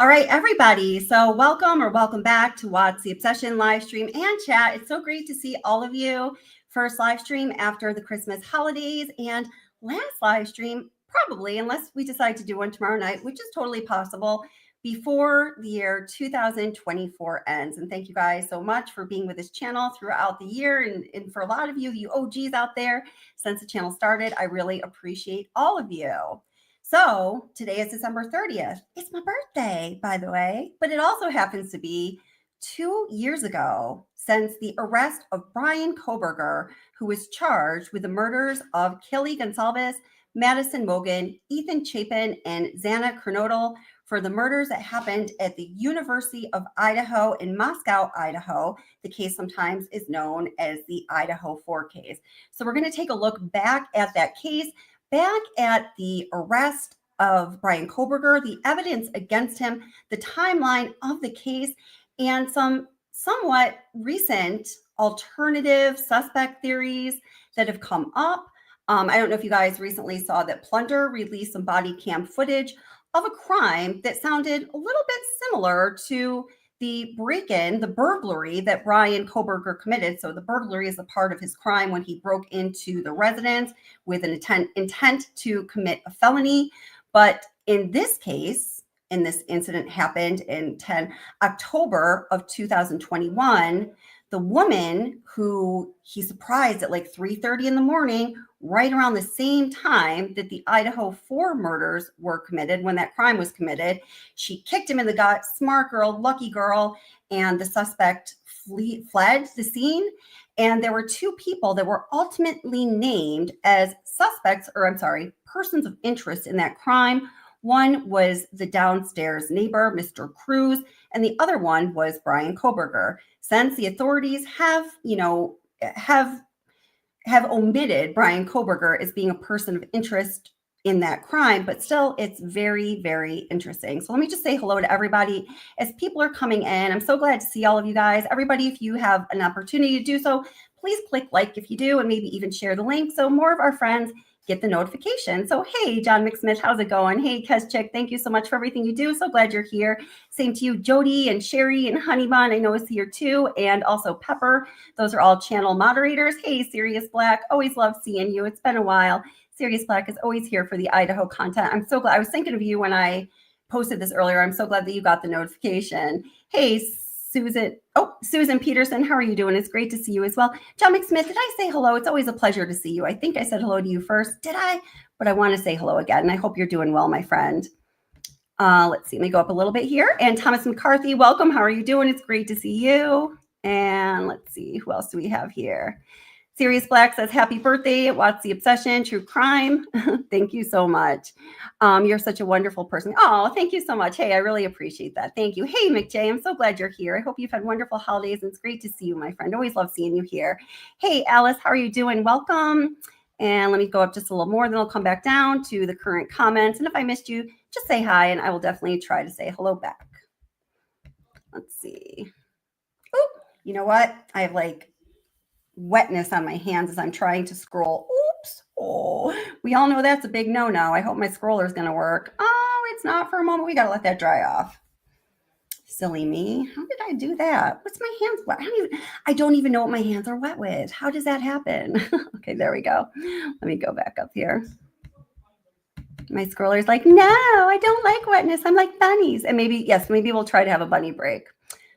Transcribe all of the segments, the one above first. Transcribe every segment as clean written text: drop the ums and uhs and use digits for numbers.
All right, everybody. So welcome back to What's the Obsession live stream and chat. It's so great to see all of you. First live stream after the Christmas holidays and last live stream, probably, unless we decide to do one tomorrow night, which is totally possible, before the year 2024 ends. And thank you guys so much for being with this channel throughout the year. And for a lot of you OGs out there, since the channel started, I really appreciate all of you. So today is December 30th. It's my birthday, by the way, but it also happens to be 2 years ago since the arrest of Bryan Kohberger, who was charged with the murders of Kelly Gonsalves, Madison Mogen, Ethan Chapin, and Xana Kernodle for the murders that happened at the University of Idaho in Moscow, Idaho. The case sometimes is known as the Idaho 4 case. So we're going to take a look back at that case, back at the arrest of Bryan Kohberger, the evidence against him, the timeline of the case, and some somewhat recent alternative suspect theories that have come up. I don't know if you guys recently saw that Plunder released some body cam footage of a crime that sounded a little bit similar to the break-in, the burglary that Bryan Kohberger committed. So the burglary is a part of his crime when he broke into the residence with an intent to commit a felony. But in this case, and this incident happened in October of 2021, the woman who he surprised at like 3:30 in the morning, right around the same time that the Idaho 4 murders were committed, when that crime was committed, she kicked him in the gut. Smart girl, lucky girl. And the suspect fled the scene. And there were 2 people that were ultimately named as suspects, or I'm sorry, persons of interest in that crime. One was the downstairs neighbor, Mr. Cruz, and the other one was Bryan Kohberger. Since the authorities have omitted Bryan Kohberger as being a person of interest in that crime, but still it's very, very interesting. So let me just say hello to everybody as people are coming in. I'm so glad to see all of you guys. Everybody, if you have an opportunity to do so, please click like if you do, and maybe even share the link so more of our friends get the notification. So, hey, John McSmith, how's it going? Hey, Keschik, thank you so much for everything you do. So glad you're here. Same to you, Jody and Sherry and Honeybun, I know is here too. And also Pepper. Those are all channel moderators. Hey, Sirius Black, always love seeing you. It's been a while. Sirius Black is always here for the Idaho content. I'm so glad. I was thinking of you when I posted this earlier. I'm so glad that you got the notification. Hey, Susan Peterson, how are you doing? It's great to see you as well. John McSmith, did I say hello? It's always a pleasure to see you. I think I said hello to you first. Did I? But I want to say hello again. And I hope you're doing well, my friend. Let's see. Let me go up a little bit here. And Thomas McCarthy, welcome. How are you doing? It's great to see you. And let's see. Who else do we have here? Sirius Black says, happy birthday. What's the Obsession? True crime. Thank you so much. You're such a wonderful person. Oh, thank you so much. Hey, I really appreciate that. Thank you. Hey, McJay, I'm so glad you're here. I hope you've had wonderful holidays. And it's great to see you, my friend. Always love seeing you here. Hey, Alice, how are you doing? Welcome. And let me go up just a little more, then I'll come back down to the current comments. And if I missed you, just say hi, and I will definitely try to say hello back. Let's see. Oh, you know what? I have like wetness on my hands as I'm trying to scroll. Oops. Oh, we all know that's a big no-no. I hope my scroller is going to work. Oh, it's not for a moment. We got to let that dry off. Silly me. How did I do that? What's my hands wet? I don't even know what my hands are wet with. How does that happen? Okay, there we go. Let me go back up here. My scroller's like, no, I don't like wetness. I'm like bunnies. And maybe we'll try to have a bunny break.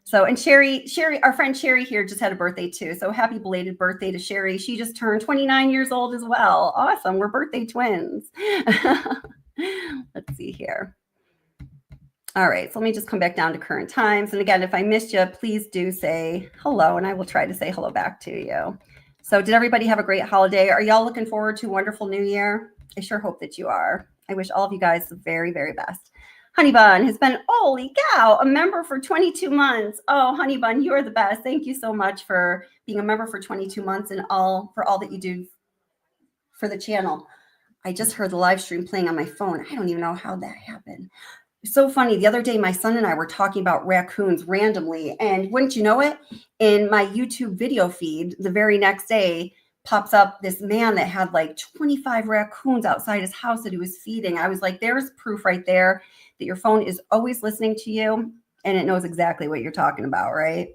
So, and Sherry, our friend Sherry here just had a birthday too. So happy belated birthday to Sherry. She just turned 29 years old as well. Awesome. We're birthday twins. Let's see here. All right. So let me just come back down to current times. And again, if I missed you, please do say hello, and I will try to say hello back to you. So did everybody have a great holiday? Are y'all looking forward to a wonderful new year? I sure hope that you are. I wish all of you guys the very, very best. Honeybun has been, holy cow, a member for 22 months. Oh, Honeybun, you are the best. Thank you so much for being a member for 22 months and for all that you do for the channel. I just heard the live stream playing on my phone. I don't even know how that happened. It's so funny. The other day, my son and I were talking about raccoons randomly. And wouldn't you know it, in my YouTube video feed, the very next day, pops up this man that had like 25 raccoons outside his house that he was feeding. I was like, there's proof right there that your phone is always listening to you and it knows exactly what you're talking about, right?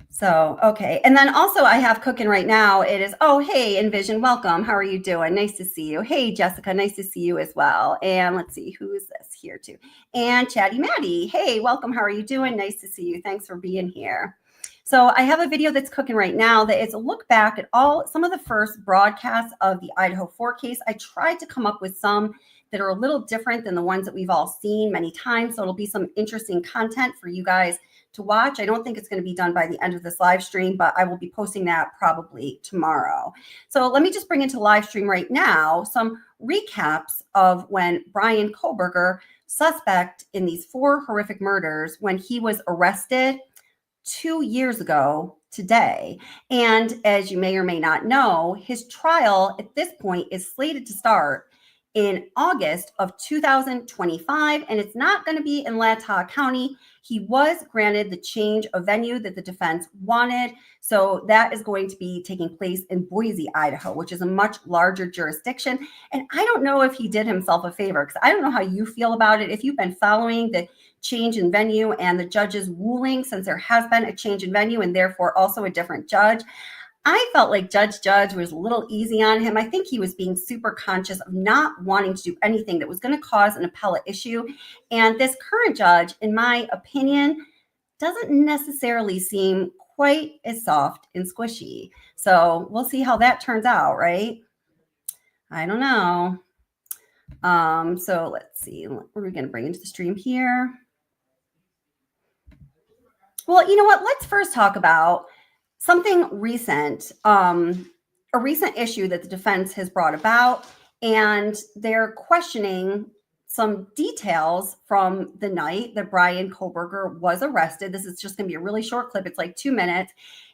So, okay. And then also I have cooking right now. It is, oh, hey, Envision, welcome. How are you doing? Nice to see you. Hey, Jessica, nice to see you as well. And let's see, who is this here too? And Chatty Maddie. Hey, welcome. How are you doing? Nice to see you. Thanks for being here. So I have a video that's cooking right now that is a look back at some of the first broadcasts of the Idaho 4 case. I tried to come up with some that are a little different than the ones that we've all seen many times. So it'll be some interesting content for you guys to watch. I don't think it's going to be done by the end of this live stream, but I will be posting that probably tomorrow. So let me just bring into live stream right now some recaps of when Bryan Kohberger, suspect in these 4 horrific murders, when he was arrested 2 years ago today. And as you may or may not know, his trial at this point is slated to start in August of 2025, and it's not going to be in Latah County. He was granted the change of venue that the defense wanted. So that is going to be taking place in Boise, Idaho, which is a much larger jurisdiction. And I don't know if he did himself a favor, because I don't know how you feel about it. If you've been following the change in venue and the judge's ruling, since there has been a change in venue and therefore also a different judge, I felt like Judge was a little easy on him. I think he was being super conscious of not wanting to do anything that was going to cause an appellate issue. And this current judge, in my opinion, doesn't necessarily seem quite as soft and squishy. So we'll see how that turns out, right? I don't know. So let's see. What are we going to bring into the stream here? Well, you know what? Let's first talk about something recent, a recent issue that the defense has brought about, and they're questioning some details from the night that Bryan Kohberger was arrested. This is just going to be a really short clip. It's like 2 minutes.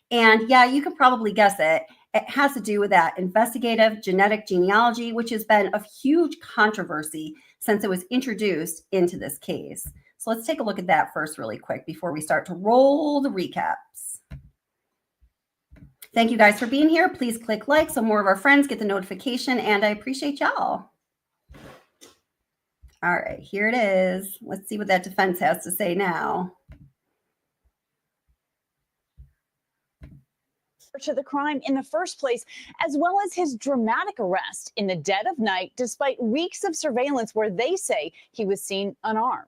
And yeah, you can probably guess it. It has to do with that investigative genetic genealogy, which has been a huge controversy since it was introduced into this case. So let's take a look at that first really quick before we start to roll the recaps. Thank you guys for being here. Please click like so more of our friends get the notification, and I appreciate y'all. All right, here it is. Let's see what that defense has to say now. To the crime in the first place, as well as his dramatic arrest in the dead of night, despite weeks of surveillance where they say he was seen unarmed.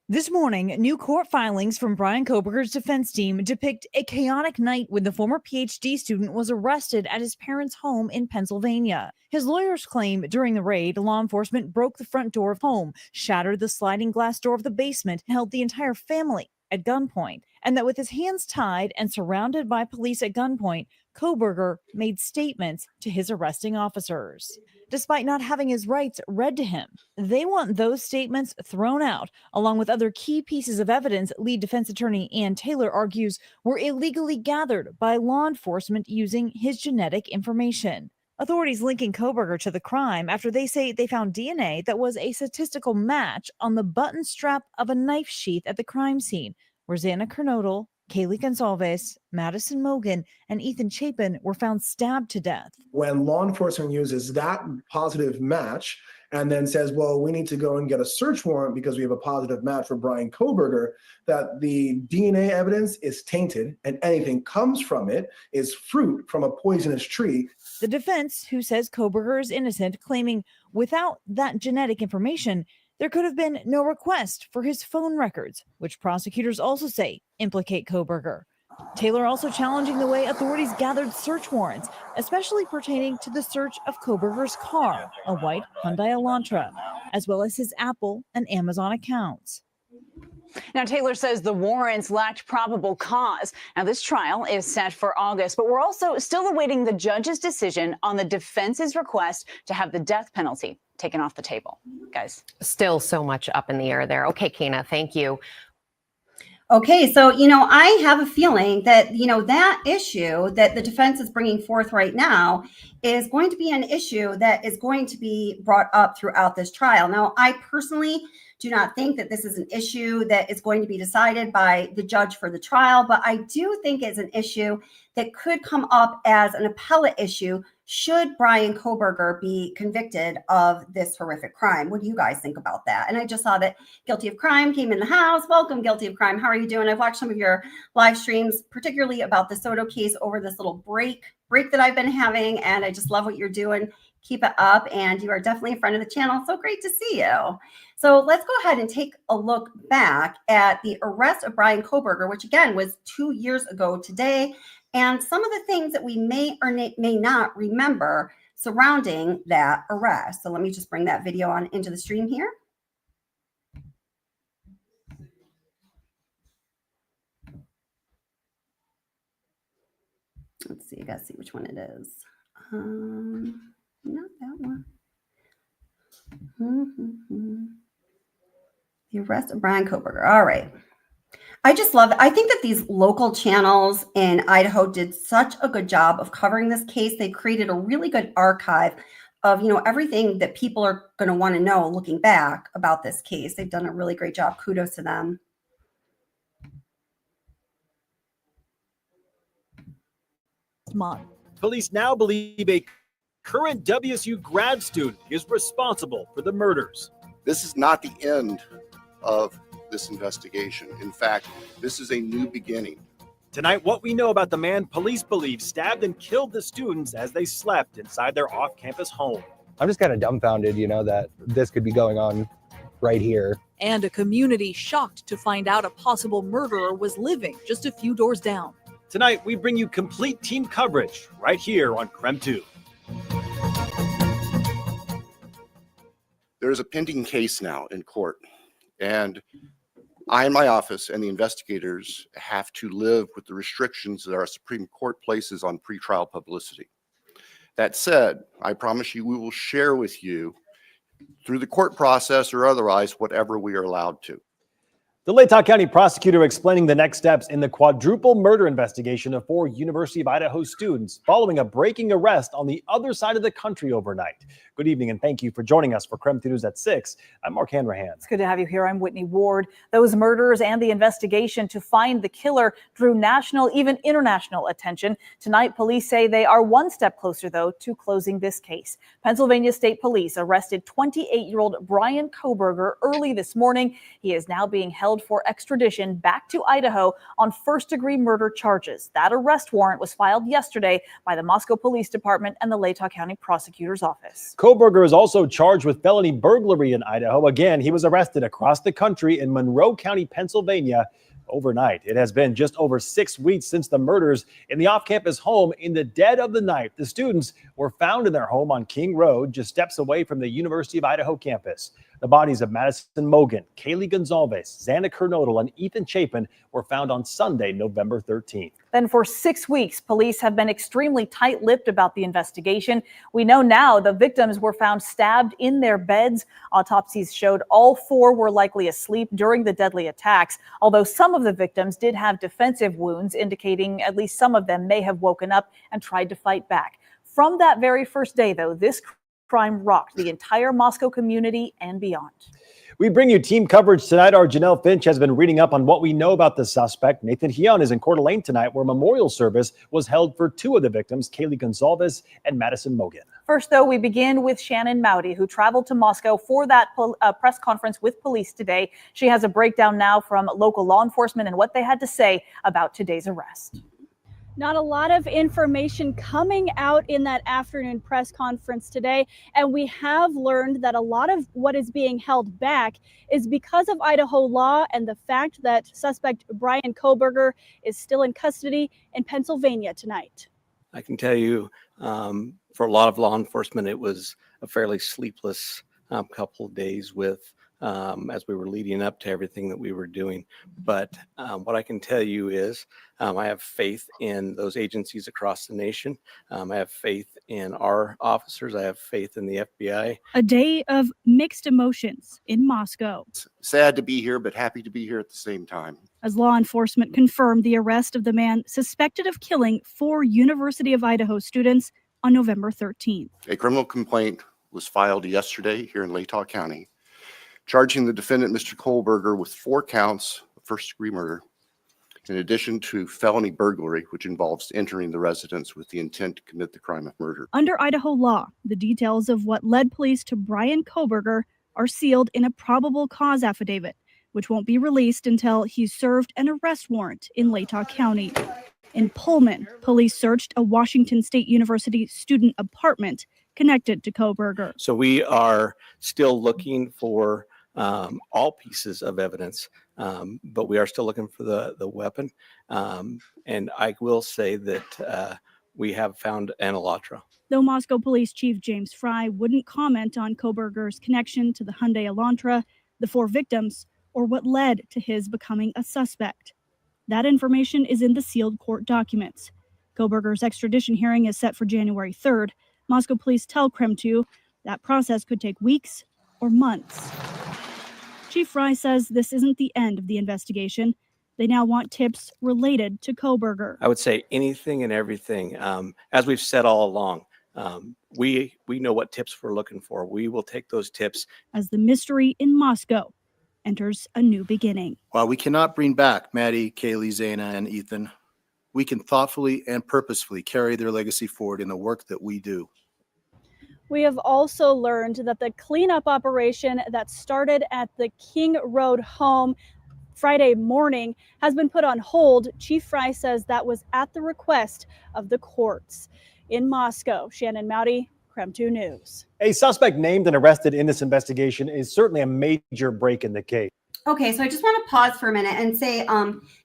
This morning, new court filings from Bryan Kohberger's defense team depict a chaotic night when the former PhD student was arrested at his parents' home in Pennsylvania. His lawyers claim during the raid, law enforcement broke the front door of the home, shattered the sliding glass door of the basement, and held the entire family at gunpoint, and that with his hands tied and surrounded by police at gunpoint, Kohberger made statements to his arresting officers. Despite not having his rights read to him, they want those statements thrown out, along with other key pieces of evidence lead defense attorney Ann Taylor argues were illegally gathered by law enforcement using his genetic information. Authorities linking Kohberger to the crime after they say they found DNA that was a statistical match on the button strap of a knife sheath at the crime scene, where Xana Kernodle, Kaylee Gonsalves, Madison Mogan, and Ethan Chapin were found stabbed to death. When law enforcement uses that positive match and then says, well, we need to go and get a search warrant because we have a positive match for Bryan Kohberger, that the DNA evidence is tainted and anything comes from it is fruit from a poisonous tree. The defense, who says Kohberger is innocent, claiming without that genetic information, there could have been no request for his phone records, which prosecutors also say implicate Kohberger. Taylor also challenging the way authorities gathered search warrants, especially pertaining to the search of Kohberger's car, a white Hyundai Elantra, as well as his Apple and Amazon accounts. Now, Taylor says the warrants lacked probable cause. Now, this trial is set for August, but we're also still awaiting the judge's decision on the defense's request to have the death penalty taken off the table. Guys. Still so much up in the air there. Okay, Kena, thank you. Okay, so, I have a feeling that, that issue that the defense is bringing forth right now is going to be an issue that is going to be brought up throughout this trial. Now, I personally do not think that this is an issue that is going to be decided by the judge for the trial, but I do think it's an issue that could come up as an appellate issue should Bryan Kohberger be convicted of this horrific crime. What do you guys think about that? And I just saw that Guilty of Crime came in the house. Welcome, Guilty of Crime. How are you doing? I've watched some of your live streams, particularly about the Soto case over this little break that I've been having, and I just love what you're doing. Keep it up, and you are definitely a friend of the channel. So great to see you. So let's go ahead and take a look back at the arrest of Bryan Kohberger, which again was 2 years ago today, and some of the things that we may or may not remember surrounding that arrest. So let me just bring that video on into the stream here. Let's see, I gotta see which one it is. Not that one. The arrest of Bryan Kohberger. All right. I just love it. I think that these local channels in Idaho did such a good job of covering this case. They created a really good archive of, everything that people are going to want to know looking back about this case. They've done a really great job. Kudos to them. Police now believe a current WSU grad student is responsible for the murders. This is not the end of this investigation. In fact, this is a new beginning. Tonight, what we know about the man police believe stabbed and killed the students as they slept inside their off-campus home. I'm just kind of dumbfounded, that this could be going on right here. And a community shocked to find out a possible murderer was living just a few doors down. Tonight, we bring you complete team coverage right here on KREM 2. There is a pending case now in court, and I in my office and the investigators have to live with the restrictions that our Supreme Court places on pretrial publicity. That said, I promise you we will share with you through the court process or otherwise whatever we are allowed to. The Latah County prosecutor explaining the next steps in the quadruple murder investigation of 4 University of Idaho students following a breaking arrest on the other side of the country overnight. Good evening, and thank you for joining us for KREM 2 News at 6. I'm Mark Hanrahan. It's good to have you here. I'm Whitney Ward. Those murders and the investigation to find the killer drew national, even international attention. Tonight, police say they are one step closer, though, to closing this case. Pennsylvania State Police arrested 28-year-old Bryan Kohberger early this morning. He is now being held for extradition back to Idaho on first-degree murder charges. That arrest warrant was filed yesterday by the Moscow Police Department and the Latah County Prosecutor's Office. Kohberger is also charged with felony burglary in Idaho. Again, he was arrested across the country in Monroe County, Pennsylvania, overnight. It has been just over 6 weeks since the murders in the off-campus home. In the dead of the night, the students were found in their home on King Road, just steps away from the University of Idaho campus. The bodies of Madison Mogan, Kaylee Gonzalez, Xana Kernodle, and Ethan Chapin were found on Sunday, November 13th. Then for 6 weeks, police have been extremely tight-lipped about the investigation. We know now the victims were found stabbed in their beds. Autopsies showed all 4 were likely asleep during the deadly attacks, although some of the victims did have defensive wounds, indicating at least some of them may have woken up and tried to fight back. From that very first day, though, this crime rocked the entire Moscow community and beyond. We bring you team coverage tonight. Our Janelle Finch has been reading up on what we know about the suspect. Nathan Heon is in Coeur d'Alene tonight, where a memorial service was held for 2 of the victims, Kaylee Gonzalez and Madison Mogan. First, though, we begin with Shannon Mowdy, who traveled to Moscow for that press conference with police today. She has a breakdown now from local law enforcement and what they had to say about today's arrest. Not a lot of information coming out in that afternoon press conference today, and we have learned that a lot of what is being held back is because of Idaho law and the fact that suspect Bryan Kohberger is still in custody in Pennsylvania tonight. I can tell you, for a lot of law enforcement, it was a fairly sleepless couple of days as we were leading up to everything that we were doing. But what I can tell you is I have faith in those agencies across the nation. I have faith in our officers. I have faith in the FBI. A day of mixed emotions in Moscow. Sad to be here, but happy to be here at the same time. as law enforcement confirmed the arrest of the man suspected of killing 4 University of Idaho students on November 13th. A criminal complaint was filed yesterday here in Latah County, charging the defendant, Mr. Kohberger, with 4 counts of first-degree murder, in addition to felony burglary, which involves entering the residence with the intent to commit the crime of murder. Under Idaho law, the details of what led police to Bryan Kohberger are sealed in a probable cause affidavit, which won't be released until he's served an arrest warrant in Latah County. In Pullman, police searched a Washington State University student apartment connected to Kohberger. So we are still looking for all pieces of evidence, but we are still looking for the weapon. And I will say that we have found an Elantra. Though Moscow Police Chief James Fry wouldn't comment on Kohberger's connection to the Hyundai Elantra, the 4 victims, or what led to his becoming a suspect. That information is in the sealed court documents. Kohberger's extradition hearing is set for January 3rd. Moscow police tell Krem 2 that process could take weeks or months. Chief Fry says this isn't the end of the investigation. They now want tips related to Kohberger. I would say anything and everything. As we've said all along, we know what tips we're looking for. We will take those tips. As the mystery in Moscow enters a new beginning. While we cannot bring back Maddie, Kaylee, Zaina, and Ethan, we can thoughtfully and purposefully carry their legacy forward in the work that we do. We have also learned that the cleanup operation that started at the King Road home Friday morning has been put on hold. Chief Fry says that was at the request of the courts. In Moscow, Shannon Mowdy, Krem 2 News. A suspect named and arrested in this investigation is certainly a major break in the case. Okay, so I just want to pause for a minute and say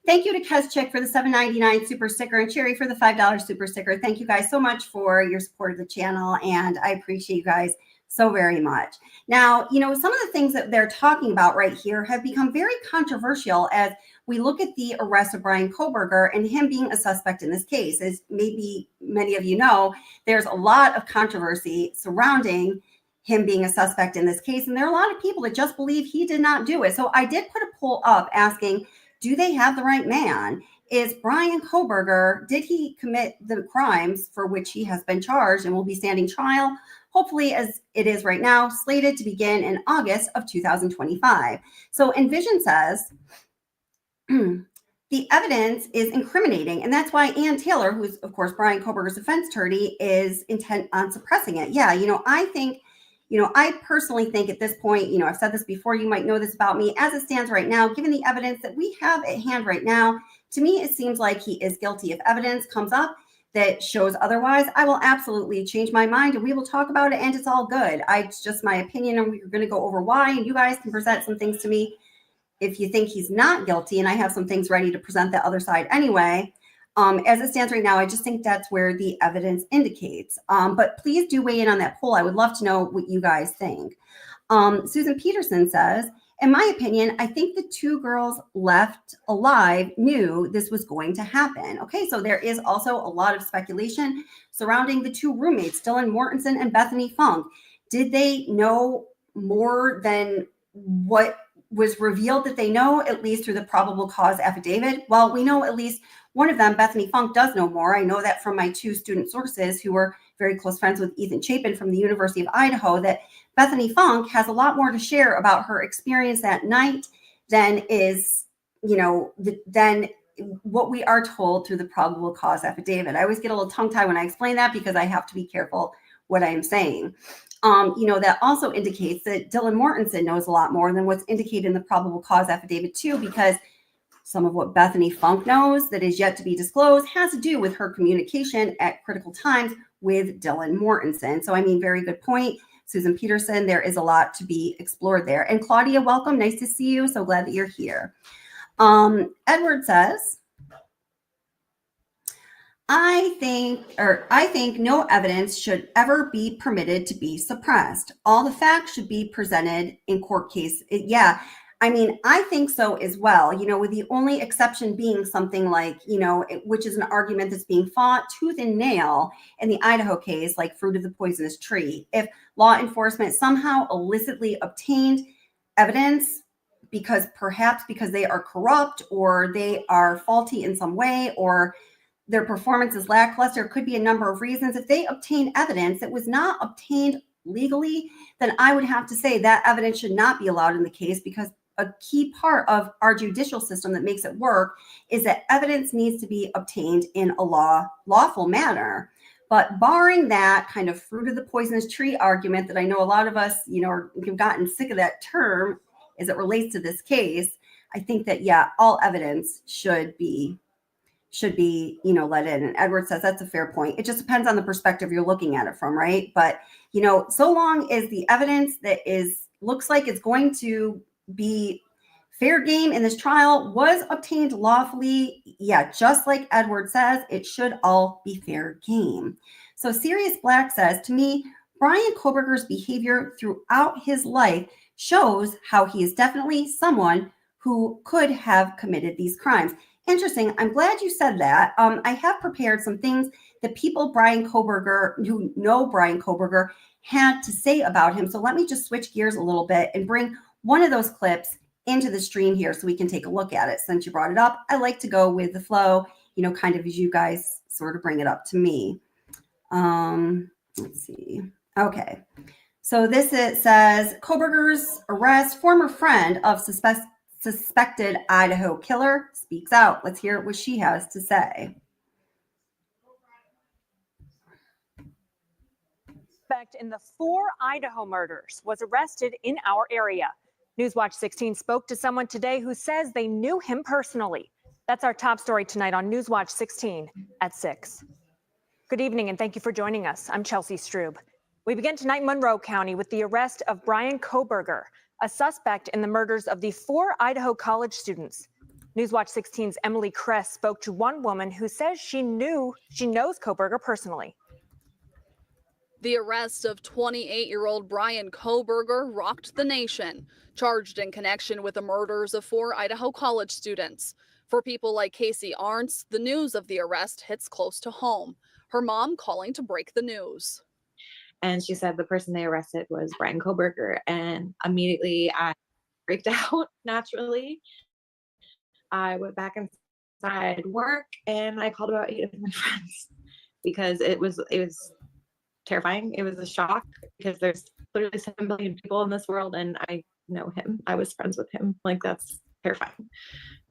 thank you to Kezchick for the $7.99 super sticker and Cherry for the $5 super sticker. Thank you guys so much for your support of the channel, and I appreciate you guys so very much. Now, you know, some of the things that they're talking about right here have become very controversial as we look at the arrest of Bryan Kohberger and him being a suspect in this case. As maybe many of you know, there's a lot of controversy surrounding him being a suspect in this case. And there are a lot of people that just believe he did not do it. So I did put a poll up asking, do they have the right man? Is Bryan Kohberger, did he commit the crimes for which he has been charged and will be standing trial? Hopefully, as it is right now, slated to begin in August of 2025. So Envision says, the evidence is incriminating, and that's why Ann Taylor, who's of course Bryan Kohberger's defense attorney, is intent on suppressing it. Yeah, I personally think at this point, I've said this before, you might know this about me, as it stands right now, given the evidence that we have at hand right now, to me, it seems like he is guilty. If evidence comes up that shows otherwise, I will absolutely change my mind and we will talk about it, and it's all good. It's just my opinion, and we're going to go over why, and you guys can present some things to me if you think he's not guilty, and I have some things ready to present the other side anyway. As it stands right now, I just think that's where the evidence indicates. But please do weigh in on that poll. I would love to know what you guys think. Susan Peterson says, in my opinion, I think the 2 girls left alive knew this was going to happen. Okay, so there is also a lot of speculation surrounding the 2 roommates, Dylan Mortensen and Bethany Funk. Did they know more than what was revealed that they know, at least through the probable cause affidavit? Well, we know at least one of them, Bethany Funk, does know more. I know that from my 2 student sources who were very close friends with Ethan Chapin from the University of Idaho, that Bethany Funk has a lot more to share about her experience that night than is, than what we are told through the probable cause affidavit. I always get a little tongue-tied when I explain that because I have to be careful what I am saying. That also indicates that Dylan Mortensen knows a lot more than what's indicated in the probable cause affidavit too, because some of what Bethany Funk knows that is yet to be disclosed has to do with her communication at critical times with Dylan Mortensen. So, very good point. Susan Peterson, there is a lot to be explored there. And Claudia, welcome. Nice to see you. So glad that you're here. Edward says, I think no evidence should ever be permitted to be suppressed. All the facts should be presented in court case. Yeah, I think so as well, with the only exception being something like, which is an argument that's being fought tooth and nail in the Idaho case, like fruit of the poisonous tree. If law enforcement somehow illicitly obtained evidence because they are corrupt or they are faulty in some way or their performance is lackluster. It could be a number of reasons. If they obtain evidence that was not obtained legally, then I would have to say that evidence should not be allowed in the case, because a key part of our judicial system that makes it work is that evidence needs to be obtained in a lawful manner. But barring that kind of fruit of the poisonous tree argument that I know a lot of us, have gotten sick of that term as it relates to this case, I think that, all evidence should be let in. And Edward says that's a fair point. It just depends on the perspective you're looking at it from, right? But, so long as the evidence that looks like it's going to be fair game in this trial was obtained lawfully, just like Edward says, it should all be fair game. So Sirius Black says, to me, Bryan Kohberger's behavior throughout his life shows how he is definitely someone who could have committed these crimes. Interesting. I'm glad you said that. I have prepared some things that people who know Bryan Kohberger had to say about him. So let me just switch gears a little bit and bring one of those clips into the stream here so we can take a look at it. Since you brought it up, I like to go with the flow, kind of as you guys sort of bring it up to me. Let's see. Okay. So it says, Kohberger's arrest, former friend of suspected Idaho killer speaks out. Let's hear what she has to say. Suspect in the 4 Idaho murders was arrested in our area. Newswatch 16 spoke to someone today who says they knew him personally. That's our top story tonight on Newswatch 16 at 6. Good evening and thank you for joining us. I'm Chelsea Strube. We begin tonight in Monroe County with the arrest of Bryan Kohberger, a suspect in the murders of the 4 Idaho college students. Newswatch 16's Emily Kress spoke to one woman who says she knows Kohberger personally. The arrest of 28-year-old Bryan Kohberger rocked the nation, charged in connection with the murders of 4 Idaho college students. For people like Casey Arntz, the news of the arrest hits close to home. Her mom calling to break the news. And she said the person they arrested was Bryan Kohberger. And immediately I freaked out, naturally. I went back inside work and I called about 8 of my friends because it was terrifying. It was a shock because there's literally 7 billion people in this world and I know him. I was friends with him. That's terrifying.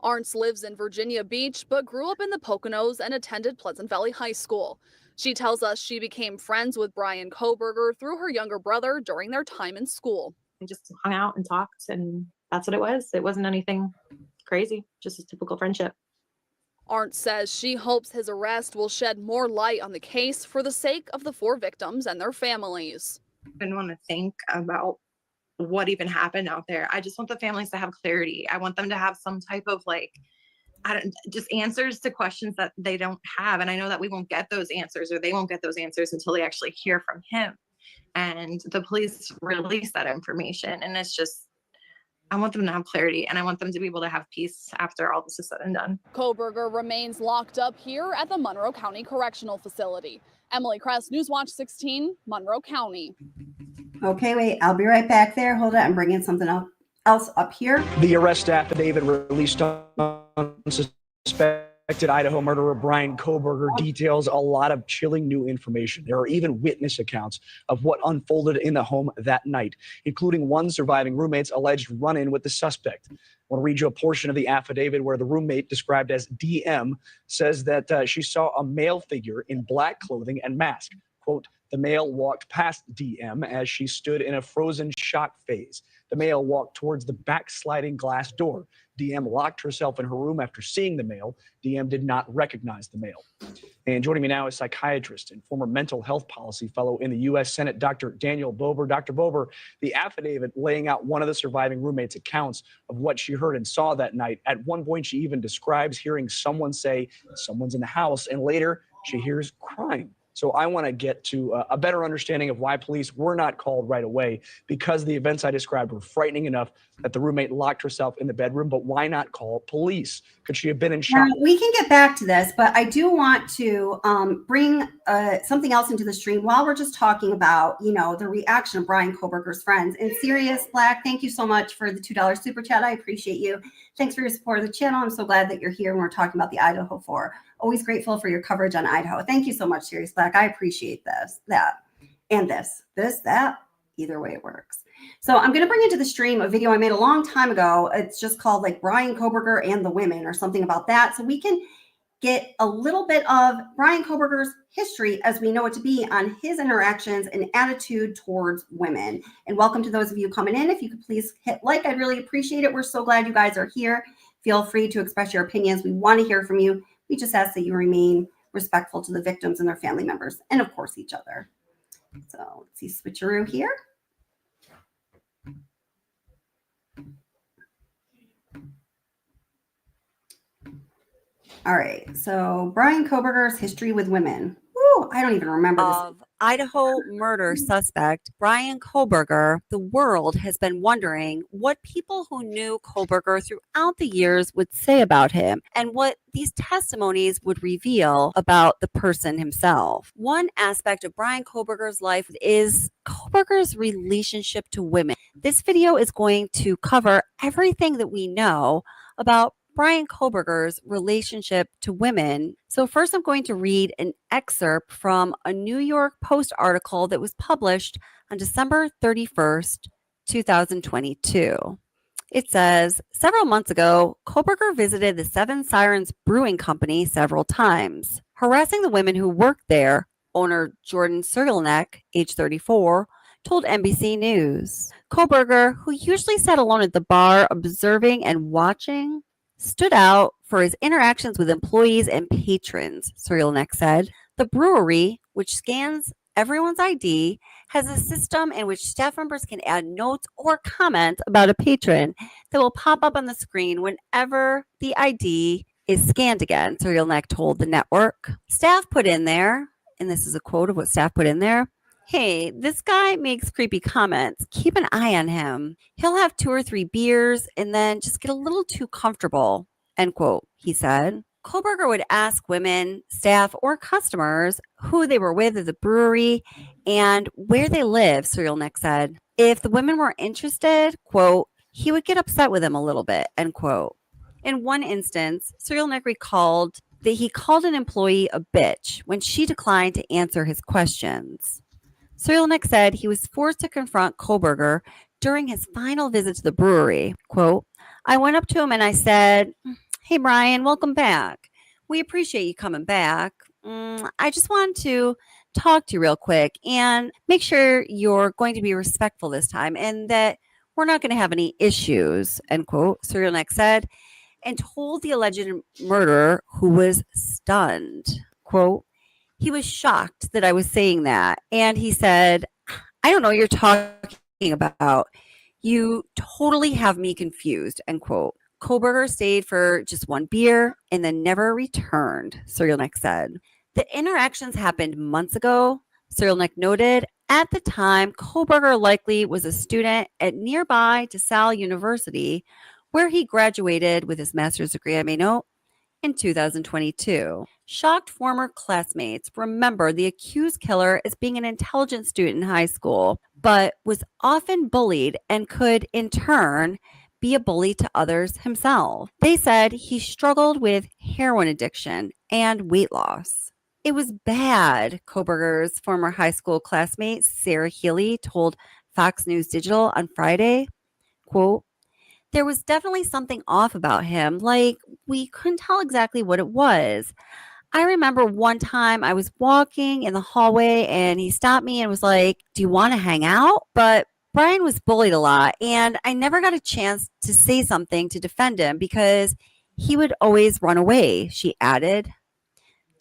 Arntz lives in Virginia Beach, but grew up in the Poconos and attended Pleasant Valley High School. She tells us she became friends with Bryan Kohberger through her younger brother during their time in school. We just hung out and talked, and that's what it was. It wasn't anything crazy, just a typical friendship. Arntz says she hopes his arrest will shed more light on the case for the sake of the 4 victims and their families. I didn't want to think about what even happened out there. I just want the families to have clarity. I want them to have some type of just answers to questions that they don't have. And I know that we won't get those answers, or they won't get those answers until they actually hear from him. And the police release that information. And it's just, I want them to have clarity and I want them to be able to have peace after all this is said and done. Kohberger remains locked up here at the Monroe County Correctional Facility. Emily Kress, Newswatch 16, Monroe County. Okay, wait, I'll be right back there. Hold on, I'm bringing something else up here. The arrest affidavit released on suspected Idaho murderer Bryan Kohberger details a lot of chilling new information. There are even witness accounts of what unfolded in the home that night, including one surviving roommate's alleged run-in with the suspect. I want to read you a portion of the affidavit where the roommate, described as DM, says that she saw a male figure in black clothing and mask. Quote, the male walked past DM as she stood in a frozen shock phase. The male walked towards the backsliding glass door. DM locked herself in her room after seeing the male. DM did not recognize the male. And joining me now is psychiatrist and former mental health policy fellow in the U.S. Senate, Dr. Daniel Bober. Dr. Bober, the affidavit laying out one of the surviving roommates' accounts of what she heard and saw that night. At one point, she even describes hearing someone say, someone's in the house, and later she hears crying. So I want to get to a better understanding of why police were not called right away, because the events I described were frightening enough that the roommate locked herself in the bedroom. But why not call police? Could she have been in shock? Now, we can get back to this, but I do want to bring something else into the stream while we're just talking about, the reaction of Bryan Kohberger's friends. And Sirius Black, thank you so much for the $2 super chat. I appreciate you. Thanks for your support of the channel. I'm so glad that you're here and we're talking about the Idaho 4. Always grateful for your coverage on Idaho. Thank you so much, Sirius Black. I appreciate that, that. Either way it works. So I'm going to bring into the stream a video I made a long time ago. It's just called like Bryan Kohberger and the Women or something about that. So we can get a little bit of Bryan Kohberger's history as we know it to be on his interactions and attitude towards women. And welcome to those of you coming in. If you could please hit like, I'd really appreciate it. We're so glad you guys are here. Feel free to express your opinions. We want to hear from you. We just ask that you remain respectful to the victims and their family members and of course each other. So let's see, switcheroo here. All right, so Bryan Kohberger's history with women. Woo, I don't even remember this. Of Idaho murder suspect Bryan Kohberger, the world has been wondering what people who knew Kohberger throughout the years would say about him and what these testimonies would reveal about the person himself. One aspect of Bryan Kohberger's life is Kohberger's relationship to women. This video is going to cover everything that we know about Bryan Kohberger's relationship to women. So first I'm going to read an excerpt from a New York Post article that was published on December 31st, 2022. It says, several months ago, Kohberger visited the Seven Sirens Brewing Company several times. Harassing the women who worked there, owner Jordan Sirlenek, age 34, told NBC News. Kohberger, who usually sat alone at the bar observing and watching, stood out for his interactions with employees and patrons, Sirlenek said. The brewery, which scans everyone's ID, has a system in which staff members can add notes or comments about a patron that will pop up on the screen whenever the ID is scanned again, Sirlenek told the network. Staff put in there, and this is a quote of what staff put in there, "Hey, this guy makes creepy comments. Keep an eye on him. He'll have 2 or 3 beers and then just get a little too comfortable," end quote, he said. Kohberger would ask women, staff, or customers who they were with at the brewery and where they live, Sirlenek said. If the women were interested, quote, he would get upset with them a little bit, end quote. In one instance, Sirlenek recalled that he called an employee a bitch when she declined to answer his questions. Sirlenek said he was forced to confront Kohberger during his final visit to the brewery. Quote, I went up to him and I said, "Hey, Bryan, welcome back. We appreciate you coming back. I just wanted to talk to you real quick and make sure you're going to be respectful this time and that we're not going to have any issues," end quote, Sirlenek said, and told the alleged murderer, who was stunned. Quote, he was shocked that I was saying that. And he said, "I don't know what you're talking about. You totally have me confused," end quote. Kohberger stayed for just 1 beer and then never returned, Sirlenek said. The interactions happened months ago, Sirlenek noted. At the time, Kohberger likely was a student at nearby DeSalle University, where he graduated with his master's degree, I may note, in 2022. Shocked former classmates remember the accused killer as being an intelligent student in high school, but was often bullied and could, in turn, be a bully to others himself. They said he struggled with heroin addiction and weight loss. It was bad, Kohberger's former high school classmate Sarah Healy told Fox News Digital on Friday. Quote, there was definitely something off about him, like we couldn't tell exactly what it was. I remember one time I was walking in the hallway and he stopped me and was like, "Do you want to hang out?" But Bryan was bullied a lot and I never got a chance to say something to defend him because he would always run away, she added.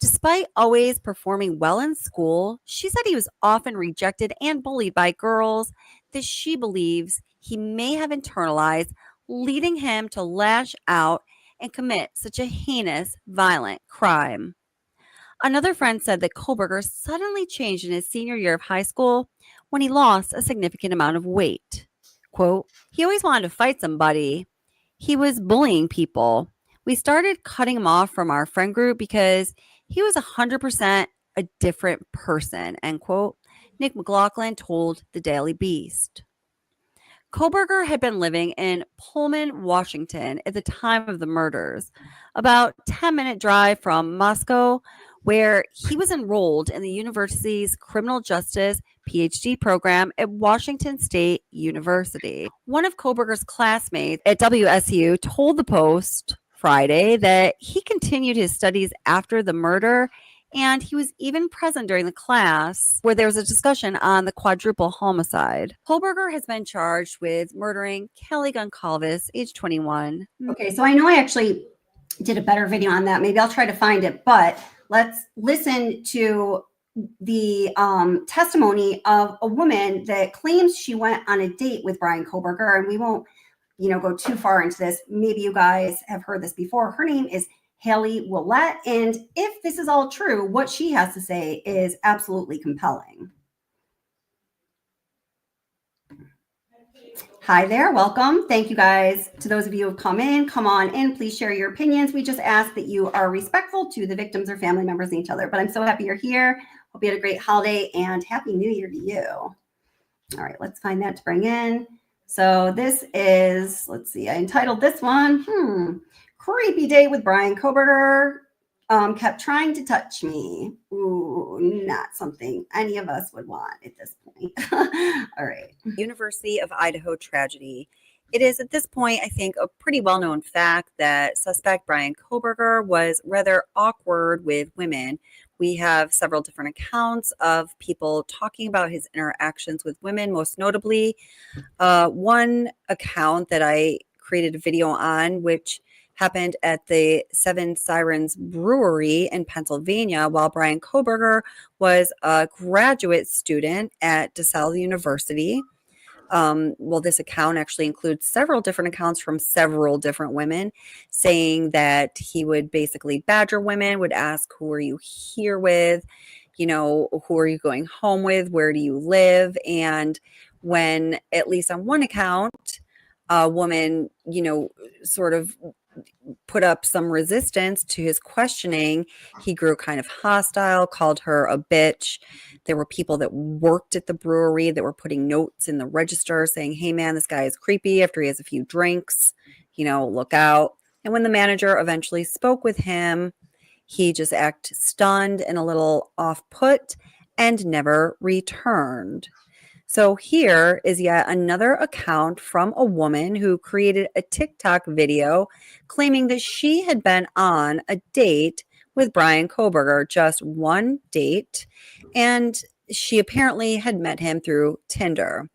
Despite always performing well in school, she said he was often rejected and bullied by girls that she believes he may have internalized, leading him to lash out and commit such a heinous, violent crime. Another friend said that Kohberger suddenly changed in his senior year of high school when he lost a significant amount of weight. Quote, he always wanted to fight somebody. He was bullying people. We started cutting him off from our friend group because he was 100% a different person, end quote. Nick McLaughlin told the Daily Beast. Kohberger had been living in Pullman, Washington at the time of the murders, about 10-minute drive from Moscow, where he was enrolled in the university's criminal justice PhD program at Washington State University. One of Kohberger's classmates at WSU told the Post Friday that he continued his studies after the murder, and he was even present during the class where there was a discussion on the quadruple homicide. Kohberger has been charged with murdering Kelly Goncalves, age 21. Okay, so I know I actually did a better video on that. Maybe I'll try to find it, but let's listen to the testimony of a woman that claims she went on a date with Bryan Kohberger, and we won't, go too far into this. Maybe you guys have heard this before. Her name is Haley Willette, and if this is all true, what she has to say is absolutely compelling. Hi there, welcome. Thank you guys to those of you who have come on in. Please share your opinions. We just ask that you are respectful to the victims or family members and each other. But I'm so happy you're here. Hope you had a great holiday and Happy New Year to you. All right, let's find that to bring in. So this is, let's see, I entitled this one, Creepy Date with Bryan Kohberger. Kept trying to touch me. Ooh, not something any of us would want at this point. All right. University of Idaho tragedy. It is at this point, I think, a pretty well-known fact that suspect Bryan Kohberger was rather awkward with women. We have several different accounts of people talking about his interactions with women, most notably one account that I created a video on, which happened at the Seven Sirens Brewery in Pennsylvania while Bryan Kohberger was a graduate student at DeSalle University. Well, this account actually includes several different accounts from several different women saying that he would basically badger women, would ask, who are you here with? Who are you going home with? Where do you live? And when, at least on one account, a woman, sort of put up some resistance to his questioning, he grew kind of hostile, called her a bitch. There were people that worked at the brewery that were putting notes in the register saying, hey man, this guy is creepy after he has a few drinks, look out. And when the manager eventually spoke with him, he just acted stunned and a little off-put and never returned. So here is yet another account from a woman who created a TikTok video claiming that she had been on a date with Bryan Kohberger, just one date, and she apparently had met him through Tinder.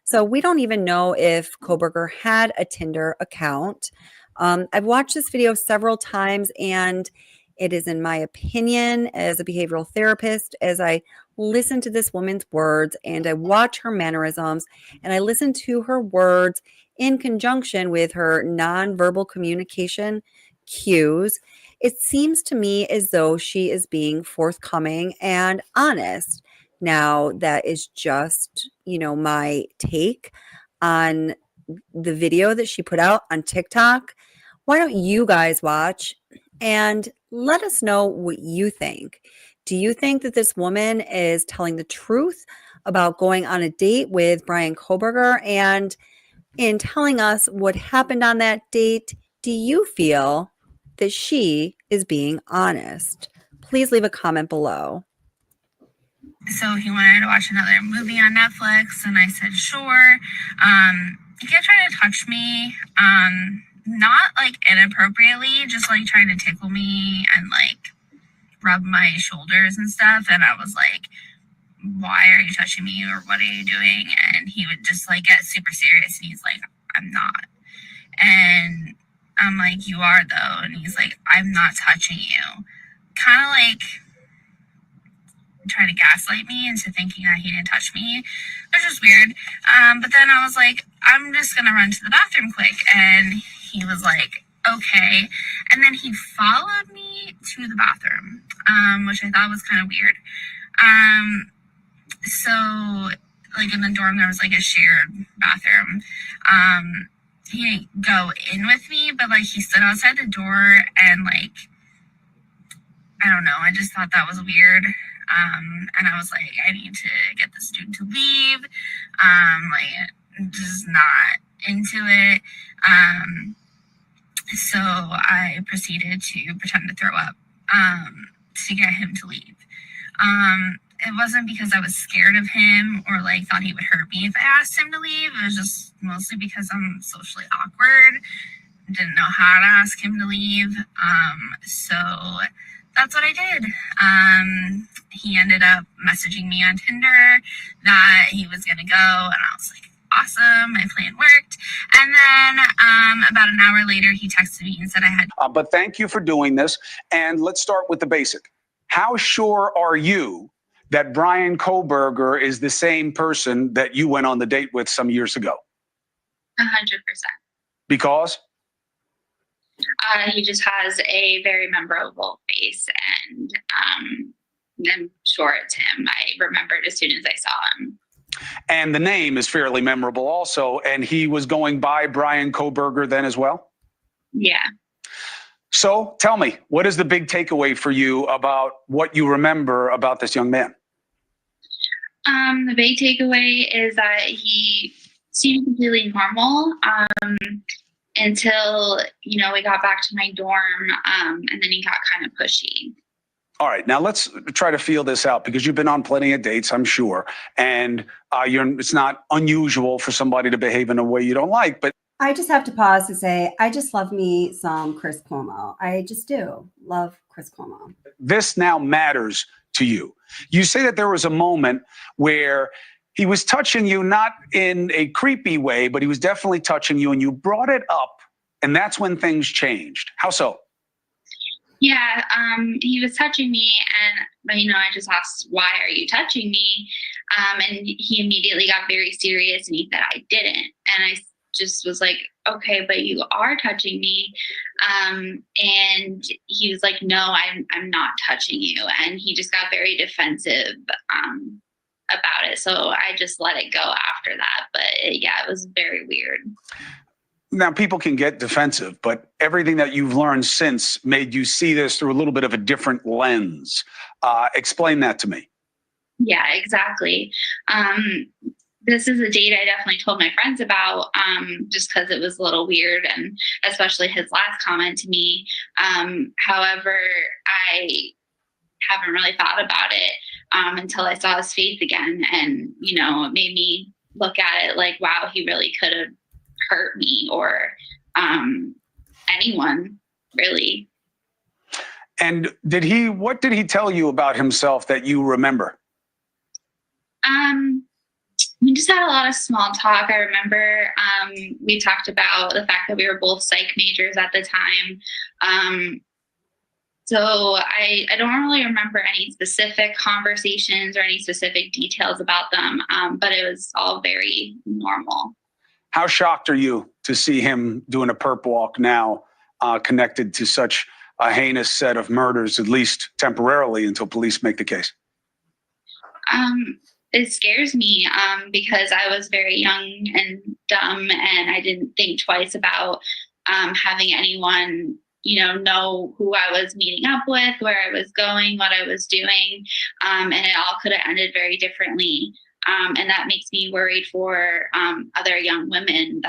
So we don't even know if Kohberger had a Tinder account. I've watched this video several times, and it is, in my opinion, as a behavioral therapist, as I listen to this woman's words and I watch her mannerisms and I listen to her words in conjunction with her nonverbal communication cues, it seems to me as though she is being forthcoming and honest. Now, that is just, my take on the video that she put out on TikTok. Why don't you guys watch and let us know what you think? Do you think that this woman is telling the truth about going on a date with Bryan Kohberger? And in telling us what happened on that date, do you feel that she is being honest? Please leave a comment below. So he wanted to watch another movie on Netflix, and I said, sure. He kept trying to touch me, not like inappropriately, just like trying to tickle me and like rub my shoulders and stuff. And I was like, why are you touching me, or what are you doing? And he would just like get super serious, and he's like, I'm not. And I'm like, you are though. And he's like, I'm not touching you. Kind of like trying to gaslight me into thinking that he didn't touch me, which was weird. But then I was like, I'm just gonna run to the bathroom quick. And he was like, okay. And then he followed me to the bathroom, which I thought was kind of weird. So like in the dorm, there was like a shared bathroom. He didn't go in with me, but like he stood outside the door and like, I don't know, I just thought that was weird. And I was like, I need to get the student to leave. Like just not into it. So I proceeded to pretend to throw up to get him to leave. It wasn't because I was scared of him or like thought he would hurt me if I asked him to leave. It was just mostly because I'm socially awkward. Didn't know how to ask him to leave. So that's what I did. He ended up messaging me on Tinder that he was gonna go, and I was like, awesome, my plan worked. And then about an hour later, he texted me and said I had. But thank you for doing this. And let's start with the basic. How sure are you that Bryan Kohberger is the same person that you went on the date with some years ago? 100%. Because? He just has a very memorable face, and I'm sure it's him. I remembered as soon as I saw him. And the name is fairly memorable also. And he was going by Bryan Kohberger then as well? Yeah. So tell me, what is the big takeaway for you about what you remember about this young man? The big takeaway is that he seemed completely normal until, we got back to my dorm, and then he got kind of pushy. All right, now let's try to feel this out because you've been on plenty of dates, I'm sure, and it's not unusual for somebody to behave in a way you don't like, but I just have to pause to say, I just love me some Chris Cuomo. I just do love Chris Cuomo. This now matters to you. You say that there was a moment where he was touching you, not in a creepy way, but he was definitely touching you, and you brought it up, and that's when things changed. How so? Yeah, he was touching me, and I just asked, "Why are you touching me?" And he immediately got very serious, and he said, "I didn't." And I just was like, "Okay, but you are touching me." And he was like, "No, I'm not touching you." And he just got very defensive about it. So I just let it go after that. But it was very weird. Now, people can get defensive, but everything that you've learned since made you see this through a little bit of a different lens. Explain that to me. Yeah, exactly. This is a date I definitely told my friends about, just because it was a little weird, and especially his last comment to me. However, I haven't really thought about it until I saw his face again, and it made me look at it like, wow, he really could have hurt me or anyone, really. And what did he tell you about himself that you remember? We just had a lot of small talk. I remember we talked about the fact that we were both psych majors at the time. So I don't really remember any specific conversations or any specific details about them, but it was all very normal. How shocked are you to see him doing a perp walk now, connected to such a heinous set of murders, at least temporarily, until police make the case? It scares me because I was very young and dumb, and I didn't think twice about having anyone, know who I was meeting up with, where I was going, what I was doing, and it all could have ended very differently. And that makes me worried for other young women.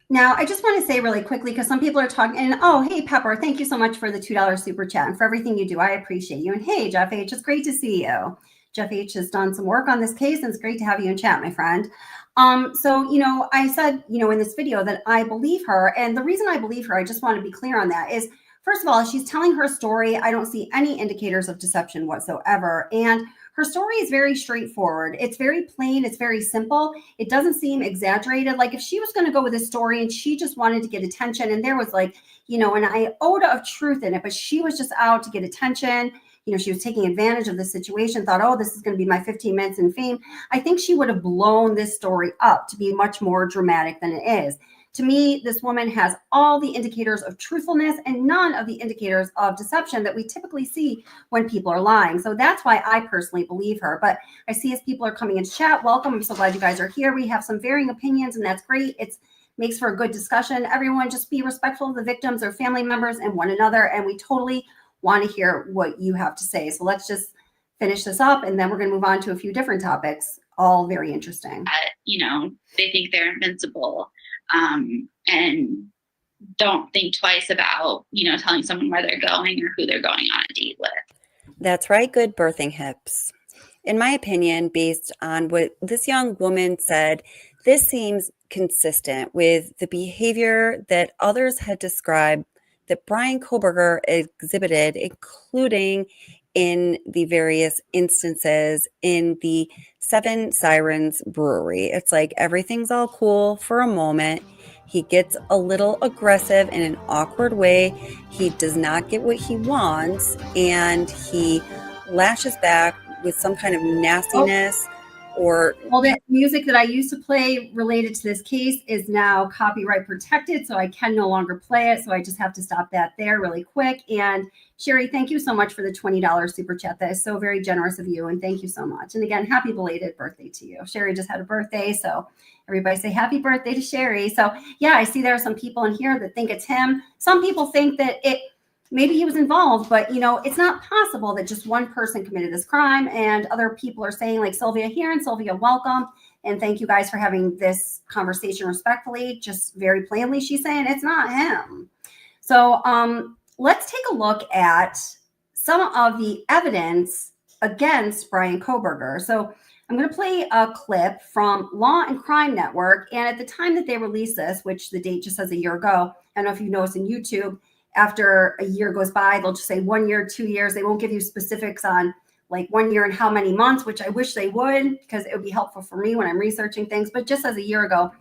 Now, I just want to say really quickly, because some people are talking, and oh, hey, Pepper, thank you so much for the $2 super chat and for everything you do. I appreciate you. And hey, Jeff H., it's great to see you. Jeff H. has done some work on this case, and it's great to have you in chat, my friend. So, I said, in this video that I believe her. And the reason I believe her, I just want to be clear on that, is, first of all, she's telling her story. I don't see any indicators of deception whatsoever. And her story is very straightforward. It's very plain. It's very simple. It doesn't seem exaggerated. Like if she was going to go with this story and she just wanted to get attention, and there was like, an iota of truth in it, but she was just out to get attention. She was taking advantage of the situation, thought, oh, this is going to be my 15 minutes in fame. I think she would have blown this story up to be much more dramatic than it is. To me, this woman has all the indicators of truthfulness and none of the indicators of deception that we typically see when people are lying. So that's why I personally believe her. But I see as people are coming into chat, welcome. I'm so glad you guys are here. We have some varying opinions, and that's great. It makes for a good discussion. Everyone just be respectful of the victims or family members and one another. And we totally want to hear what you have to say. So let's just finish this up, and then we're going to move on to a few different topics, all very interesting. They think they're invincible, and don't think twice about, telling someone where they're going or who they're going on a date with. That's right, good birthing hips. In my opinion, based on what this young woman said, this seems consistent with the behavior that others had described that Bryan Kohberger exhibited, including in the various instances in the Seven Sirens Brewery. It's like everything's all cool for a moment. He gets a little aggressive in an awkward way. He does not get what he wants, and he lashes back with some kind of nastiness. Well, the music that I used to play related to this case is now copyright protected, so I can no longer play it. So I just have to stop that there really quick. And Sherry, thank you so much for the $20 super chat. That is so very generous of you, and thank you so much. And again, happy belated birthday to you. Sherry just had a birthday, so everybody say happy birthday to Sherry. So yeah, I see there are some people in here that think it's him. Some people think that maybe he was involved, but it's not possible that just one person committed this crime, and other people are saying, like Sylvia here, and Sylvia, welcome. And thank you guys for having this conversation respectfully. Just very plainly, she's saying it's not him. So let's take a look at some of the evidence against Bryan Kohberger. So I'm going to play a clip from Law and Crime Network. And at the time that they released this, which the date just says a year ago, I don't know if you noticed in YouTube, after a year goes by, they'll just say 1 year, 2 years. They won't give you specifics on like 1 year and how many months, which I wish they would, because it would be helpful for me when I'm researching things. But just as a year ago,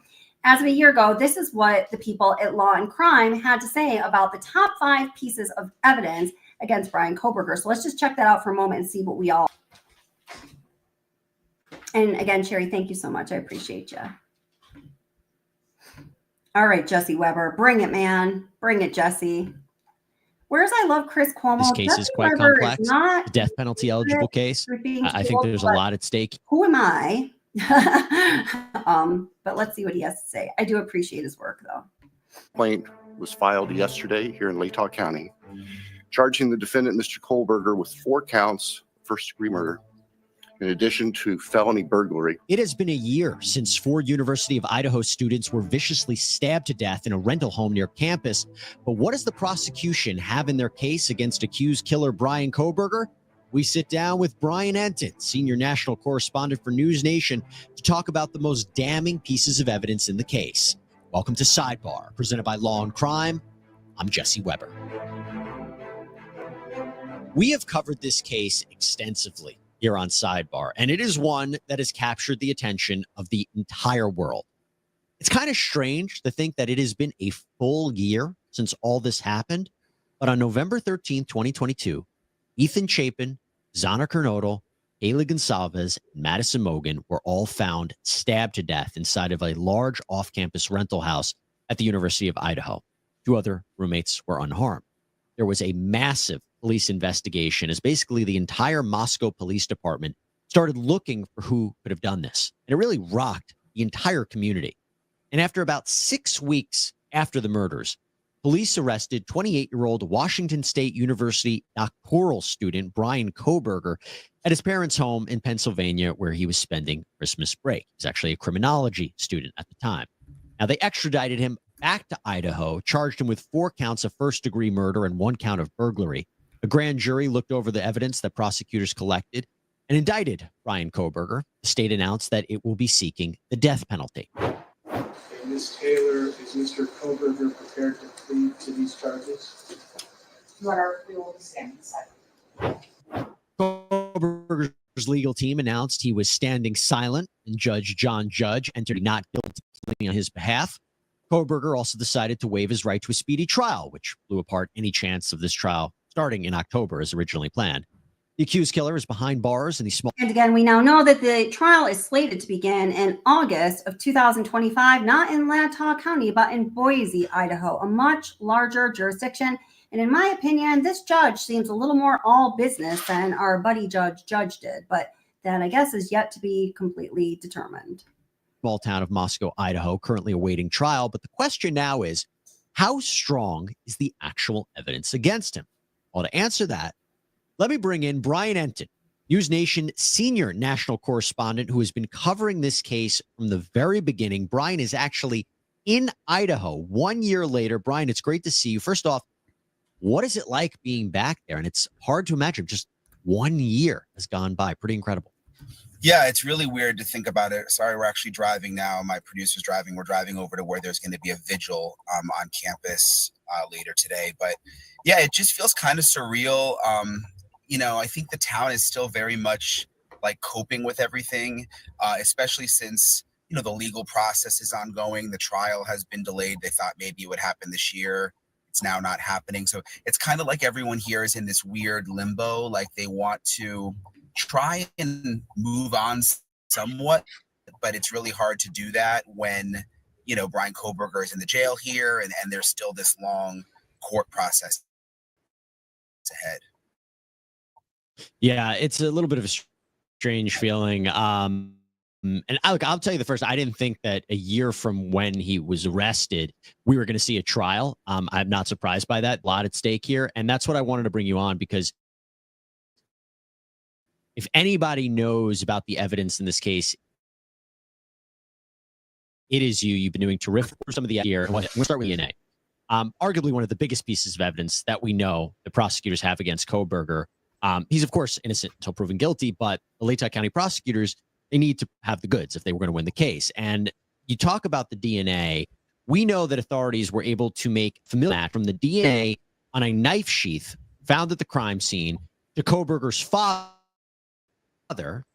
as of a year ago, this is what the people at Law and Crime had to say about the top 5 pieces of evidence against Bryan Kohberger. So let's just check that out for a moment and see what we all. And again, Sherry, thank you so much. I appreciate you. All right, Jesse Weber, bring it, man. Bring it, Jesse. Whereas I love Chris Cuomo. This case is quite complex. The death penalty eligible case. I think there's a lot at stake. Who am I? But let's see what he has to say. I do appreciate his work, though. Complaint was filed yesterday here in Latah County, charging the defendant, Mr. Kohberger, with 4 counts of first-degree murder, in addition to felony burglary. It has been a year since 4 University of Idaho students were viciously stabbed to death in a rental home near campus. But what does the prosecution have in their case against accused killer Bryan Kohberger? We sit down with Brian Entin, senior national correspondent for News Nation, to talk about the most damning pieces of evidence in the case. Welcome to Sidebar, presented by Law and Crime. I'm Jesse Weber. We have covered this case extensively here on Sidebar, and it is one that has captured the attention of the entire world. It's kind of strange to think that it has been a full year since all this happened, but on November 13th, 2022, Ethan Chapin, Zana Kernodle, Haley Gonsalves, and Madison Mogan were all found stabbed to death inside of a large off-campus rental house at the University of Idaho. 2 other roommates were unharmed. There was a massive police investigation as basically the entire Moscow Police Department started looking for who could have done this. And it really rocked the entire community. And after about 6 weeks after the murders, police arrested 28-year-old Washington State University doctoral student Bryan Kohberger at his parents' home in Pennsylvania, where he was spending Christmas break. He was actually a criminology student at the time. Now, they extradited him back to Idaho, charged him with 4 counts of first-degree murder and 1 count of burglary. A grand jury looked over the evidence that prosecutors collected and indicted Bryan Kohberger. The state announced that it will be seeking the death penalty. Ms. Taylor, is Mr. Kohberger prepared to plead to these charges? Your Honor, we will be standing aside. Kohberger's legal team announced he was standing silent, and Judge John Judge entered a not guilty plea on his behalf. Kohberger also decided to waive his right to a speedy trial, which blew apart any chance of this trial starting in October as originally planned. The accused killer is behind bars in the small. And again, we now know that the trial is slated to begin in August of 2025, not in Latah County, but in Boise, Idaho, a much larger jurisdiction. And in my opinion, this judge seems a little more all business than our buddy judge did, but that I guess is yet to be completely determined. Small town of Moscow, Idaho, currently awaiting trial. But the question now is, how strong is the actual evidence against him? Well, to answer that, let me bring in Brian Enton, News Nation senior national correspondent who has been covering this case from the very beginning. Brian is actually in Idaho 1 year later. Brian, it's great to see you. First off, what is it like being back there? And it's hard to imagine just 1 year has gone by. Pretty incredible. Yeah, it's really weird to think about it. Sorry, we're actually driving now. My producer's driving. We're driving over to where there's going to be a vigil on campus later today. But yeah, it just feels kind of surreal. I think the town is still very much like coping with everything, especially since, the legal process is ongoing. The trial has been delayed. They thought maybe it would happen this year. It's now not happening. So it's kind of like everyone here is in this weird limbo, like they want to try and move on somewhat, but it's really hard to do that when, Bryan Kohberger is in the jail here and there's still this long court process ahead. Yeah, it's a little bit of a strange feeling. And I'll tell you the first, I didn't think that a year from when he was arrested, we were going to see a trial. I'm not surprised by that. A lot at stake here. And that's what I wanted to bring you on, because if anybody knows about the evidence in this case, it is you. You've been doing terrific for some of the year. We'll start with DNA. Arguably one of the biggest pieces of evidence that we know the prosecutors have against Kohberger. He's, of course, innocent until proven guilty, but the Latah County prosecutors, they need to have the goods if they were going to win the case. And you talk about the DNA. We know that authorities were able to make familiar match from the DNA on a knife sheath found at the crime scene to Kohberger's father.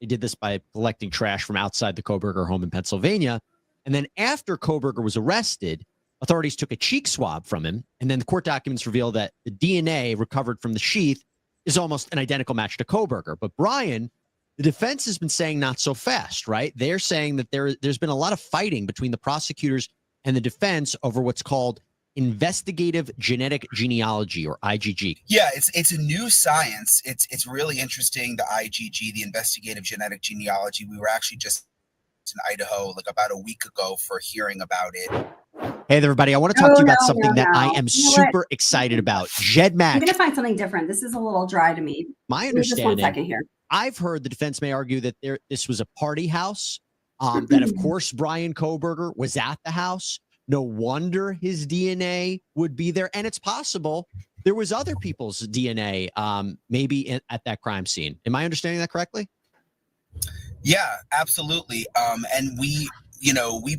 They did this by collecting trash from outside the Kohberger home in Pennsylvania. And then after Kohberger was arrested, authorities took a cheek swab from him. And then the court documents reveal that the DNA recovered from the sheath is almost an identical match to Kohberger. But Brian, the defense has been saying not so fast, right? They're saying that there's been a lot of fighting between the prosecutors and the defense over what's called investigative genetic genealogy, or IgG. Yeah, it's a new science. It's really interesting, the IgG, the investigative genetic genealogy. We were actually just in Idaho like about a week ago for hearing about it. Hey, everybody, I want to talk to you about something that I am super excited about. GEDmatch. I'm going to find something different. This is a little dry to me. My Give me just understanding, 1 second here. I've heard the defense may argue that this was a party house, that, of course, Bryan Kohberger was at the house. No wonder his DNA would be there. And it's possible there was other people's DNA maybe at that crime scene. Am I understanding that correctly? Yeah, absolutely. And we've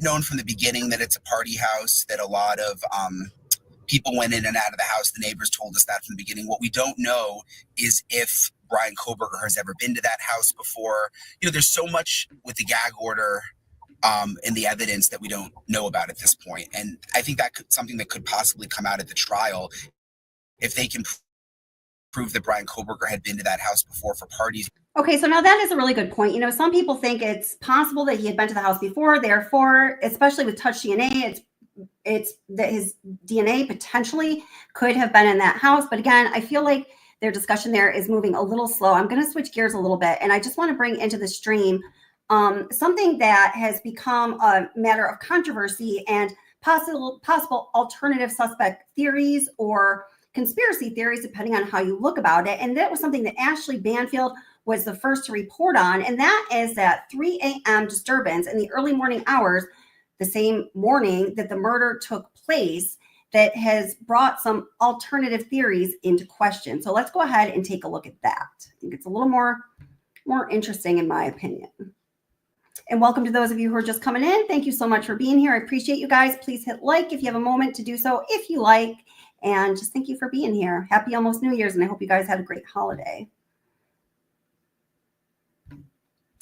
known from the beginning that it's a party house, that a lot of people went in and out of the house. The neighbors told us that from the beginning. What we don't know is if Bryan Kohberger has ever been to that house before. There's so much with the gag order and the evidence that we don't know about at this point. And I think that something that could possibly come out at the trial, if they can prove that Bryan Kohberger had been to that house before for parties. Okay, so now that is a really good point. Some people think it's possible that he had been to the house before, therefore, especially with touch DNA, it's that his DNA potentially could have been in that house. But again, I feel like their discussion there is moving a little slow. I'm going to switch gears a little bit, and I just want to bring into the stream something that has become a matter of controversy and possible alternative suspect theories or conspiracy theories, depending on how you look about it. And that was something that Ashley Banfield was the first to report on, and that is that 3 a.m. disturbance in the early morning hours, the same morning that the murder took place, that has brought some alternative theories into question. So let's go ahead and take a look at that. I think it's a little more interesting in my opinion. And welcome to those of you who are just coming in. Thank you so much for being here. I appreciate you guys. Please hit like if you have a moment to do so, if you like. And just thank you for being here. Happy almost New Year's, and I hope you guys had a great holiday.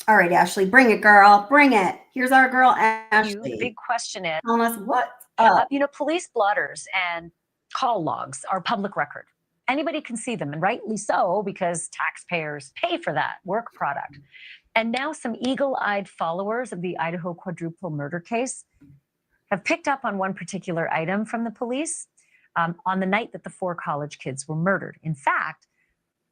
All right, Ashley, bring it, girl. Bring it. Here's our girl, Ashley. The big question is, telling us what's up. Police blotters and call logs are public record. Anybody can see them, and rightly so, because taxpayers pay for that work product. And now some eagle-eyed followers of the Idaho quadruple murder case have picked up on one particular item from the police on the night that the 4 college kids were murdered. In fact,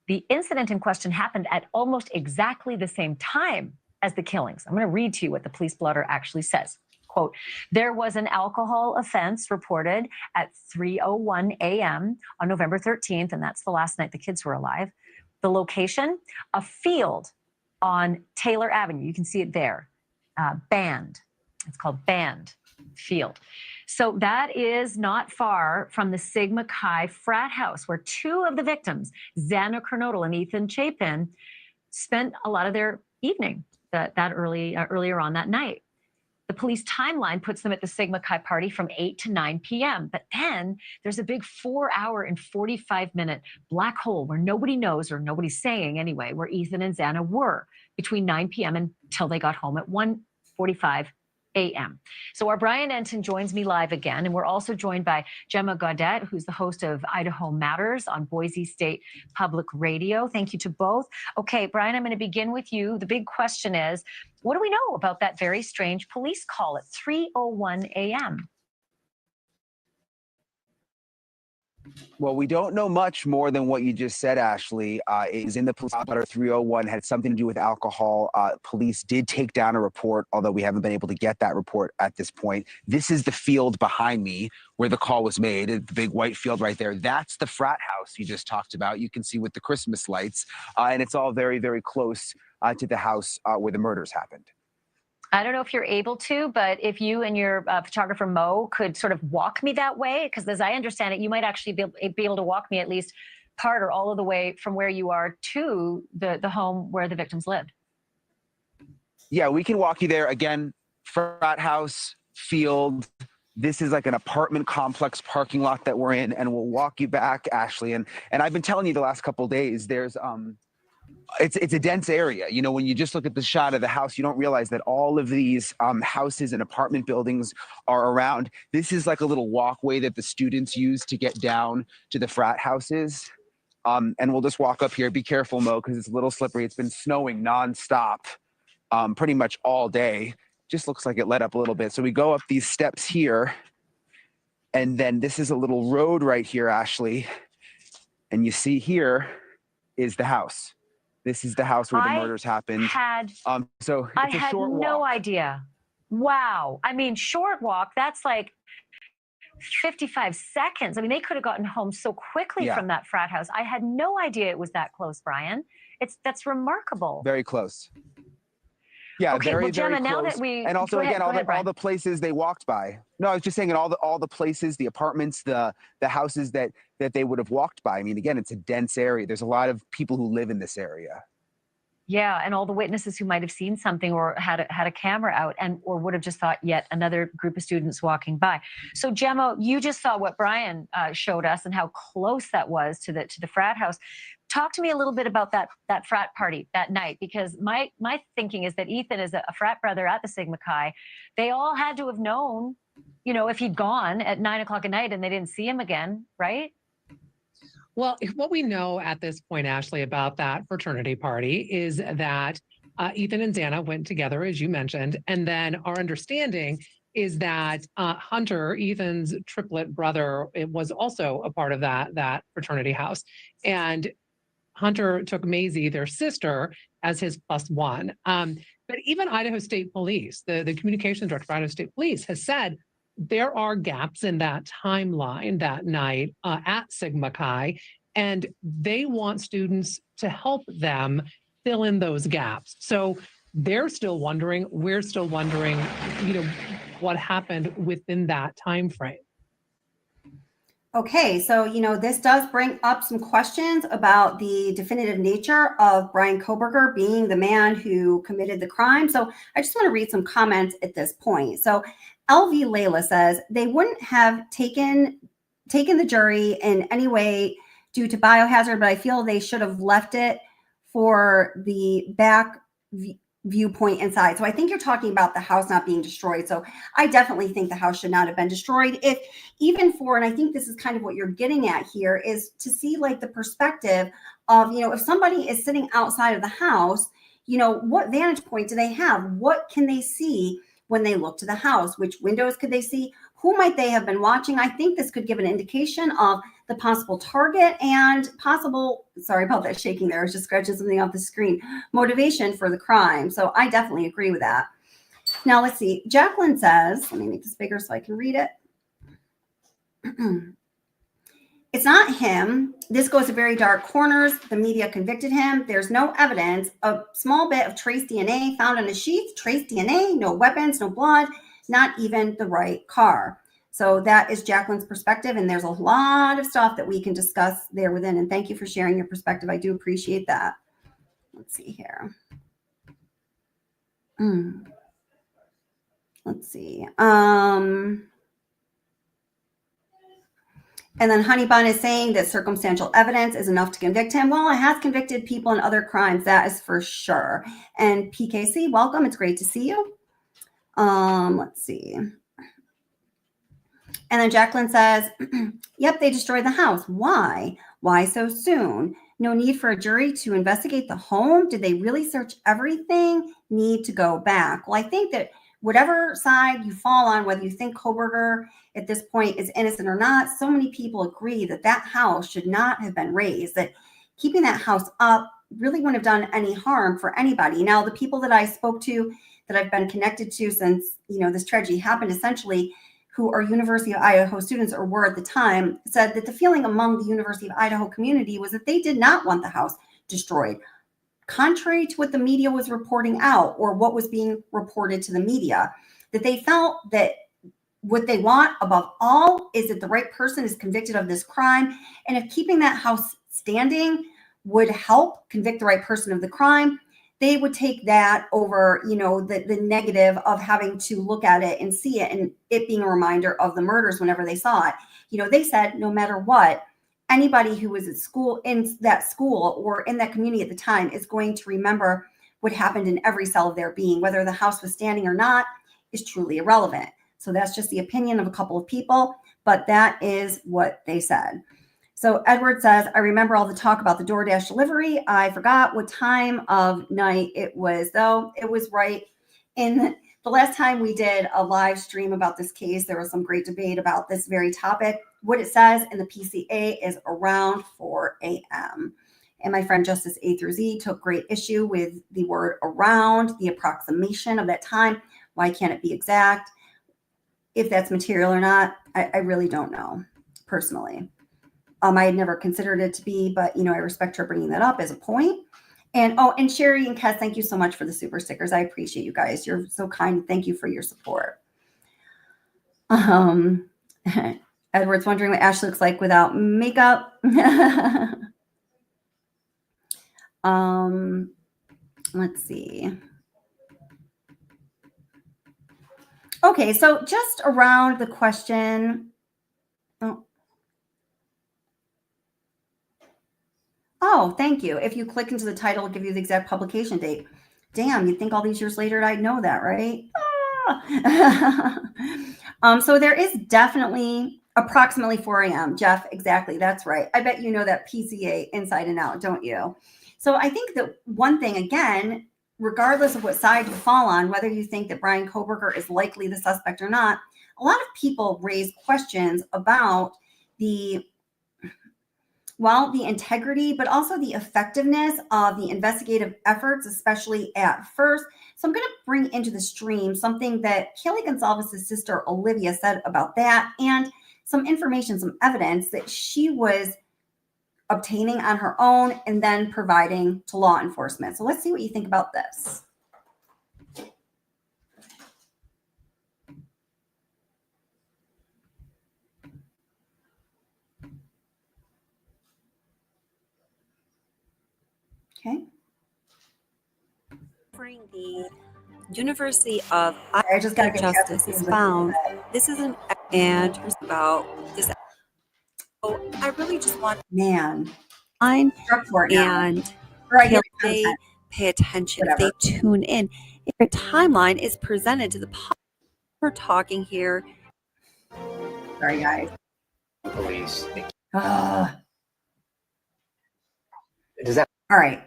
the incident in question happened at almost exactly the same time as the killings. I'm going to read to you what the police blotter actually says. Quote, there was an alcohol offense reported at 3:01 a.m. on November 13th, and that's the last night the kids were alive. The location, a field on Taylor Avenue. You can see it there. Band. It's called Band Field. So that is not far from the Sigma Chi frat house where 2 of the victims, Xana Kernodle and Ethan Chapin, spent a lot of their evening earlier on that night. The police timeline puts them at the Sigma Chi party from 8 to 9 p.m. But then there's a big 4-hour and 45-minute black hole where nobody knows, or nobody's saying anyway, where Ethan and Xana were between 9 p.m. until they got home at 1:45 a.m. So our Brian Enton joins me live again, and we're also joined by Gemma Gaudet, who's the host of Idaho Matters on Boise State Public Radio. Thank you to both. Okay, Brian, I'm going to begin with you. The big question is, what do we know about that very strange police call at 3:01 a.m.? Well, we don't know much more than what you just said, Ashley. It is in the police letter 301, had something to do with alcohol. Police did take down a report, although we haven't been able to get that report at this point. This is the field behind me where the call was made, the big white field right there. That's the frat house you just talked about. You can see with the Christmas lights, and it's all very, very close to the house where the murders happened. I don't know if you're able to, but if you and your photographer Mo could sort of walk me that way, because as I understand it, you might actually be able to walk me at least part or all of the way from where you are to the home where the victims lived. Yeah, we can walk you there. Again, frat house, field. This is like an apartment complex parking lot that we're in, and we'll walk you back, Ashley. And I've been telling you the last couple of days, there's it's a dense area. You know, when you just look at the shot of the house, you don't realize that all of these houses and apartment buildings are around. This is like a little walkway that the students use to get down to the frat houses. And we'll just walk up here. Be careful, Mo, because it's a little slippery. It's been snowing nonstop pretty much all day. Just looks like it let up a little bit. So we go up these steps here. And then this is a little road right here, Ashley. And you see here is the house. This is the house where the murders happened. So it's a short walk. No idea. Wow. I mean, short walk, that's like 55 seconds. I mean, they could have gotten home so quickly from that frat house. I had no idea it was that close, Brian. That's remarkable. Very close. Yeah, okay, very, well, Gemma, very now close. that we and also, again, all the places they walked by. No, I was just saying, all the places, the apartments, the houses that they would have walked by. I mean, again, it's a dense area. There's a lot of people who live in this area. Yeah, and all the witnesses who might have seen something or had a camera out or would have just thought yet another group of students walking by. So Gemma, you just saw what Brian showed us and how close that was to the frat house. Talk to me a little bit about that frat party that night, because my thinking is that Ethan is a frat brother at the Sigma Chi. They all had to have known, you know, if he'd gone at 9 o'clock at night and they didn't see him again, right? Well, what we know at this point, Ashley, about that fraternity party is that Ethan and Xana went together, as you mentioned, and then our understanding is that Hunter, Ethan's triplet brother, it was also a part of that fraternity house, and Hunter took Maisie, their sister, as his +1. But even Idaho State Police, the communications director for Idaho State Police, has said there are gaps in that timeline that night at Sigma Chi, and they want students to help them fill in those gaps. So they're still wondering, we're still wondering, you know, what happened within that time frame. Okay, so, you know, this does bring up some questions about the definitive nature of Bryan Kohberger being the man who committed the crime. So I just want to read some comments at this point. So LV Layla says they wouldn't have taken the jury in any way due to biohazard, but I feel they should have left it for the viewpoint inside. So I think you're talking about the house not being destroyed. So I definitely think the house should not have been destroyed. If even for, and I think this is kind of what you're getting at here, is to see like the perspective of, if somebody is sitting outside of the house, what vantage point do they have? What can they see when they look to the house? Which windows could they see? Who might they have been watching? I think this could give an indication of the possible target and possible, sorry about that shaking there, I was just scratching something off the screen, motivation for the crime. So I definitely agree with that. Now let's see, Jacqueline says, let me make this bigger so I can read it. It's not him. This goes to very dark corners. The media convicted him. There's no evidence. A small bit of trace DNA found on the sheets, trace DNA, no weapons, no blood, not even the right car. So that is Jacqueline's perspective. And there's a lot of stuff that we can discuss there within. And thank you for sharing your perspective. I do appreciate that. Let's see here. Let's see. And then Honey Bun is saying that circumstantial evidence is enough to convict him. Well, it has convicted people in other crimes. That is for sure. And PKC, welcome. It's great to see you. Let's see. And then Jacqueline says, yep, they destroyed the house. Why? Why so soon? No need for a jury to investigate the home? Did they really search everything? Need to go back. Well, I think that whatever side you fall on, whether you think Kohberger at this point is innocent or not, so many people agree that that house should not have been razed, that keeping that house up really wouldn't have done any harm for anybody. Now, the people that I spoke to, that I've been connected to since, this tragedy happened, essentially, who are University of Idaho students or were at the time, said that the feeling among the University of Idaho community was that they did not want the house destroyed. Contrary to what the media was reporting out or what was being reported to the media, that they felt that what they want above all is that the right person is convicted of this crime. And if keeping that house standing would help convict the right person of the crime, they would take that over, the negative of having to look at it and see it and it being a reminder of the murders whenever they saw it. They said no matter what, anybody who was at school, in that school or in that community at the time, is going to remember what happened in every cell of their being. Whether the house was standing or not is truly irrelevant. So that's just the opinion of a couple of people, but that is what they said. So Edward says, I remember all the talk about the DoorDash delivery. I forgot what time of night it was, though. It was right in the last time we did a live stream about this case. There was some great debate about this very topic. What it says in the PCA is around 4 a.m. And my friend Justice A through Z took great issue with the word around, the approximation of that time. Why can't it be exact? If that's material or not, I really don't know, personally. I had never considered it to be, but, I respect her bringing that up as a point. And Sherry and Kes, thank you so much for the super stickers. I appreciate you guys. You're so kind. Thank you for your support. Edward's wondering what Ashley looks like without makeup. Let's see. Okay, so just around the question. Oh, thank you. If you click into the title, it'll give you the exact publication date. Damn, you'd think all these years later I'd know that, right? So there is definitely approximately 4 a.m. Jeff, exactly. That's right. I bet you know that PCA inside and out, don't you? So I think that one thing, again, regardless of what side you fall on, whether you think that Bryan Kohberger is likely the suspect or not, a lot of people raise questions about the integrity, but also the effectiveness of the investigative efforts, especially at first. So I'm going to bring into the stream something that Kaylee Gonzalez's sister, Olivia, said about that, and some information, some evidence that she was obtaining on her own and then providing to law enforcement. So let's see what you think about this. Okay. The University of Idaho Justice is found. This is an and about this. So I really just want and they pay attention, if they tune in, if a timeline is presented to the public. We're talking here. Sorry, guys. Police. Does that? All right.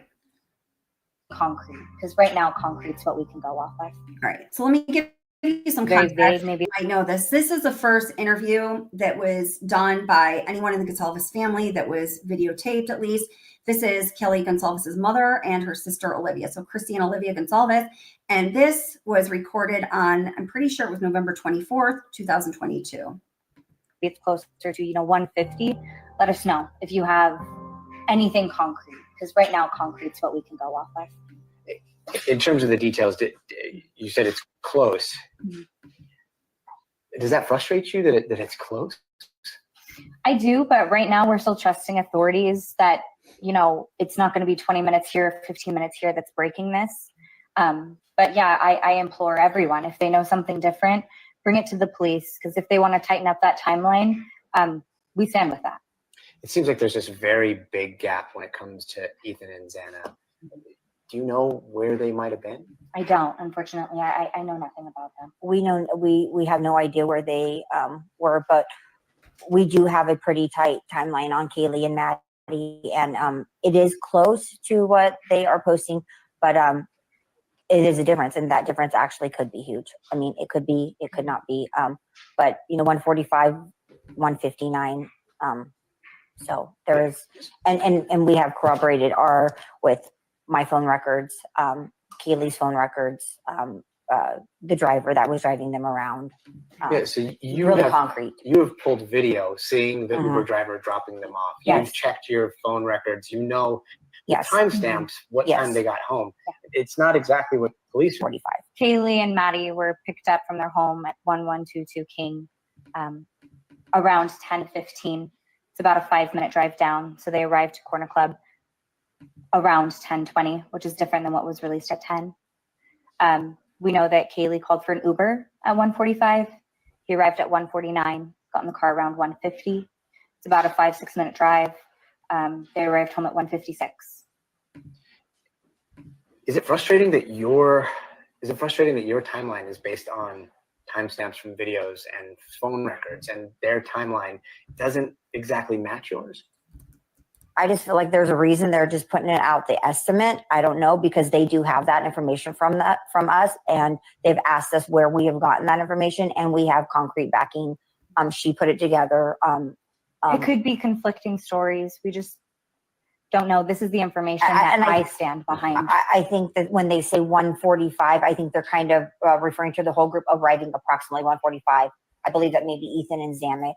Concrete, because right now concrete's what we can go off of. All right. So let me give you some Very context. vague, maybe. I know this. This is the first interview that was done by anyone in the Gonsalves family that was videotaped, at least. This is Kelly Gonsalves' mother and her sister Olivia. So Christy and Olivia Gonsalves. And this was recorded on, I'm pretty sure it was November 24th, 2022. It's closer to 150. Let us know if you have anything concrete, because right now concrete's what we can go off of. In terms of the details, you said it's close. Mm-hmm. Does that frustrate you that it's close? I do, but right now we're still trusting authorities that, it's not going to be 20 minutes here, 15 minutes here that's breaking this. But yeah, I implore everyone, if they know something different, bring it to the police, because if they want to tighten up that timeline, we stand with that. It seems like there's this very big gap when it comes to Ethan and Xana. Do you know where they might have been? I don't, unfortunately. I know nothing about them. We have no idea where they were, but we do have a pretty tight timeline on Kaylee and Maddie, and it is close to what they are posting, but it is a difference, and that difference actually could be huge. I mean, it could be, it could not be, but 145, 159. So there is, and we have corroborated with my phone records, Kaylee's phone records, the driver that was driving them around. Yeah, so you really have, concrete. You have pulled video seeing the Mhm. Uber driver dropping them off. Yes. You've checked your phone records. You know Yes. timestamps, what Yes. time they got home. It's not exactly what police 45. Kaylee and Maddie were picked up from their home at 1122 King around 10:15. It's about a 5-minute drive down. So they arrived to Corner Club around 10:20, which is different than what was released at 10. We know that Kaylee called for an Uber at 1:45. He arrived at 1:49, got in the car around 1:50. It's about a 5-6 minute drive. They arrived home at 1:56. Is it frustrating that your timeline is based on timestamps from videos and phone records, and their timeline doesn't exactly match yours? I just feel like there's a reason they're just putting it out, the estimate. I don't know, because they do have that information from us, and they've asked us where we have gotten that information, and we have concrete backing. She put it together. It could be conflicting stories. We just don't know. This is the information that I stand behind. I think that when they say 1:45, I think they're kind of referring to the whole group arriving approximately 1:45. I believe that maybe Ethan and Xana,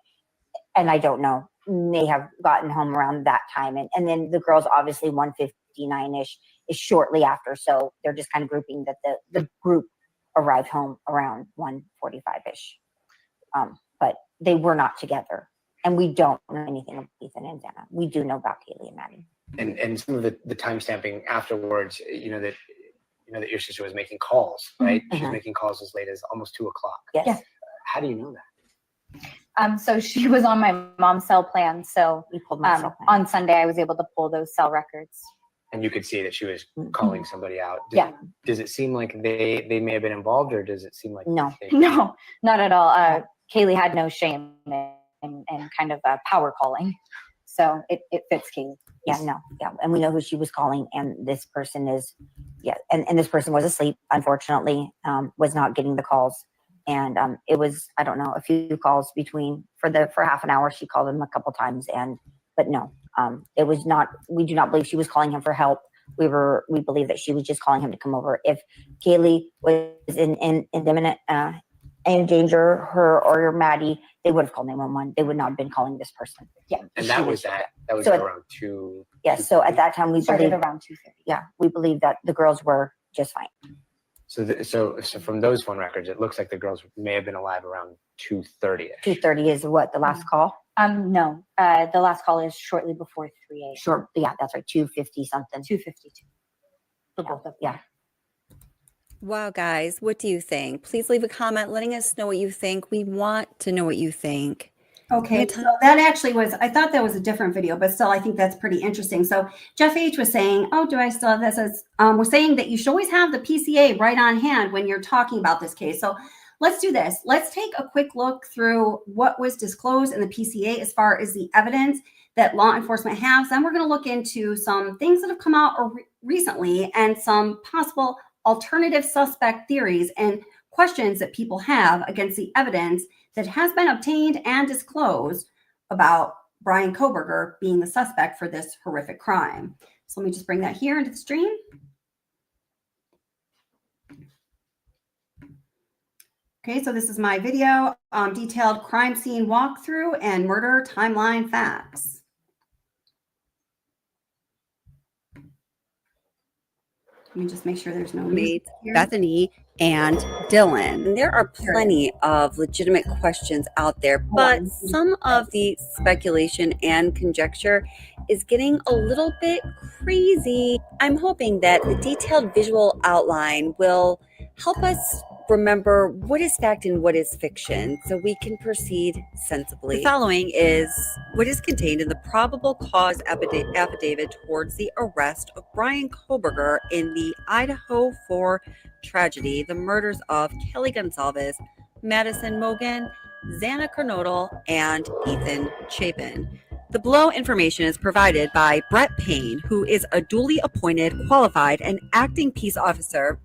and I don't know, may have gotten home around that time. And then the girls, obviously 1:59-ish is shortly after. So they're just kind of grouping that the group arrived home around 1:45-ish. But they were not together. And we don't know anything about Ethan and Xana. We do know about Kaylee and Maddie. And some of the time stamping afterwards, that your sister was making calls, right? Mm-hmm. She was making calls as late as almost 2 o'clock. Yes. Yeah. How do you know that? So she was on my mom's cell plan. So we pulled my cell plan. On Sunday, I was able to pull those cell records. And you could see that she was calling somebody out. Does it seem like they may have been involved, or does it seem like No, not at all. Kaylee had no shame and kind of power calling. So it fits Kaylee. Yeah. And we know who she was calling, and this person is, and this person was asleep, unfortunately, was not getting the calls. And it was, I don't know, a few calls for half an hour. She called him a couple times, but no, it was not, we do not believe she was calling him for help. We believe that she was just calling him to come over. If Kaylee was in imminent danger, her or Maddie, they would have called 911. They would not have been calling this person. Yeah. And that was around 2. Yes. So at that time, we started believe around 2:30. Yeah, we believe that the girls were just fine. So from those phone records, it looks like the girls may have been alive around 2:30. 2:30 is what the last call? No, the last call is shortly before 3 a.m. Sure. Yeah, that's right. 2:50 something. 2:52. Yeah. Wow, guys, what do you think? Please leave a comment letting us know what you think. We want to know what you think. Okay, so that actually was, I thought that was a different video, but still, I think that's pretty interesting. So Jeff H was saying, oh, do I still have this? As, we're saying that you should always have the PCA right on hand when you're talking about this case. So let's do this. Let's take a quick look through what was disclosed in the PCA as far as the evidence that law enforcement has. Then we're going to look into some things that have come out recently and some possible alternative suspect theories and questions that people have against the evidence that has been obtained and disclosed about Bryan Kohberger being the suspect for this horrific crime. So let me just bring that here into the stream. Okay, so this is my video, detailed crime scene walkthrough and murder timeline facts. Let me just make sure there's no Mates, Bethany and Dylan. And there are plenty of legitimate questions out there, but some of the speculation and conjecture is getting a little bit crazy. I'm hoping that the detailed visual outline will help us remember what is fact and what is fiction so we can proceed sensibly. The following is what is contained in the probable cause affidavit towards the arrest of Bryan Kohberger in the Idaho 4 tragedy, the murders of Kelly Gonsalves, Madison Mogan, Xana Kernodle, and Ethan Chapin. The below information is provided by Brett Payne, who is a duly appointed, qualified, and acting peace officer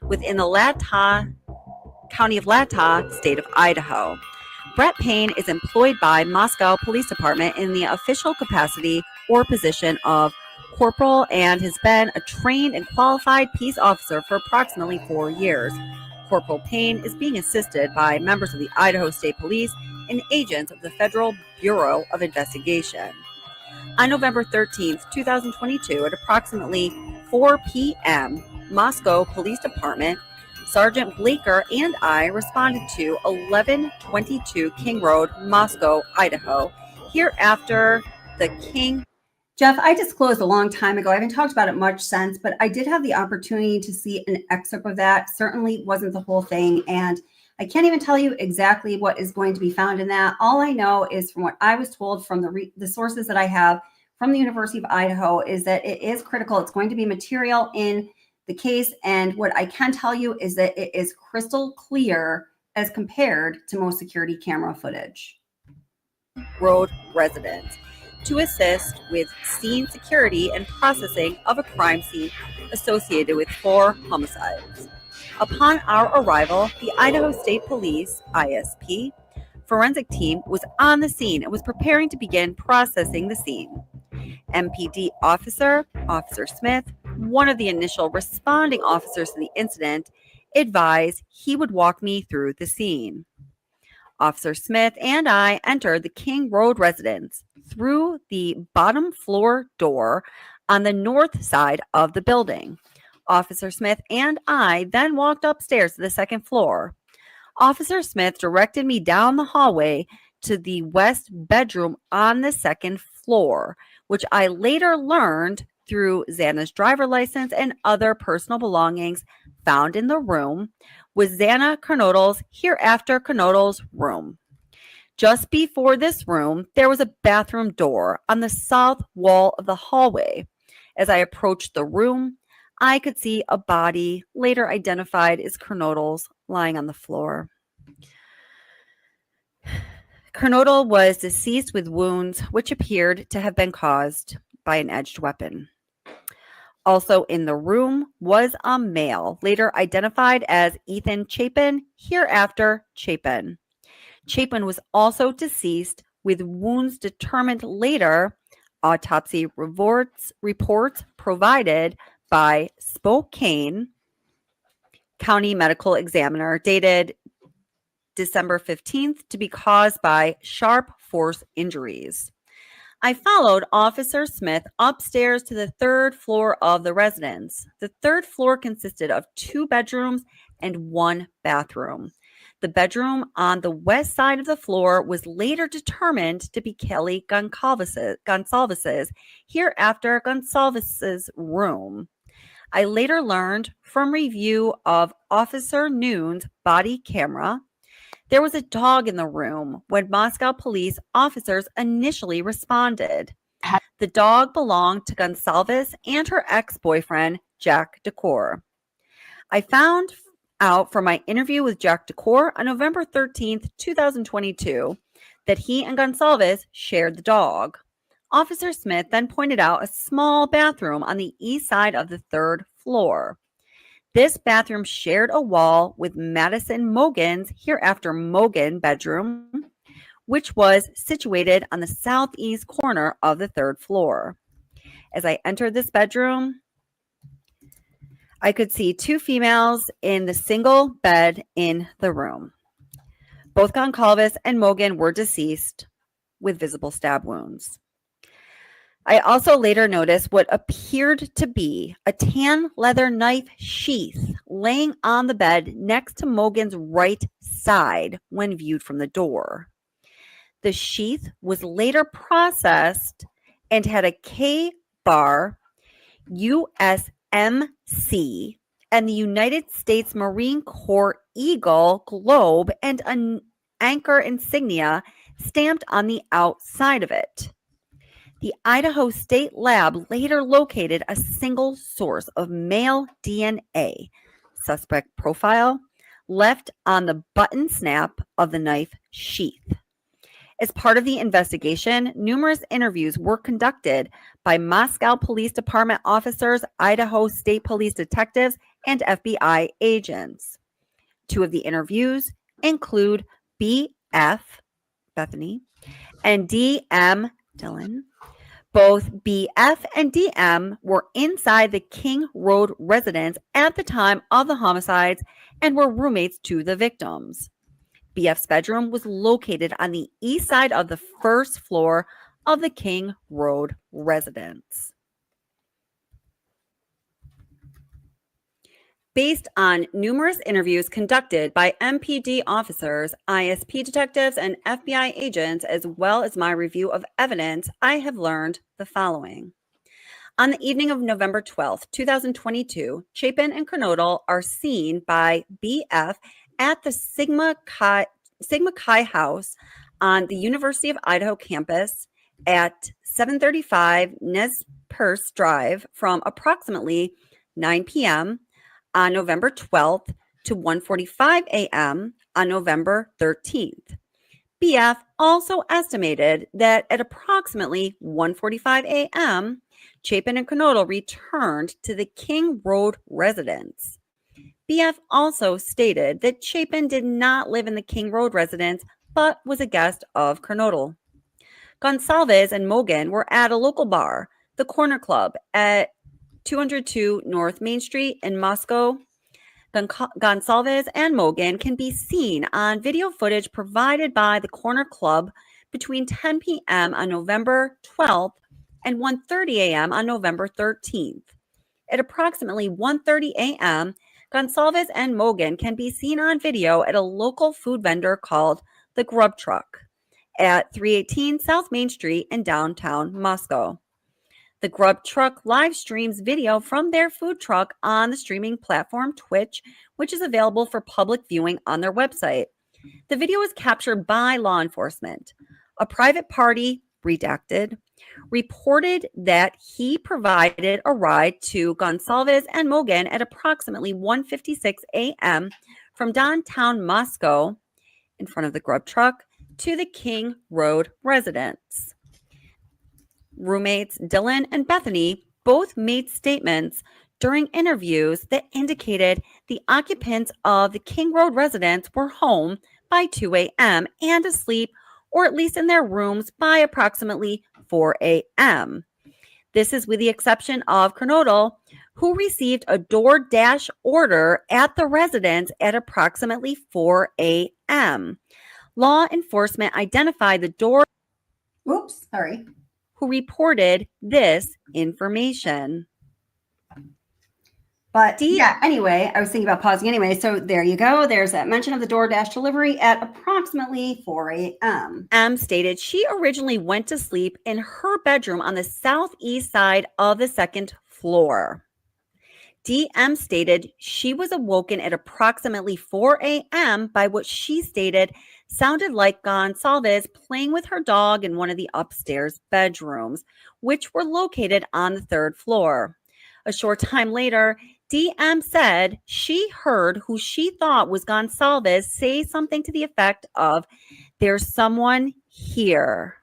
within the County of Latah, state of Idaho. Brett Payne is employed by Moscow Police Department in the official capacity or position of corporal and has been a trained and qualified peace officer for approximately 4 years. Corporal Payne is being assisted by members of the Idaho State Police and agents of the Federal Bureau of Investigation. On November 13th, 2022, at approximately 4 p.m., Moscow Police Department, Sergeant Blaker and I responded to 1122 King Road, Moscow, Idaho. Hereafter, the King. Jeff, I disclosed a long time ago. I haven't talked about it much since, but I did have the opportunity to see an excerpt of that. Certainly wasn't the whole thing. And I can't even tell you exactly what is going to be found in that. All I know is from what I was told from the sources that I have from the University of Idaho is that it is critical. It's going to be material in the case. And what I can tell you is that it is crystal clear as compared to most security camera footage. Road residents to assist with scene security and processing of a crime scene associated with 4 homicides. Upon our arrival, the Idaho State Police, ISP, forensic team was on the scene and was preparing to begin processing the scene. MPD Officer Smith, one of the initial responding officers to the incident, advised he would walk me through the scene. Officer Smith and I entered the King Road residence through the bottom floor door on the north side of the building. Officer Smith and I then walked upstairs to the second floor. Officer Smith directed me down the hallway to the west bedroom on the second floor, which I later learned through Xana's driver license and other personal belongings found in the room was Xana Kernodle's, hereafter Kernodle's, room. Just before this room, there was a bathroom door on the south wall of the hallway. As I approached the room, I could see a body, later identified as Kernodle's, lying on the floor. Kernodle was deceased with wounds which appeared to have been caused by an edged weapon. Also in the room was a male, later identified as Ethan Chapin, hereafter Chapin. Chapin was also deceased with wounds determined later, autopsy reports provided by Spokane County Medical Examiner, dated December 15th, to be caused by sharp force injuries. I followed Officer Smith upstairs to the third floor of the residence. The third floor consisted of 2 bedrooms and 1 bathroom. The bedroom on the west side of the floor was later determined to be Kelly Gonsalves's, hereafter Gonsalves's, room. I later learned from review of Officer Noon's body camera There was a dog in the room when Moscow police officers initially responded. The dog belonged to Gonsalves and her ex-boyfriend, Jack Decor. I found out from my interview with Jack Decor on November 13th, 2022, that he and Gonsalves shared the dog. Officer Smith then pointed out a small bathroom on the east side of the 3rd floor. This bathroom shared a wall with Madison Mogan's, hereafter Mogan, bedroom, which was situated on the southeast corner of the 3rd floor. As I entered this bedroom, I could see 2 females in the single bed in the room. Both Goncalves and Mogan were deceased with visible stab wounds. I also later noticed what appeared to be a tan leather knife sheath laying on the bed next to Mogan's right side when viewed from the door. The sheath was later processed and had a K-bar, USMC, and the United States Marine Corps Eagle globe and an anchor insignia stamped on the outside of it. The Idaho State Lab later located a single source of male DNA, suspect profile, left on the button snap of the knife sheath. As part of the investigation, numerous interviews were conducted by Moscow Police Department officers, Idaho State Police detectives, and FBI agents. 2 of the interviews include BF, Bethany, and DM, Dylan. Both BF and DM were inside the King Road residence at the time of the homicides and were roommates to the victims. BF's bedroom was located on the east side of the 1st floor of the King Road residence. Based on numerous interviews conducted by MPD officers, ISP detectives, and FBI agents, as well as my review of evidence, I have learned the following. On the evening of November 12th, 2022, Chapin and Kernodle are seen by BF at the Sigma Chi House on the University of Idaho campus at 735 Nez Perce Drive from approximately 9 p.m. on November 12th to 1:45 a.m. on November 13th. BF also estimated that at approximately 1:45 a.m., Chapin and Kernodle returned to the King Road residence. BF also stated that Chapin did not live in the King Road residence, but was a guest of Kernodle. Gonsalves and Mogan were at a local bar, the Corner Club, at 202 North Main Street in Moscow. Gonsalves and Mogan can be seen on video footage provided by the Corner Club between 10 p.m. on November 12th and 1:30 a.m. on November 13th. At approximately 1:30 a.m., Gonsalves and Mogan can be seen on video at a local food vendor called The Grub Truck at 318 South Main Street in downtown Moscow. The Grub Truck live streams video from their food truck on the streaming platform Twitch, which is available for public viewing on their website. The video was captured by law enforcement. A private party, redacted, reported that he provided a ride to Gonsalves and Mogan at approximately 1:56 a.m. from downtown Moscow in front of the Grub Truck to the King Road residence. Roommates Dylan and Bethany both made statements during interviews that indicated the occupants of the King Road residence were home by 2 a.m. and asleep, or at least in their rooms, by approximately 4 a.m. This is with the exception of Kernodle, who received a DoorDash order at the residence at approximately 4 a.m. Law enforcement identified the who reported this information. But yeah, anyway, I was thinking about pausing anyway. So there you go. There's that mention of the DoorDash delivery at approximately 4 a.m. M stated she originally went to sleep in her bedroom on the southeast side of the 2nd floor. DM stated she was awoken at approximately 4 a.m. by what she stated sounded like Gonsalves playing with her dog in one of the upstairs bedrooms, which were located on the 3rd floor. A short time later, DM said she heard who she thought was Gonsalves say something to the effect of, "There's someone here."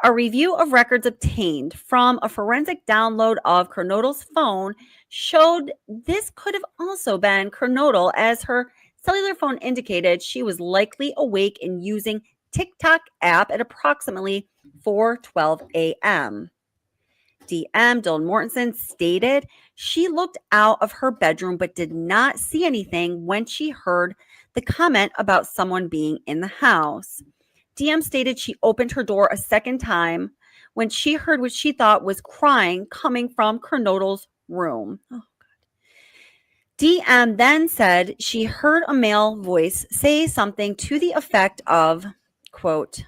A review of records obtained from a forensic download of Kernodle's phone showed this could have also been Kernodle, as her cellular phone indicated she was likely awake and using TikTok app at approximately 4:12 a.m. DM Dylan Mortensen stated she looked out of her bedroom but did not see anything when she heard the comment about someone being in the house. DM stated she opened her door a second time when she heard what she thought was crying coming from Kernodle's room. Oh, God. DM then said she heard a male voice say something to the effect of, quote,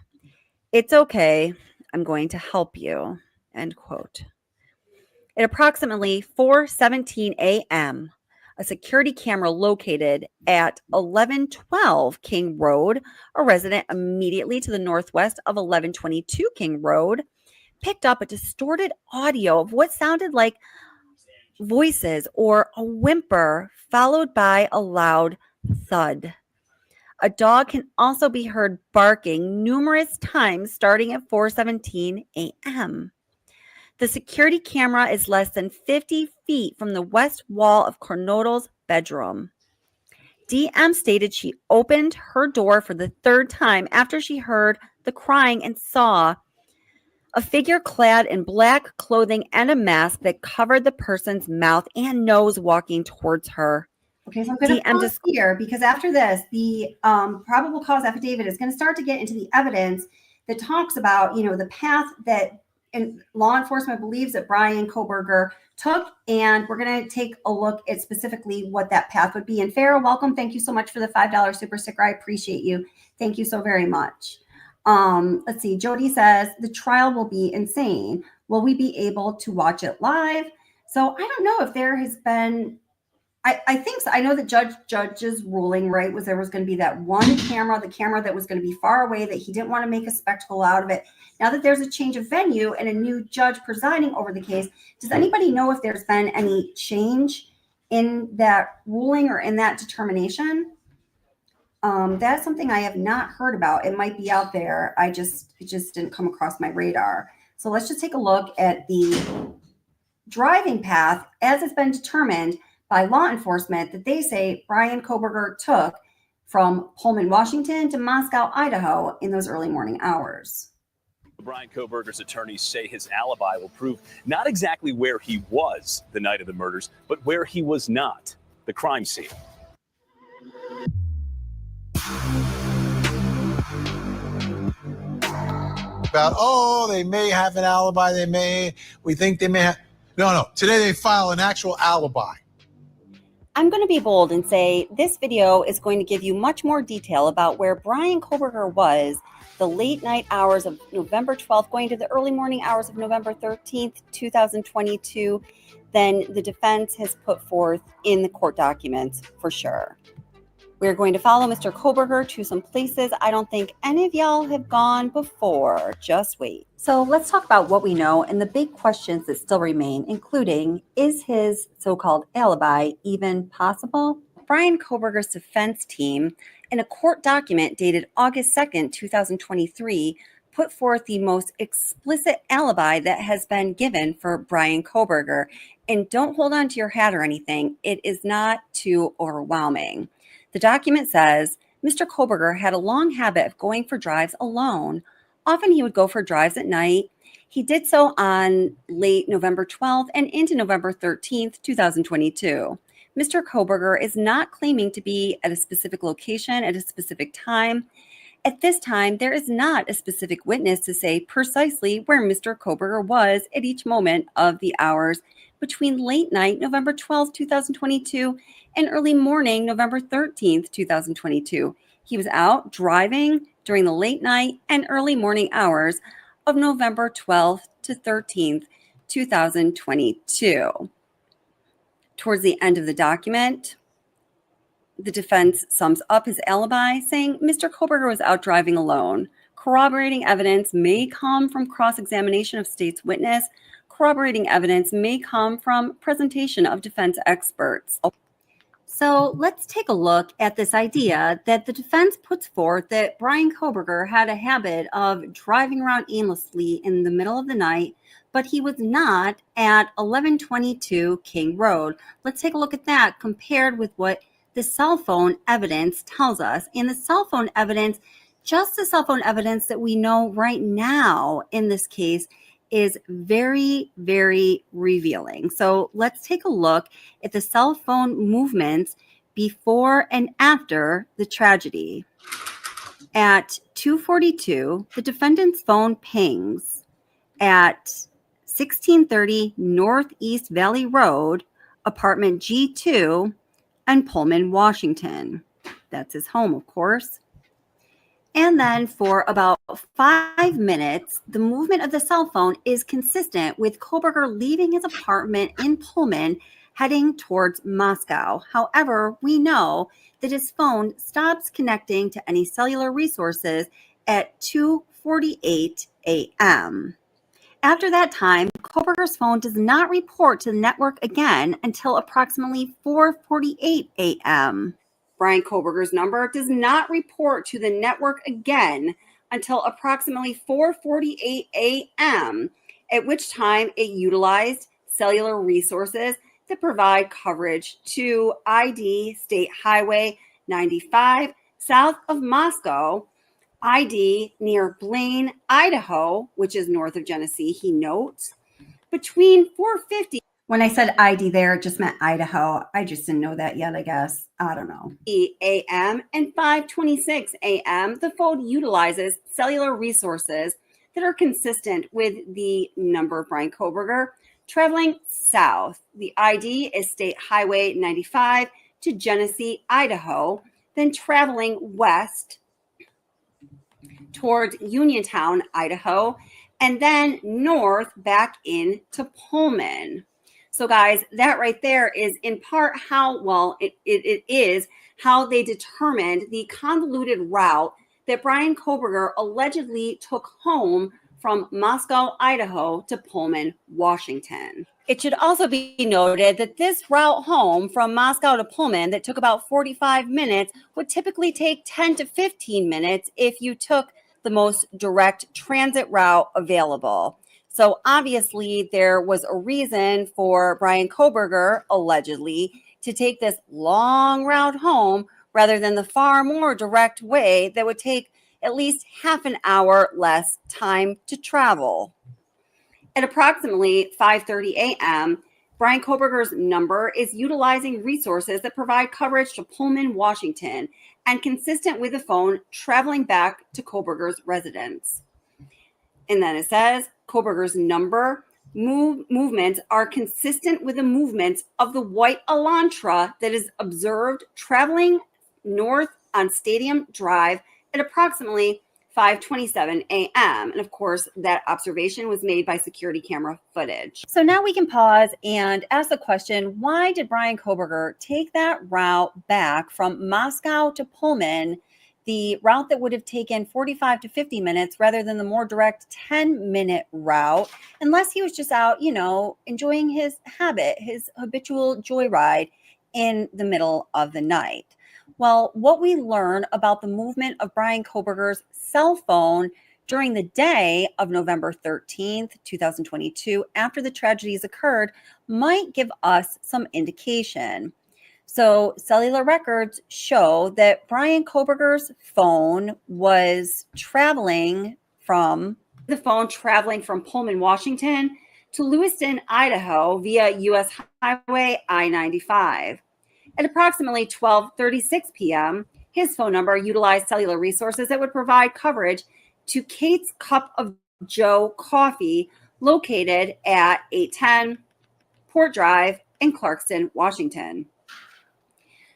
"It's okay, I'm going to help you," end quote. At approximately 4:17 a.m., a security camera located at 1112 King Road, a resident immediately to the northwest of 1122 King Road, picked up a distorted audio of what sounded like voices or a whimper, followed by a loud thud. A dog can also be heard barking numerous times starting at 4:17 a.m. The security camera is less than 50 feet from the west wall of Kernodle's bedroom. DM stated she opened her door for the 3rd time after she heard the crying and saw a figure clad in black clothing and a mask that covered the person's mouth and nose walking towards her. Okay, so I'm going to pause here because after this, the probable cause affidavit is going to start to get into the evidence that talks about, the path that law enforcement believes that Bryan Kohberger took, and we're going to take a look at specifically what that path would be. And Farrah, welcome. Thank you so much for the $5 super sticker. I appreciate you. Thank you so very much. Let's see. Jody says the trial will be insane. Will we be able to watch it live? So I don't know if there has been. I think so. I know that judge's ruling, right, was there was going to be that one camera, the camera that was going to be far away, that he didn't want to make a spectacle out of it. Now that there's a change of venue and a new judge presiding over the case, does anybody know if there's been any change in that ruling or in that determination? That's something I have not heard about. It might be out there. It just didn't come across my radar. So let's just take a look at the driving path as it's been determined by law enforcement that they say Bryan Kohberger took from Pullman, Washington to Moscow, Idaho in those early morning hours. Bryan Kohberger's attorneys say his alibi will prove not exactly where he was the night of the murders, but where he was not, the crime scene. About, they may have an alibi, we think they may have. No, today they file an actual alibi. I'm going to be bold and say this video is going to give you much more detail about where Bryan Kohberger was the late night hours of November 12th, going to the early morning hours of November 13th, 2022, than the defense has put forth in the court documents for sure. We're going to follow Mr. Kohberger to some places I don't think any of y'all have gone before. Just wait. So let's talk about what we know and the big questions that still remain, including, is his so-called alibi even possible? Bryan Kohberger's defense team, in a court document dated August 2nd, 2023, put forth the most explicit alibi that has been given for Bryan Kohberger. And don't hold on to your hat or anything. It is not too overwhelming. The document says Mr. Kohberger had a long habit of going for drives alone. Often he would go for drives at night. He did so on late November 12th and into November 13th, 2022. Mr. Kohberger is not claiming to be at a specific location at a specific time. At this time, there is not a specific witness to say precisely where Mr. Kohberger was at each moment of the hours between late night, November 12th, 2022, and early morning, November 13th, 2022. He was out driving during the late night and early morning hours of November 12th to 13th, 2022. Towards the end of the document, the defense sums up his alibi, saying Mr. Kohberger was out driving alone. Corroborating evidence may come from cross-examination of state's witness. Corroborating evidence may come from presentation of defense experts. So let's take a look at this idea that the defense puts forth that Bryan Kohberger had a habit of driving around aimlessly in the middle of the night, but he was not at 1122 King Road. Let's take a look at that compared with what the cell phone evidence tells us. And the cell phone evidence, just the cell phone evidence that we know right now in this case, is very, very revealing. So let's take a look at the cell phone movements before and after the tragedy. At 2:42, the defendant's phone pings at 1630 Northeast Valley Road, apartment G2, and Pullman, Washington. That's his home, of course. And then for about 5 minutes, the movement of the cell phone is consistent with Kohberger leaving his apartment in Pullman, heading towards Moscow. However, we know that his phone stops connecting to any cellular resources at 2:48 a.m. After that time, Kohberger's phone does not report to the network again until approximately 4:48 a.m. Bryan Kohberger's number does not report to the network again until approximately 4:48 a.m., at which time it utilized cellular resources that provide coverage to ID State Highway 95 south of Moscow, ID near Blaine, Idaho, which is north of Genesee, he notes. Between 4:50, when I said ID there, it just meant Idaho. I just didn't know that yet, I guess. I don't know. a.m. and 5:26 a.m., the phone utilizes cellular resources that are consistent with the number of Bryan Kohberger traveling south. The ID is State Highway 95 to Genesee, Idaho, then traveling west towards Uniontown, Idaho, and then north back into Pullman. So guys, that right there is in part how, well, it is how they determined the convoluted route that Bryan Kohberger allegedly took home from Moscow, Idaho to Pullman, Washington. It should also be noted that this route home from Moscow to Pullman that took about 45 minutes would typically take 10 to 15 minutes if you took the most direct transit route available. So obviously there was a reason for Bryan Kohberger, allegedly, to take this long route home rather than the far more direct way that would take at least half an hour less time to travel. At approximately 5:30 a.m., Bryan Kohberger's number is utilizing resources that provide coverage to Pullman, Washington, and consistent with the phone traveling back to Kohberger's residence. And then it says Kohberger's number movements are consistent with the movements of the white Elantra that is observed traveling north on Stadium Drive at approximately 5:27 a.m. And of course, that observation was made by security camera footage. So now we can pause and ask the question, why did Bryan Kohberger take that route back from Moscow to Pullman, the route that would have taken 45 to 50 minutes rather than the more direct 10-minute route, unless he was just out, enjoying his habit, his habitual joyride in the middle of the night? Well, what we learn about the movement of Bryan Kohberger's cell phone during the day of November 13th, 2022, after the tragedies occurred, might give us some indication. So cellular records show that Bryan Kohberger's phone was traveling from Pullman, Washington to Lewiston, Idaho via U.S. Highway I-95. At approximately 12:36 p.m., his phone number utilized cellular resources that would provide coverage to Kate's Cup of Joe Coffee, located at 810 Port Drive in Clarkston, Washington.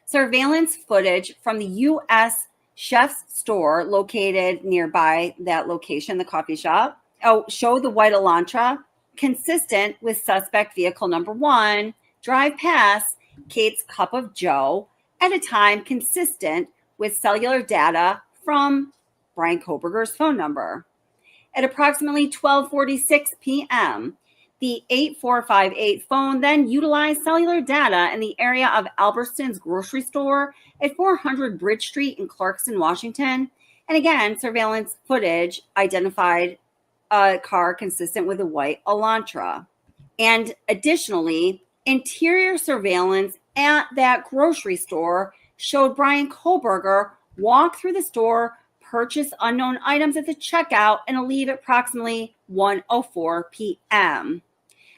Surveillance footage from the U.S. Chef's store located nearby that location, the coffee shop, showed the white Elantra consistent with suspect vehicle number 1 drive past Kate's Cup of Joe at a time consistent with cellular data from Bryan Kohberger's phone number. At approximately 12:46 p.m., the 8458 phone then utilized cellular data in the area of Albertson's grocery store at 400 Bridge Street in Clarkston, Washington. And again, surveillance footage identified a car consistent with a white Elantra. And additionally, interior surveillance at that grocery store showed Bryan Kohberger walk through the store, purchase unknown items at the checkout, and leave at approximately 1:04 p.m.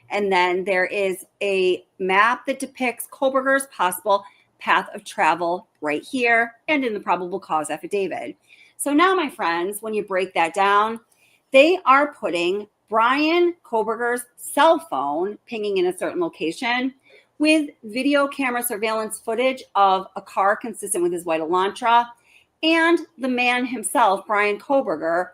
And then there is a map that depicts Kohberger's possible path of travel right here and in the probable cause affidavit. So now, my friends, when you break that down, they are putting Bryan Kohberger's cell phone pinging in a certain location with video camera surveillance footage of a car consistent with his white Elantra and the man himself, Bryan Kohberger,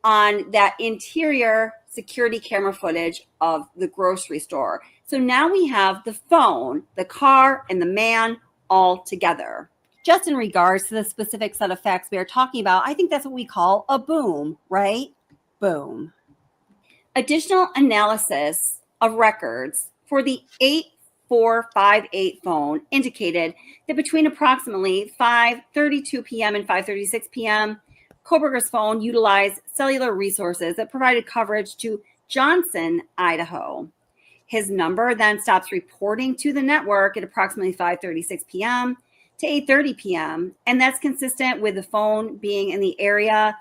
on that interior security camera footage of the grocery store. So now we have the phone, the car, and the man all together. Just in regards to the specific set of facts we are talking about, I think that's what we call a boom, right? Boom. Additional analysis of records for the 8458 phone indicated that between approximately 5:32 p.m. and 5:36 p.m., Kohberger's phone utilized cellular resources that provided coverage to Johnson, Idaho. His number then stops reporting to the network at approximately 5:36 p.m. to 8:30 p.m., and that's consistent with the phone being in the area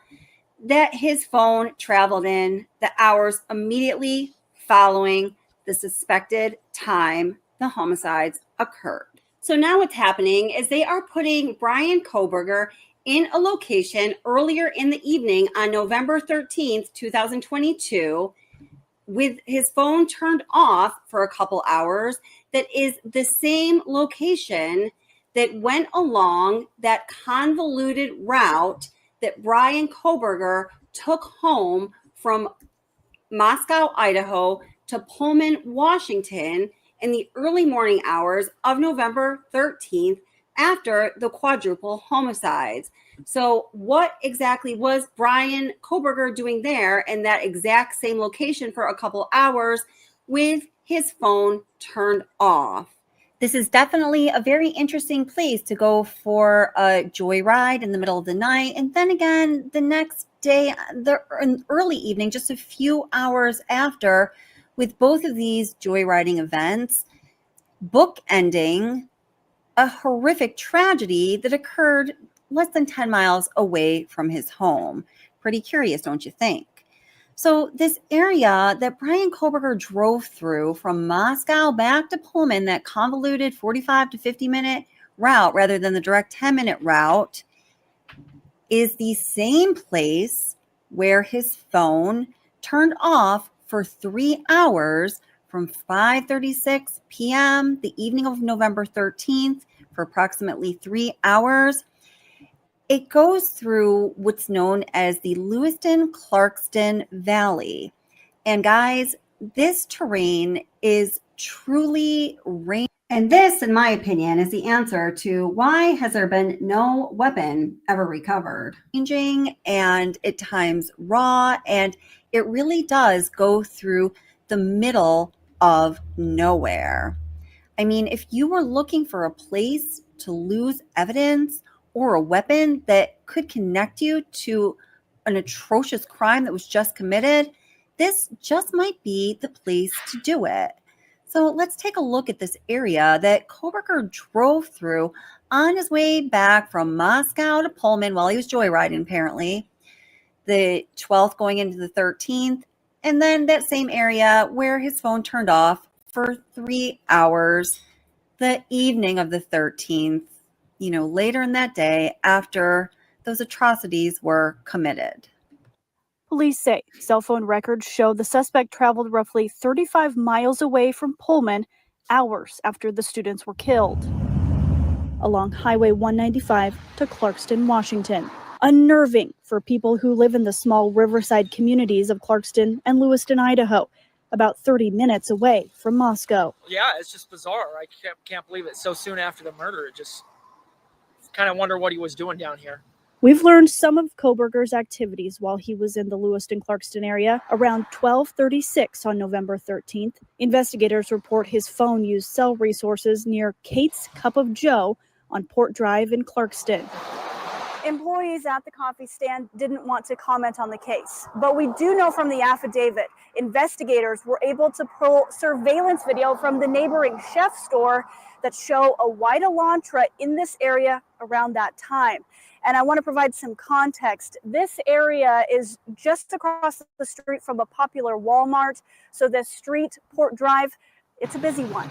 that his phone traveled in the hours immediately following the suspected time the homicides occurred. So now what's happening is they are putting Bryan Kohberger in a location earlier in the evening on November 13th, 2022, with his phone turned off for a couple hours, that is the same location that went along that convoluted route that Bryan Kohberger took home from Moscow, Idaho to Pullman, Washington in the early morning hours of November 13th after the quadruple homicides. So what exactly was Bryan Kohberger doing there in that exact same location for a couple hours with his phone turned off? This is definitely a very interesting place to go for a joyride in the middle of the night. And then again, the next day, the early evening, just a few hours after, with both of these joyriding events bookending a horrific tragedy that occurred less than 10 miles away from his home. Pretty curious, don't you think? So this area that Bryan Kohberger drove through from Moscow back to Pullman, that convoluted 45 to 50 minute route rather than the direct 10-minute route, is the same place where his phone turned off for 3 hours from 5:36 p.m. the evening of November 13th for approximately 3 hours. It goes through what's known as the Lewiston-Clarkston Valley. And guys, this terrain is truly rain. And this, in my opinion, is the answer to why has there been no weapon ever recovered. Changing and at times raw, and it really does go through the middle of nowhere. I mean, if you were looking for a place to lose evidence or a weapon that could connect you to an atrocious crime that was just committed, this just might be the place to do it. So let's take a look at this area that Kohberger drove through on his way back from Moscow to Pullman while he was joyriding, apparently, the 12th going into the 13th, and then that same area where his phone turned off for 3 hours the evening of the 13th, later in that day after those atrocities were committed. Police say cell phone records show the suspect traveled roughly 35 miles away from Pullman hours after the students were killed, along Highway 195 to Clarkston, Washington. Unnerving for people who live in the small riverside communities of Clarkston and Lewiston, Idaho. about 30 minutes away from Moscow. Yeah, it's just bizarre. I can't believe it so soon after the murder. It just kind of wonder what he was doing down here. We've learned some of Kohberger's activities while he was in the Lewiston-Clarkston area. Around 12:36 on November 13th, investigators report his phone used cell resources near Kate's Cup of Joe on Port Drive in Clarkston. Employees at the coffee stand didn't want to comment on the case, but we do know from the affidavit, investigators were able to pull surveillance video from the neighboring chef store that show a white Elantra in this area around that time. And I want to provide some context. This area is just across the street from a popular Walmart. So this street, Port Drive, it's a busy one.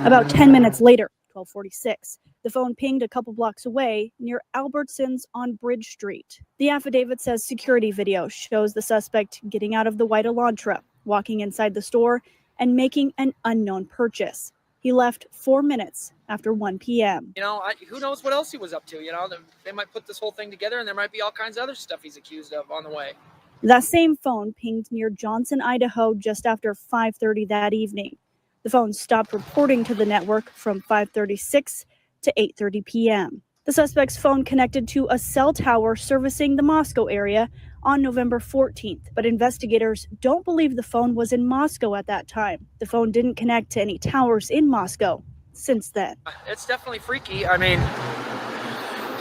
About 10 minutes later, 12:46, the phone pinged a couple blocks away near Albertsons on Bridge Street. The affidavit says security video shows the suspect getting out of the white Elantra, walking inside the store, and making an unknown purchase. He left 4 minutes after 1 p.m. You know, who knows what else he was up to? You know, they might put this whole thing together, and there might be all kinds of other stuff he's accused of on the way. That same phone pinged near Johnson, Idaho, just after 5:30 that evening. The phone stopped reporting to the network from 5:36 to 8:30 p.m. The suspect's phone connected to a cell tower servicing the Moscow area on November 14th, but investigators don't believe the phone was in Moscow at that time. The phone didn't connect to any towers in Moscow since then. It's definitely freaky. I mean,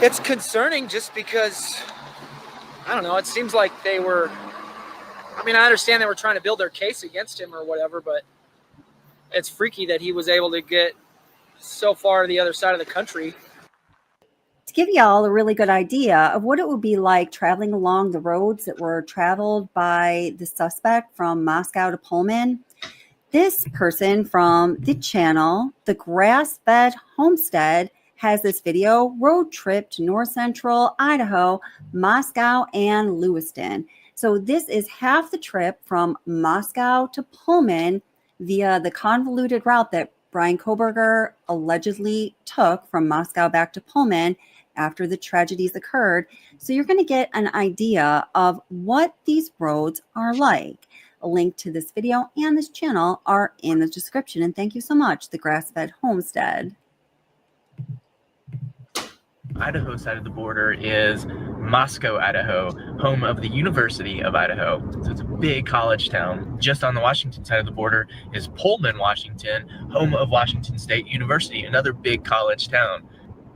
it's concerning just because, I don't know, it seems like they were, I mean, I understand they were trying to build their case against him or whatever, but it's freaky that he was able to get so far to the other side of the country. To give y'all a really good idea of what it would be like traveling along the roads that were traveled by the suspect from Moscow to Pullman, this person from the channel, The Grass-Fed Homestead, has this video road trip to north central Idaho, Moscow, and Lewiston. So this is half the trip from Moscow to Pullman via the convoluted route that Bryan Kohberger allegedly took from Moscow back to Pullman after the tragedies occurred. So you're going to get an idea of what these roads are like. A link to this video and this channel are in the description. And thank you so much, The Grass-Fed Homestead. Idaho side of the border is Moscow, Idaho, home of the University of Idaho. So it's a big college town. Just on the Washington side of the border is Pullman, Washington, home of Washington State University, another big college town.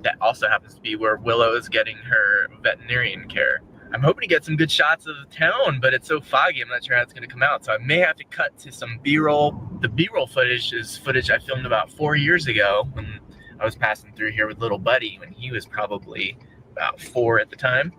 That also happens to be where Willow is getting her veterinarian care. I'm hoping to get some good shots of the town, but it's so foggy, I'm not sure how it's going to come out. So I may have to cut to some B-roll. The B-roll footage is footage I filmed about 4 years ago when I was passing through here with little buddy when he was probably about 4 at the time.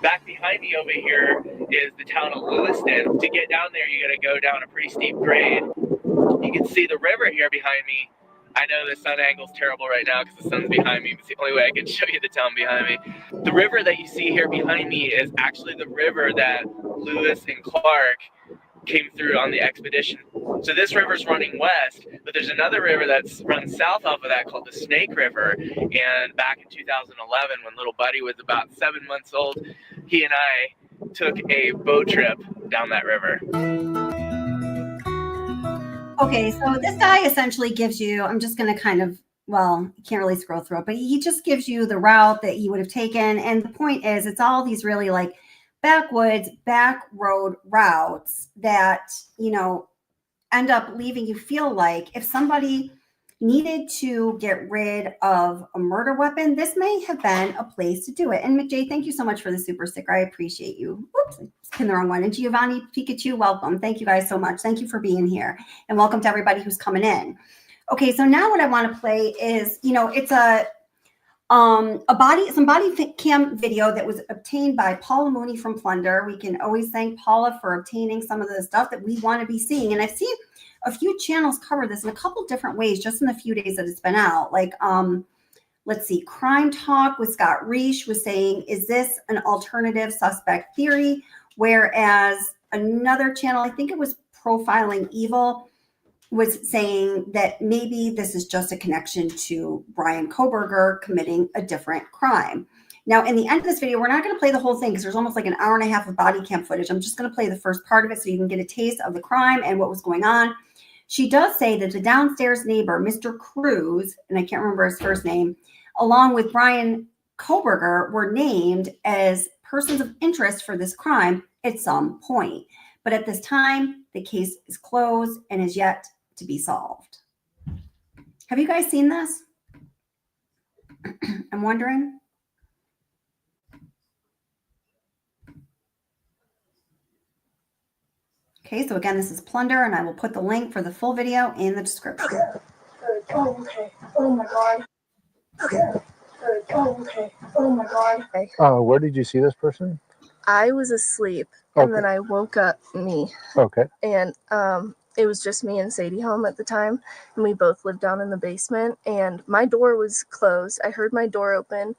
Back behind me over here is the town of Lewiston. To get down there, you got to go down a pretty steep grade. You can see the river here behind me. I know the sun angle's terrible right now because the sun's behind me. It's the only way I can show you the town behind me. The river that you see here behind me is actually the river that Lewis and Clark came through on the expedition. So this river's running west, but there's another river that's runs south off of that called the Snake River. And back in 2011, when little buddy was about 7 months old, he and I took a boat trip down that river. Okay, so this guy essentially gives you, I'm just going to kind of, well, you can't really scroll through it, but he just gives you the route that he would have taken. And the point is, it's all these really like backwoods, back road routes that, you know, end up leaving you feel like if somebody, needed to get rid of a murder weapon, this may have been a place to do it. And McJay, thank you so much for the super sticker. I appreciate you. Whoops, I pinned the wrong one. And Giovanni Pikachu, welcome. Thank you guys so much. Thank you for being here. And welcome to everybody who's coming in. Okay, so now what I want to play is, it's some body cam video that was obtained by Paula Mooney from Plunder. We can always thank Paula for obtaining some of the stuff that we want to be seeing. And I've seen a few channels cover this in a couple different ways just in the few days that it's been out. Like, let's see, Crime Talk with Scott Reisch was saying, is this an alternative suspect theory? Whereas another channel, I think it was Profiling Evil, was saying that maybe this is just a connection to Bryan Kohberger committing a different crime. Now, in the end of this video, we're not going to play the whole thing because there's almost like an hour and a half of body cam footage. I'm just going to play the first part of it so you can get a taste of the crime and what was going on. She does say that the downstairs neighbor, Mr. Cruz, and I can't remember his first name, along with Bryan Kohberger, were named as persons of interest for this crime at some point. But at this time, the case is closed and is yet to be solved. Have you guys seen this? I'm wondering. Okay, so again, this is Plunder, and I will put the link for the full video in the description. Oh, okay. Oh my God. Okay. Oh, okay. Oh my God. Where did you see this person? I was asleep, and then I woke up Okay. and it was just me and Sadie home at the time, and we both lived down in the basement, and my door was closed. I heard my door open,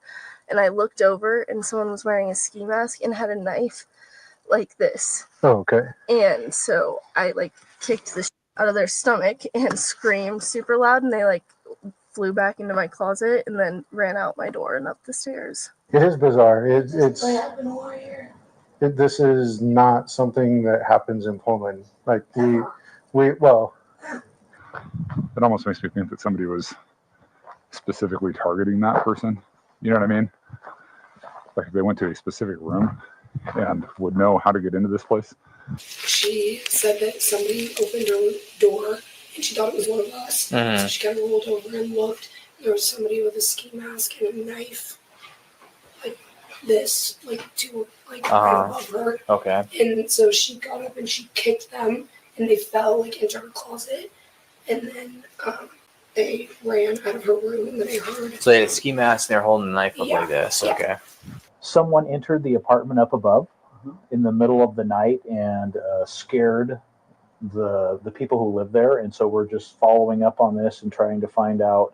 and I looked over, and someone was wearing a ski mask and had a knife like this. Oh, okay. And so I kicked the out of their stomach and screamed super loud, and they flew back into my closet and then ran out my door and up the stairs. It is bizarre. It's what happened over here. This is not something that happens in Pullman. Well, it almost makes me think that somebody was specifically targeting that person. You know what I mean? Like if they went to a specific room and would know how to get into this place. She said that somebody opened her door and she thought it was one of us. So she kind of rolled over and looked. There was somebody with a ski mask and a knife like this, right above her. Okay. And so she got up and she kicked them, and they fell into her closet. And then they ran out of her room, and then I heard. So they had a ski mask and they're holding a knife up like this. Yeah. Okay. Someone entered the apartment up above in the middle of the night and scared the people who live there. And so we're just following up on this and trying to find out,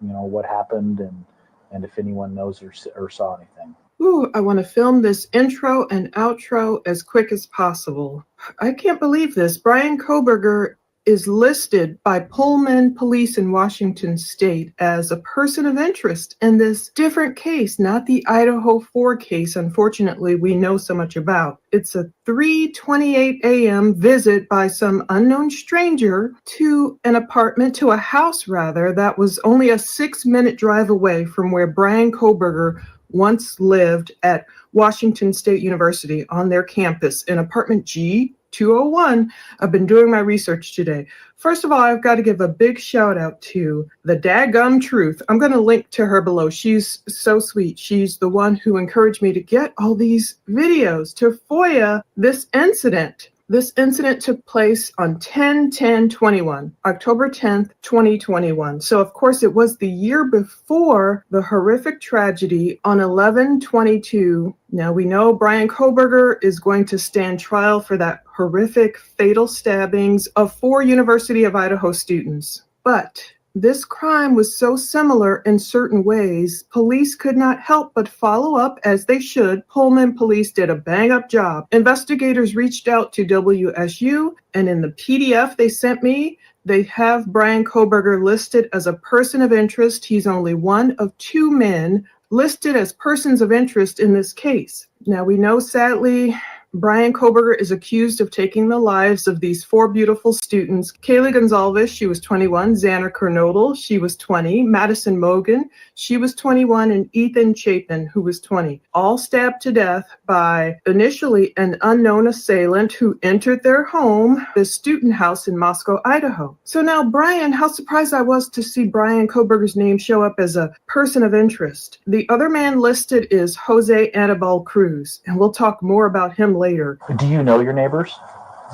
what happened and if anyone knows or saw anything. Ooh, I want to film this intro and outro as quick as possible. I can't believe this. Bryan Kohberger is listed by Pullman Police in Washington State as a person of interest in this different case, not the Idaho 4 case, unfortunately, we know so much about. It's a 3:28 a.m. visit by some unknown stranger to a house that was only a 6-minute drive away from where Bryan Kohberger once lived at Washington State University on their campus in apartment G201. I've been doing my research today. First of all, I've got to give a big shout out to the Daggum Truth. I'm going to link to her below. She's so sweet. She's the one who encouraged me to get all these videos to FOIA this incident. This incident took place on 10/10/21, October 10th, 2021. So, of course, it was the year before the horrific tragedy on 11/22. Now, we know Bryan Kohberger is going to stand trial for that horrific fatal stabbings of 4 University of Idaho students. But this crime was so similar in certain ways, police could not help but follow up as they should. Pullman police did a bang-up job. Investigators reached out to WSU, and in the PDF they sent me, they have Bryan Kohberger listed as a person of interest. He's only one of 2 men listed as persons of interest in this case. Now, we know, sadly, Bryan Kohberger is accused of taking the lives of these 4 beautiful students. Kaylee Gonzalez, she was 21. Xana Kernodle, she was 20. Madison Mogan, she was 21. And Ethan Chapin, who was 20. All stabbed to death by initially an unknown assailant who entered their home, the student house in Moscow, Idaho. So now, Bryan, how surprised I was to see Bryan Kohberger's name show up as a person of interest. The other man listed is Jose Anibal Cruz, and we'll talk more about him later. Do you know your neighbors?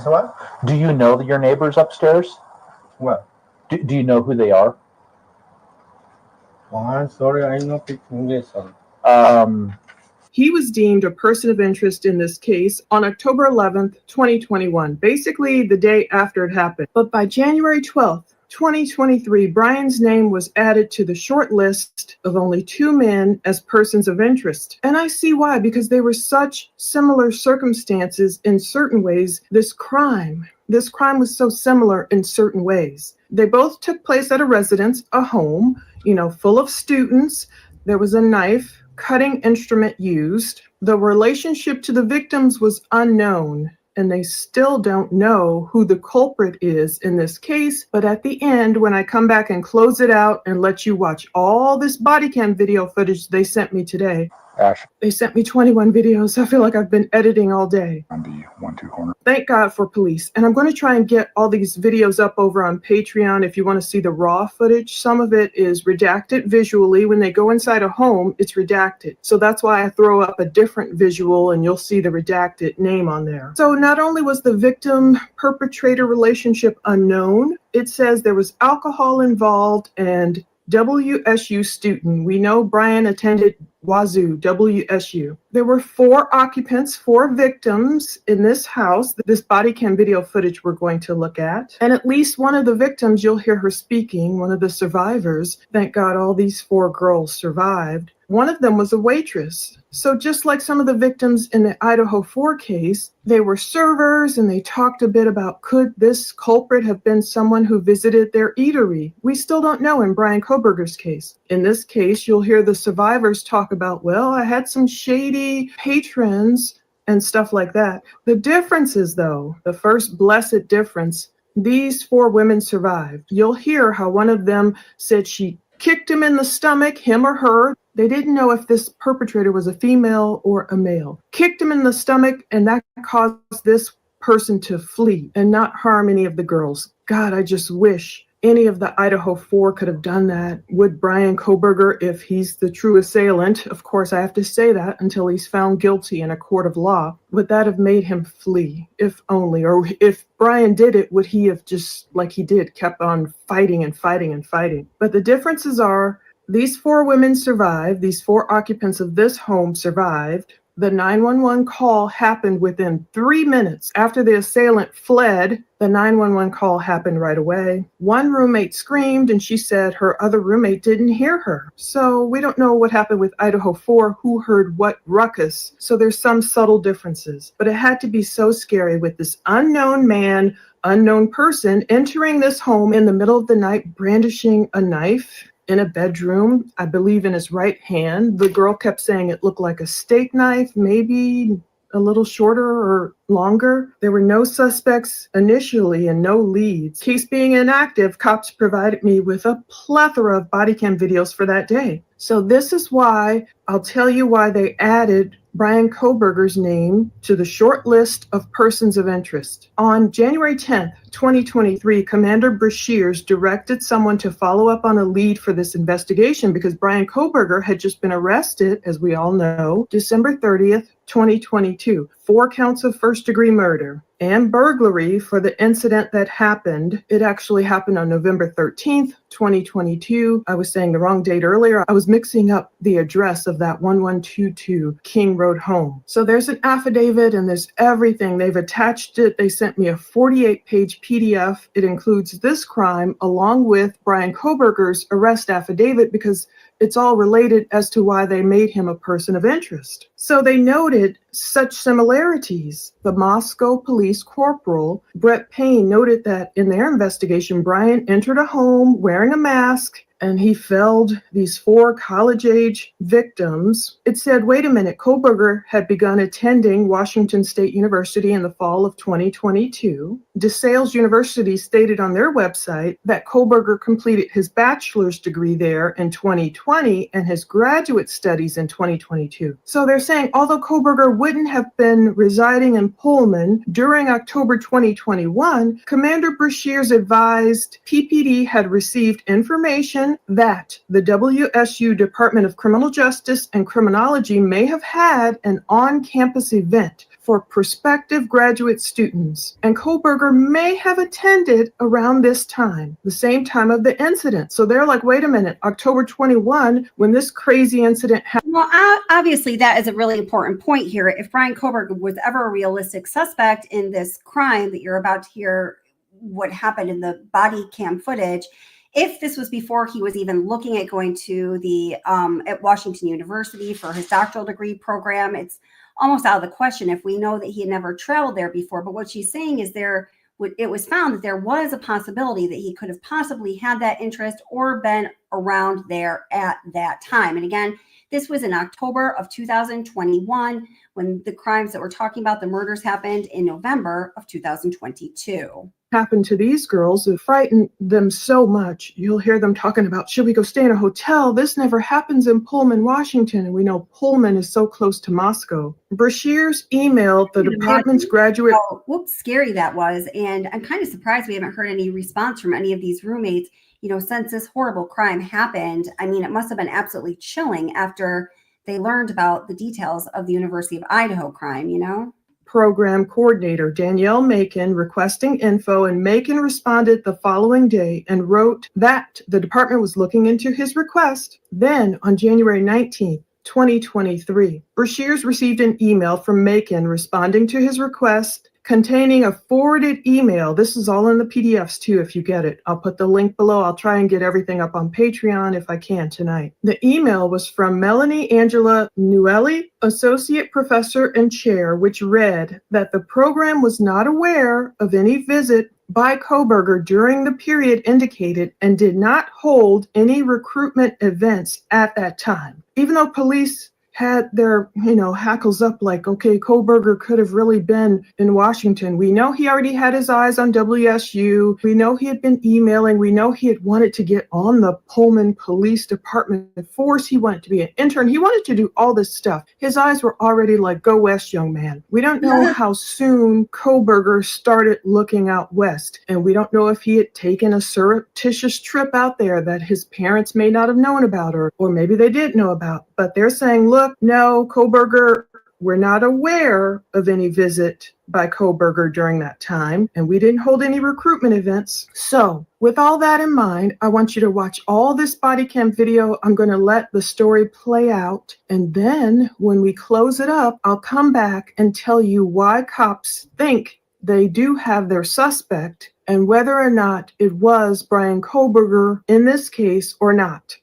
So what? Do you know your neighbors upstairs? What? Do you know who they are? Well, I'm sorry, I know English. He was deemed a person of interest in this case on October 11th, 2021, basically the day after it happened. But by January 12th, 2023, Bryan's name was added to the short list of only 2 men as persons of interest. And I see why, because they were such similar circumstances in certain ways. This crime was so similar in certain ways. They both took place at a residence, a home, full of students. There was a knife, cutting instrument used. The relationship to the victims was unknown, and they still don't know who the culprit is in this case. But at the end, when I come back and close it out and let you watch all this body cam video footage they sent me today, Ash. They sent me 21 videos. I feel like I've been editing all day. On the 1-2 corner. Thank God for police. And I'm going to try and get all these videos up over on Patreon if you want to see the raw footage. Some of it is redacted visually. When they go inside a home, it's redacted. So that's why I throw up a different visual and you'll see the redacted name on there. So not only was the victim-perpetrator relationship unknown, it says there was alcohol involved and WSU student. We know Bryan attended Wazoo, WSU. There were 4 occupants, 4 victims in this house, this body cam video footage we're going to look at. And at least one of the victims, you'll hear her speaking, one of the survivors. Thank God all these 4 girls survived. One of them was a waitress. So just like some of the victims in the Idaho 4 case, they were servers, and they talked a bit about, could this culprit have been someone who visited their eatery? We still don't know in Bryan Kohberger's case. In this case, you'll hear the survivors talk about, well, I had some shady patrons and stuff like that. The difference is, though, the first blessed difference, these 4 women survived. You'll hear how one of them said she kicked him in the stomach, him or her. They didn't know if this perpetrator was a female or a male. Kicked him in the stomach, and that caused this person to flee and not harm any of the girls. God, I just wish any of the Idaho 4 could have done that. Would Bryan Kohberger, if he's the true assailant, of course I have to say that until he's found guilty in a court of law, would that have made him flee? If only. Or if Bryan did it, would he have just, like he did, kept on fighting and fighting and fighting? But the differences are, these 4 women survived. These 4 occupants of this home survived. The 911 call happened within 3 minutes. After the assailant fled, the 911 call happened right away. One roommate screamed, and she said her other roommate didn't hear her. So we don't know what happened with Idaho 4, who heard what ruckus. So there's some subtle differences. But it had to be so scary with this unknown man, unknown person entering this home in the middle of the night, brandishing a knife in a bedroom, I believe in his right hand. The girl kept saying it looked like a steak knife, maybe a little shorter or longer. There were no suspects initially and no leads. Case being inactive, cops provided me with a plethora of body cam videos for that day. So this is why, I'll tell you why they added Bryan Kohberger's name to the short list of persons of interest. On January 10th, 2023, Commander Brashears directed someone to follow up on a lead for this investigation because Bryan Kohberger had just been arrested, as we all know, December 30th, 2022. 4 counts of first-degree murder and burglary for the incident that happened. It actually happened on November 13th, 2022. I was saying the wrong date earlier. I was mixing up the address of that 1122 King Road home. So there's an affidavit and there's everything. They've attached it. They sent me a 48-page PDF. It includes this crime along with Bryan Kohberger's arrest affidavit because it's all related as to why they made him a person of interest. So they noted such similarities. The Moscow Police Corporal, Brett Payne, noted that in their investigation, Bryan entered a home wearing a mask and he felled these 4 college-age victims. It said, wait a minute, Kohberger had begun attending Washington State University in the fall of 2022. DeSales University stated on their website that Kohberger completed his bachelor's degree there in 2020 and his graduate studies in 2022. So they're saying, although Kohberger wouldn't have been residing in Pullman during October 2021, Commander Brashears advised PPD had received information that the WSU Department of Criminal Justice and Criminology may have had an on-campus event for prospective graduate students, and Kohberger may have attended around this time, the same time of the incident. So they're like, wait a minute, October 21, when this crazy incident happened. Well, obviously, that is a really important point here. If Bryan Kohberger was ever a realistic suspect in this crime that you're about to hear what happened in the body cam footage, if this was before he was even looking at going to the at Washington University for his doctoral degree program, it's almost out of the question if we know that he had never traveled there before. But what she's saying is it was found that there was a possibility that he could have possibly had that interest or been around there at that time. And again, this was in October of 2021 when the crimes that we're talking about, the murders, happened in November of 2022. Happened to these girls. It frightened them so much. You'll hear them talking about, should we go stay in a hotel? This never happens in Pullman, Washington. And we know Pullman is so close to Moscow. Brashears emailed the department's graduate. Oh, whoops, scary that was. And I'm kind of surprised we haven't heard any response from any of these roommates, since this horrible crime happened. I mean, it must have been absolutely chilling after they learned about the details of the University of Idaho crime, Program coordinator Danielle Macon requesting info, and Macon responded the following day and wrote that the department was looking into his request. Then on January 19th, 2023, Brashears received an email from Macon responding to his request containing a forwarded email. This is all in the PDFs too, if you get it. I'll put the link below. I'll try and get everything up on Patreon if I can tonight. The email was from Melanie Angela Newelli, Associate Professor and Chair, which read that the program was not aware of any visit by Kohberger during the period indicated and did not hold any recruitment events at that time. Even though police had their, hackles up like, okay, Kohberger could have really been in Washington. We know he already had his eyes on WSU. We know he had been emailing. We know he had wanted to get on the Pullman Police Department force. He wanted to be an intern. He wanted to do all this stuff. His eyes were already like, go west, young man. We don't know how soon Kohberger started looking out west. And we don't know if he had taken a surreptitious trip out there that his parents may not have known about, or maybe they did know about. But they're saying, look, no, Kohberger, we're not aware of any visit by Kohberger during that time, and we didn't hold any recruitment events. So with all that in mind, I want you to watch all this body cam video. I'm going to let the story play out, and then when we close it up, I'll come back and tell you why cops think they do have their suspect and whether or not it was Bryan Kohberger in this case or not.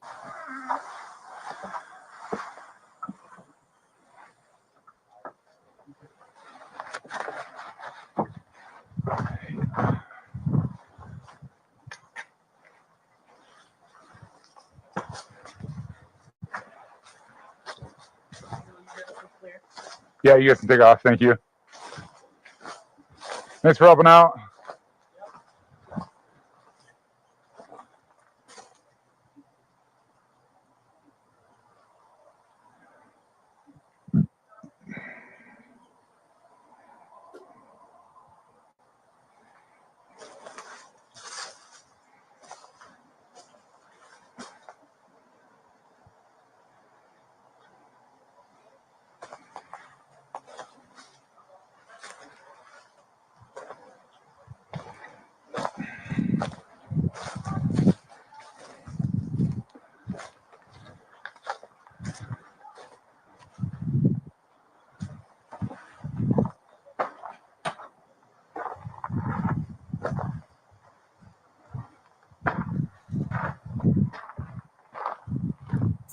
Yeah, you guys can take off. Thank you. Thanks for helping out.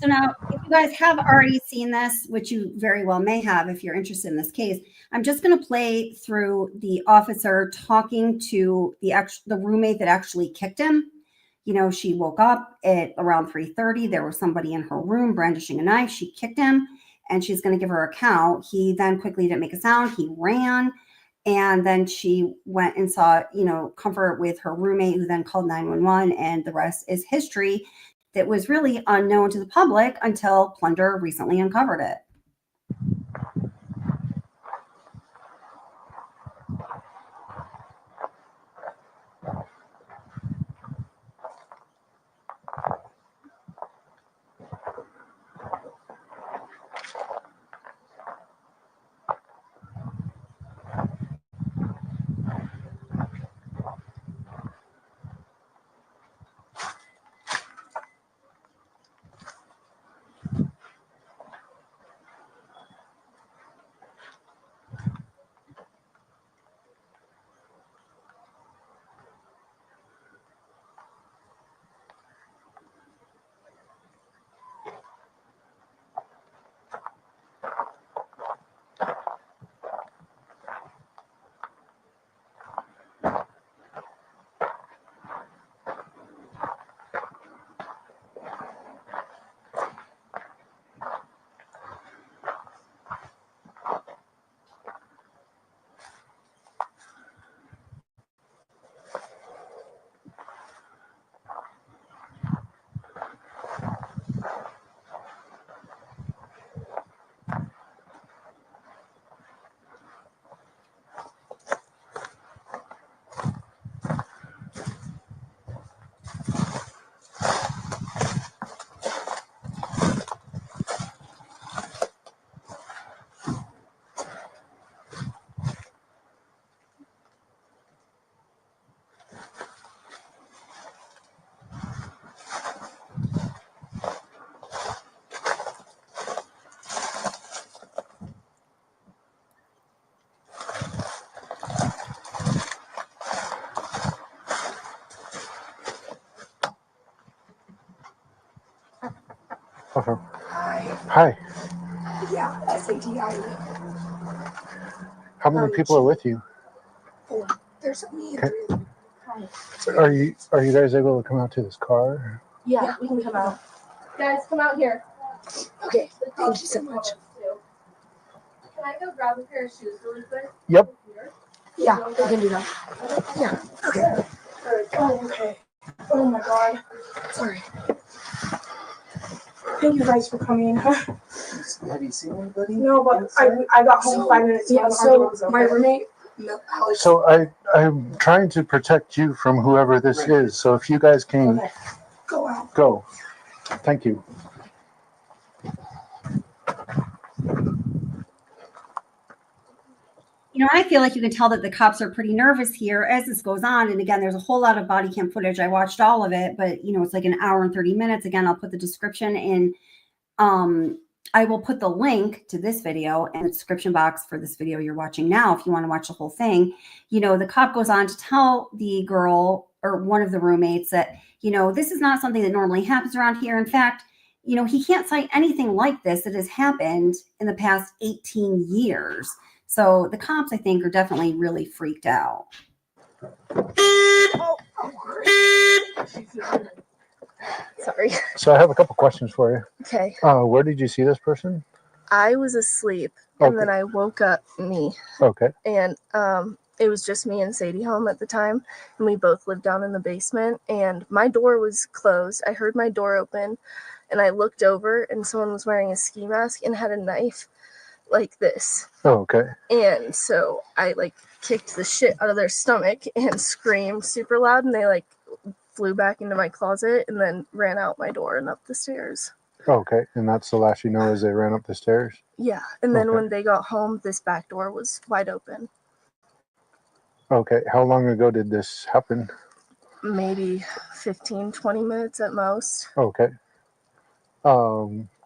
So now, if you guys have already seen this, which you very well may have if you're interested in this case, I'm just going to play through the officer talking to the roommate that actually kicked him. She woke up at around 3:30. There was somebody in her room brandishing a knife. She kicked him, and she's going to give her account. He then quickly didn't make a sound. He ran. And then she went and sought, comfort with her roommate, who then called 911, and the rest is history that was really unknown to the public until Plunder recently uncovered it. Okay. Hi. Hi. Yeah, SATI. How many people are with you? Four. There's me and Okay. three of them. Hi. Are you guys able to come out to this car? Yeah, we can come out. Guys, come out here. Okay, thank you so much. Can I go grab a pair of shoes really quick? Yep. Yeah, we can do that. Yeah, okay. Oh, okay. Oh my god. Sorry. Thank you guys for coming. Have you seen anybody? No, but I got home 5 minutes ago. Yeah, so my roommate, Alex. So I'm trying to protect you from whoever this is. So if you guys can Okay. Go out. go. Thank you. I feel like you can tell that the cops are pretty nervous here as this goes on. And again, there's a whole lot of body cam footage. I watched all of it, but it's like an hour and 30 minutes. Again, I'll put the description in. I will put the link to this video in the description box for this video you're watching now if you want to watch the whole thing. The cop goes on to tell the girl or one of the roommates that, this is not something that normally happens around here. In fact, he can't cite anything like this that has happened in the past 18 years. So the cops, I think, are definitely really freaked out. Sorry. So I have a couple questions for you. Okay. Where did you see this person? I was asleep and then I woke up Okay. and it was just me and Sadie home at the time, and we both lived down in the basement, and my door was closed. I heard my door open and I looked over and someone was wearing a ski mask and had a knife like this. Oh, okay. And so I kicked the shit out of their stomach and screamed super loud, and they flew back into my closet and then ran out my door and up the stairs. Okay. And that's the last you know is they ran up the stairs? Yeah. And then Okay. when they got home, this back door was wide open. Okay. How long ago did this happen? Maybe 15, 20 minutes at most. Okay.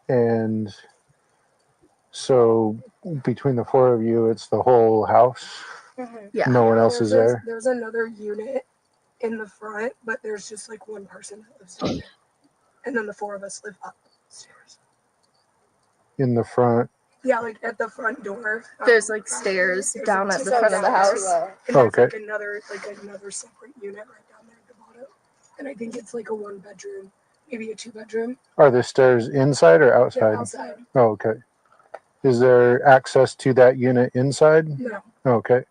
And so between the four of you, it's the whole house? Yeah. No one else is there? There's another unit in the front, but there's just one person that lives down there. And then the four of us live upstairs. In the front? Yeah, at the front door. There's stairs down at the front of the house. And there's Okay. another separate unit right down there at the bottom. and I think it's like a 1-bedroom, maybe a 2-bedroom. Are the stairs inside or outside? They're outside. Oh, okay. Is there access to that unit inside? No. Okay.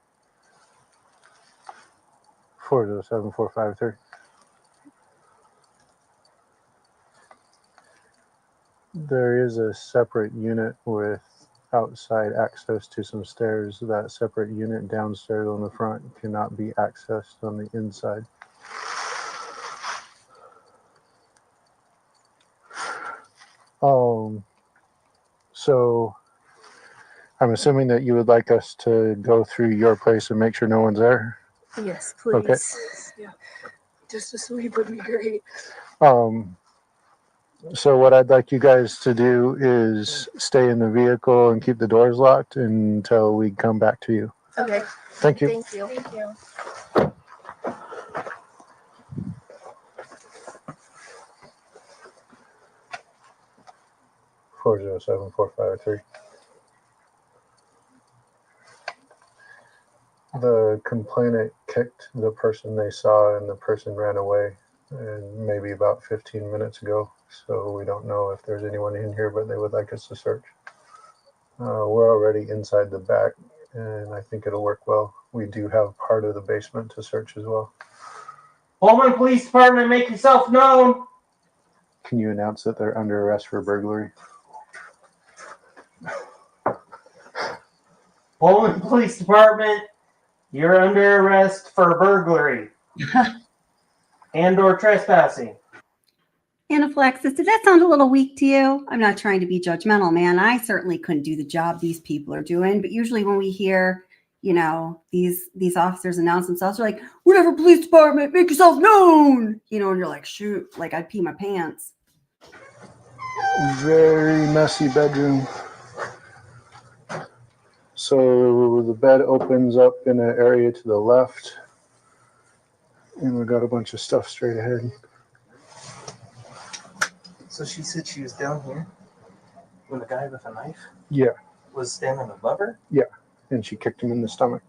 407-453. There is a separate unit with outside access to some stairs. That separate unit downstairs on the front cannot be accessed on the inside. So I'm assuming that you would like us to go through your place and make sure no one's there. Yes, please. Okay. Yeah. Just a sweep would be great. So what I'd like you guys to do is stay in the vehicle and keep the doors locked until we come back to you. Okay. Thank you. Thank you. Thank you. 407-453. The complainant kicked the person they saw and the person ran away, and maybe about 15 minutes ago. So we don't know if there's anyone in here, but they would like us to search. We're already inside the back, and I think it'll work well. We do have part of the basement to search as well. Pullman Police Department, make yourself known. Can you announce that they're under arrest for burglary? Pullman Police Department, you're under arrest for burglary and or trespassing. Anaphylaxis, did that sound a little weak to you? I'm not trying to be judgmental, man. I certainly couldn't do the job these people are doing. But usually when we hear, you know, these officers announce themselves, they're like, whatever, police department, make yourself known. You know, and you're like, shoot, like I'd pee my pants. Very messy bedroom. So the bed opens up in an area to the left, and we got a bunch of stuff straight ahead. So she said she was down here when the guy with a knife was standing above her? Yeah, and she kicked him in the stomach.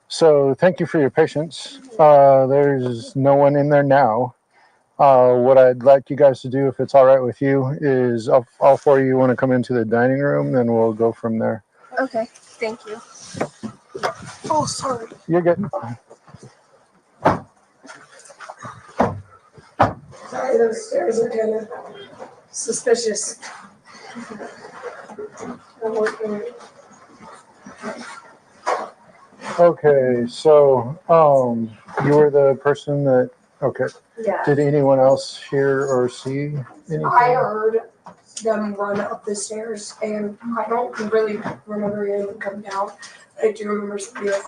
So thank you for your patience. There's no one in there now. What I'd like you guys to do, if it's all right with you, is all four of you want to come into the dining room, then we'll go from there. Okay, thank you. Oh, sorry. You're good. Sorry, those stairs are kind of suspicious. I'm working. Okay, so you were the person that, okay. Yeah. Did anyone else hear or see anything? I heard them run up the stairs, and I don't really remember hearing them come down. I do remember somebody like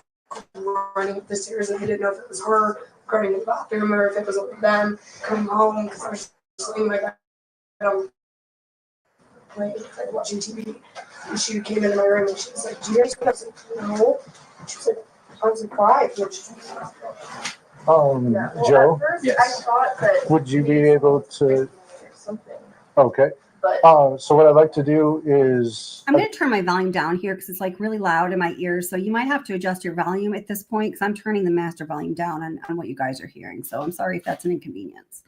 running up the stairs, and I didn't know if it was her going to the bathroom or if it was them coming home because I was just laying my bed, like watching TV. And she came into my room and she was like, "Do you guys?" I was like, "No." She was like, "I was like, why?" Joe, Yes. I thought that would you be able to? something. Okay. So what I'd like to do is I'm going to turn my volume down here because it's like really loud in my ears. So you might have to adjust your volume at this point because I'm turning the master volume down on what you guys are hearing. So I'm sorry if that's an inconvenience.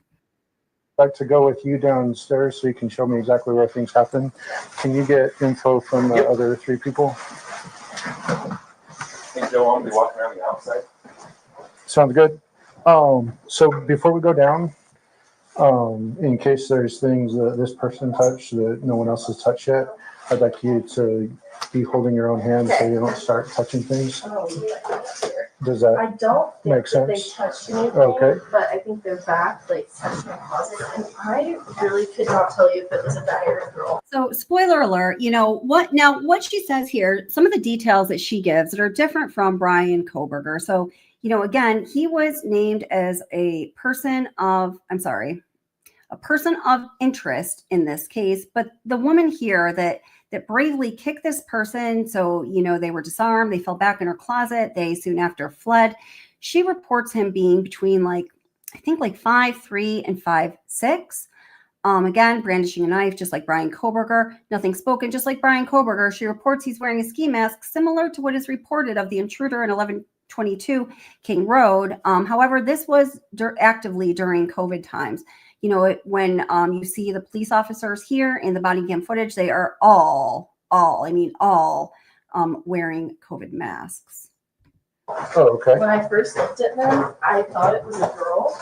I'd like to go with you downstairs so you can show me exactly where things happen. Can you get info from the other three people? Hey, Joe, I'm going to be walking around the outside. Sounds good. So before we go down, in case there's things that this person touched that no one else has touched yet, I'd like you to be holding your own hand so you don't start touching things. Does that I don't think make that they sense? touched anything, Okay. but I think their back like touched my closet, and I really could not tell you if it was a guy or a girl. So spoiler alert, you know what she says here, some of the details that she gives that are different from Bryan Kohberger. So, you know, again, he was named as a person of interest in this case, but the woman here that bravely kicked this person, so, you know, they were disarmed, they fell back in her closet, they soon after fled. She reports him being between 5'3" and 5'6". Again, brandishing a knife, just like Bryan Kohberger. Nothing spoken, just like Bryan Kohberger. She reports he's wearing a ski mask similar to what is reported of the intruder in 1122 King Road. However, this was actively during COVID times. You know, when you see the police officers here in the body cam footage, they are all wearing COVID masks. Oh, okay. When I first looked at them, I thought it was a girl.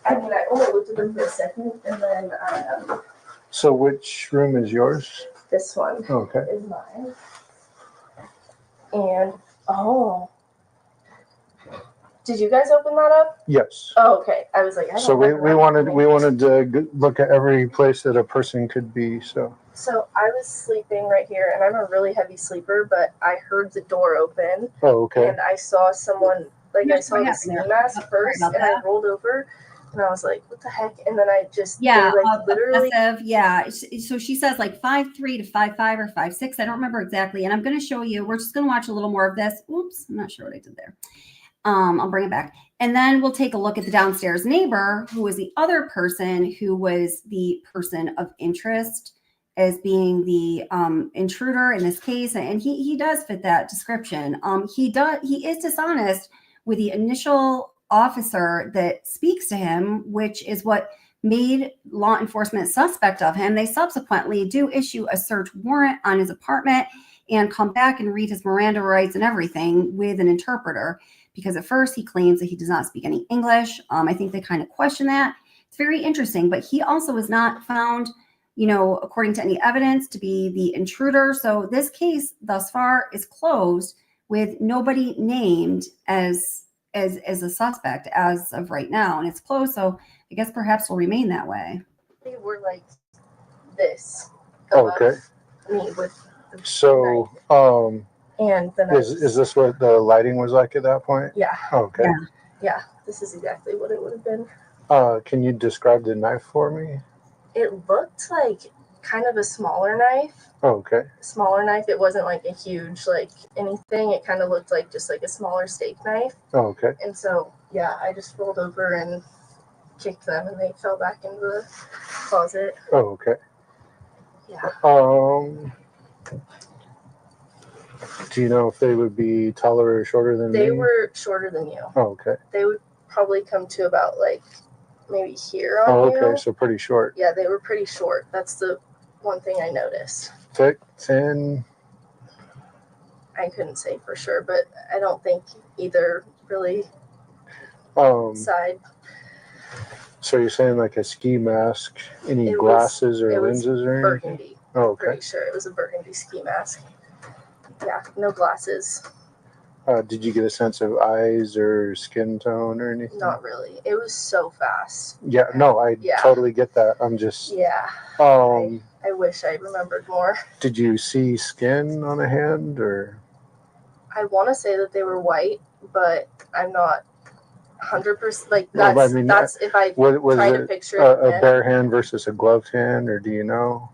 I mean, I only looked at them for a second, and then So which room is yours? this one Okay. is mine. And oh, did you guys open that up? Yes. Oh, okay. I was like, I don't So we recognize wanted to look at every place that a person could be. So I was sleeping right here, and I'm a really heavy sleeper, but I heard the door open. Oh, okay. And I saw someone, like I saw the ski mask first, and I rolled over, and I was like, what the heck? And then I just, they, like, literally. Yeah. So she says like 5'3" to 5'5" or 5'6". I don't remember exactly. And I'm going to show you, we're just going to watch a little more of this. Oops, I'm not sure what I did there. I'll bring it back. And then we'll take a look at the downstairs neighbor, who was the other person who was the person of interest as being the intruder in this case. And he does fit that description. He is dishonest with the initial officer that speaks to him, which is what made law enforcement suspect of him. They subsequently do issue a search warrant on his apartment and come back and read his Miranda rights and everything with an interpreter. Because at first he claims that he does not speak any English. I think they kind of question that. It's very interesting, but he also is not found, you know, according to any evidence, to be the intruder. So this case thus far is closed with nobody named as a suspect as of right now, and it's closed. So I guess perhaps will remain that way. They were like this. Okay. Me with the So, and then is this what the lighting was like at that point? Yeah. Okay. Yeah, this is exactly what it would have been. Can you describe the knife for me? It looked like kind of a smaller knife. Okay. Smaller knife. It wasn't like a huge like anything. It kind of looked like just like a smaller steak knife. Okay. And so yeah, I just rolled over and kicked them, and they fell back into the closet. Oh, okay. Yeah. Do you know if they would be taller or shorter than me? They were shorter than you. Oh, okay. They would probably come to about like maybe here on you. Oh, okay. So pretty short. Yeah, they were pretty short. That's the one thing I noticed. Thick, thin? I couldn't say for sure, but I don't think either really side. So you're saying like a ski mask, any glasses or lenses or anything? Burgundy. Oh, okay. Pretty sure it was a burgundy ski mask. Yeah, no glasses. Did you get a sense of eyes or skin tone or anything? Not really. It was so fast. Yeah, no, I totally get that. I'm just. Yeah. I wish I remembered more. Did you see skin on a hand or? I want to say that they were white, but I'm not 100%. Like that's, No, I mean, that's if I was try it to picture it. a bare hand versus a gloved hand, or do you know?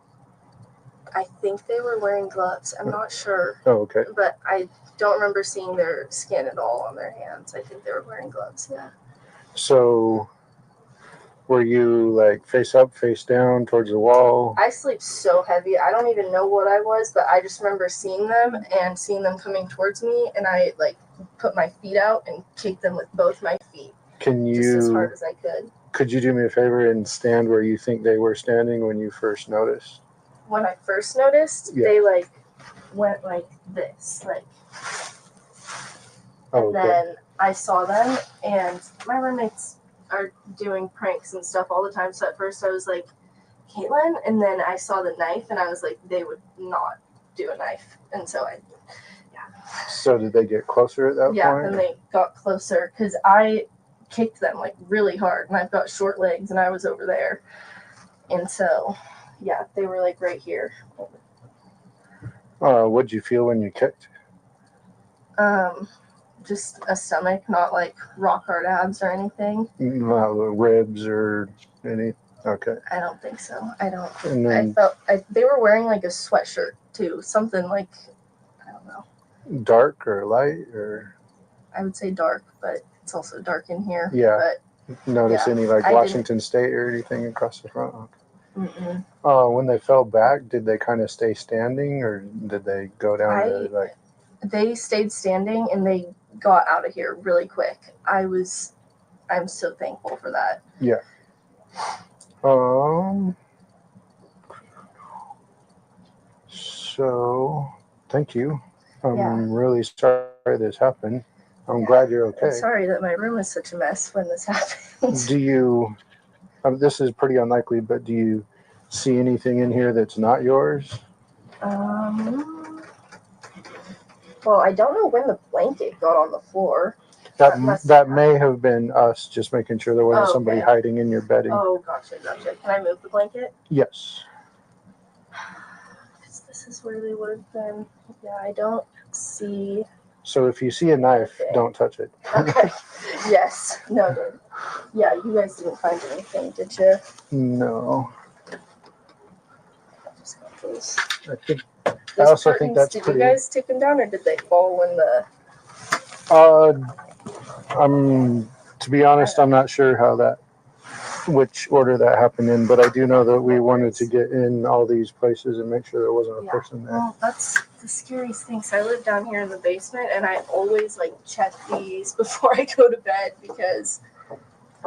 I think they were wearing gloves. I'm not sure. Oh, okay. But I don't remember seeing their skin at all on their hands. I think they were wearing gloves. Yeah. So, were you like face up, face down, towards the wall? I sleep so heavy. I don't even know what I was, but I just remember seeing them and seeing them coming towards me, and I like put my feet out and kicked them with both my feet. Can you? Just as hard as I could. Could you do me a favor and stand where you think they were standing when you first noticed? When I first noticed, they like went like this, like. And then I saw them, and my roommates are doing pranks and stuff all the time. So at first I was like, Caitlin, and then I saw the knife, and I was like, they would not do a knife, and so So did they get closer at that point? Yeah, then they got closer because I kicked them like really hard, and I've got short legs, and I was over there, and so yeah, they were like right here. What'd you feel when you kicked? Just a stomach, not like rock hard abs or anything. Not ribs or any. Okay. I don't think so. I don't. And then, they were wearing like a sweatshirt too, something like, I don't know. Dark or light or? I would say dark, but it's also dark in here. Yeah. But notice yeah, any like I Washington State or anything across the front? Okay. Mm-mm. When they fell back, did they kind of stay standing, or did they go down to like? They stayed standing and they got out of here really quick. I'm so thankful for that. Yeah. So, thank you. I'm really sorry this happened. I'm glad you're okay. I'm sorry that my room is such a mess when this happens. Do you, this is pretty unlikely, but do you see anything in here that's not yours? Well, I don't know when the blanket got on the floor. That may have been us just making sure there wasn't somebody hiding in your bedding. Oh, gotcha. Can I move the blanket? Yes. This is where they would have been. Yeah, I don't see. So if you see a knife, don't touch it. Okay. Yes. Noted. Yeah, you guys didn't find anything, did you? No. Just got those. I also think that's did pretty. You guys take them down, or did they fall when the? To be honest, I'm not sure which order that happened in, but I do know that we wanted to get in all these places and make sure there wasn't a person there. Well, that's the scariest thing. So I live down here in the basement, and I always check these before I go to bed because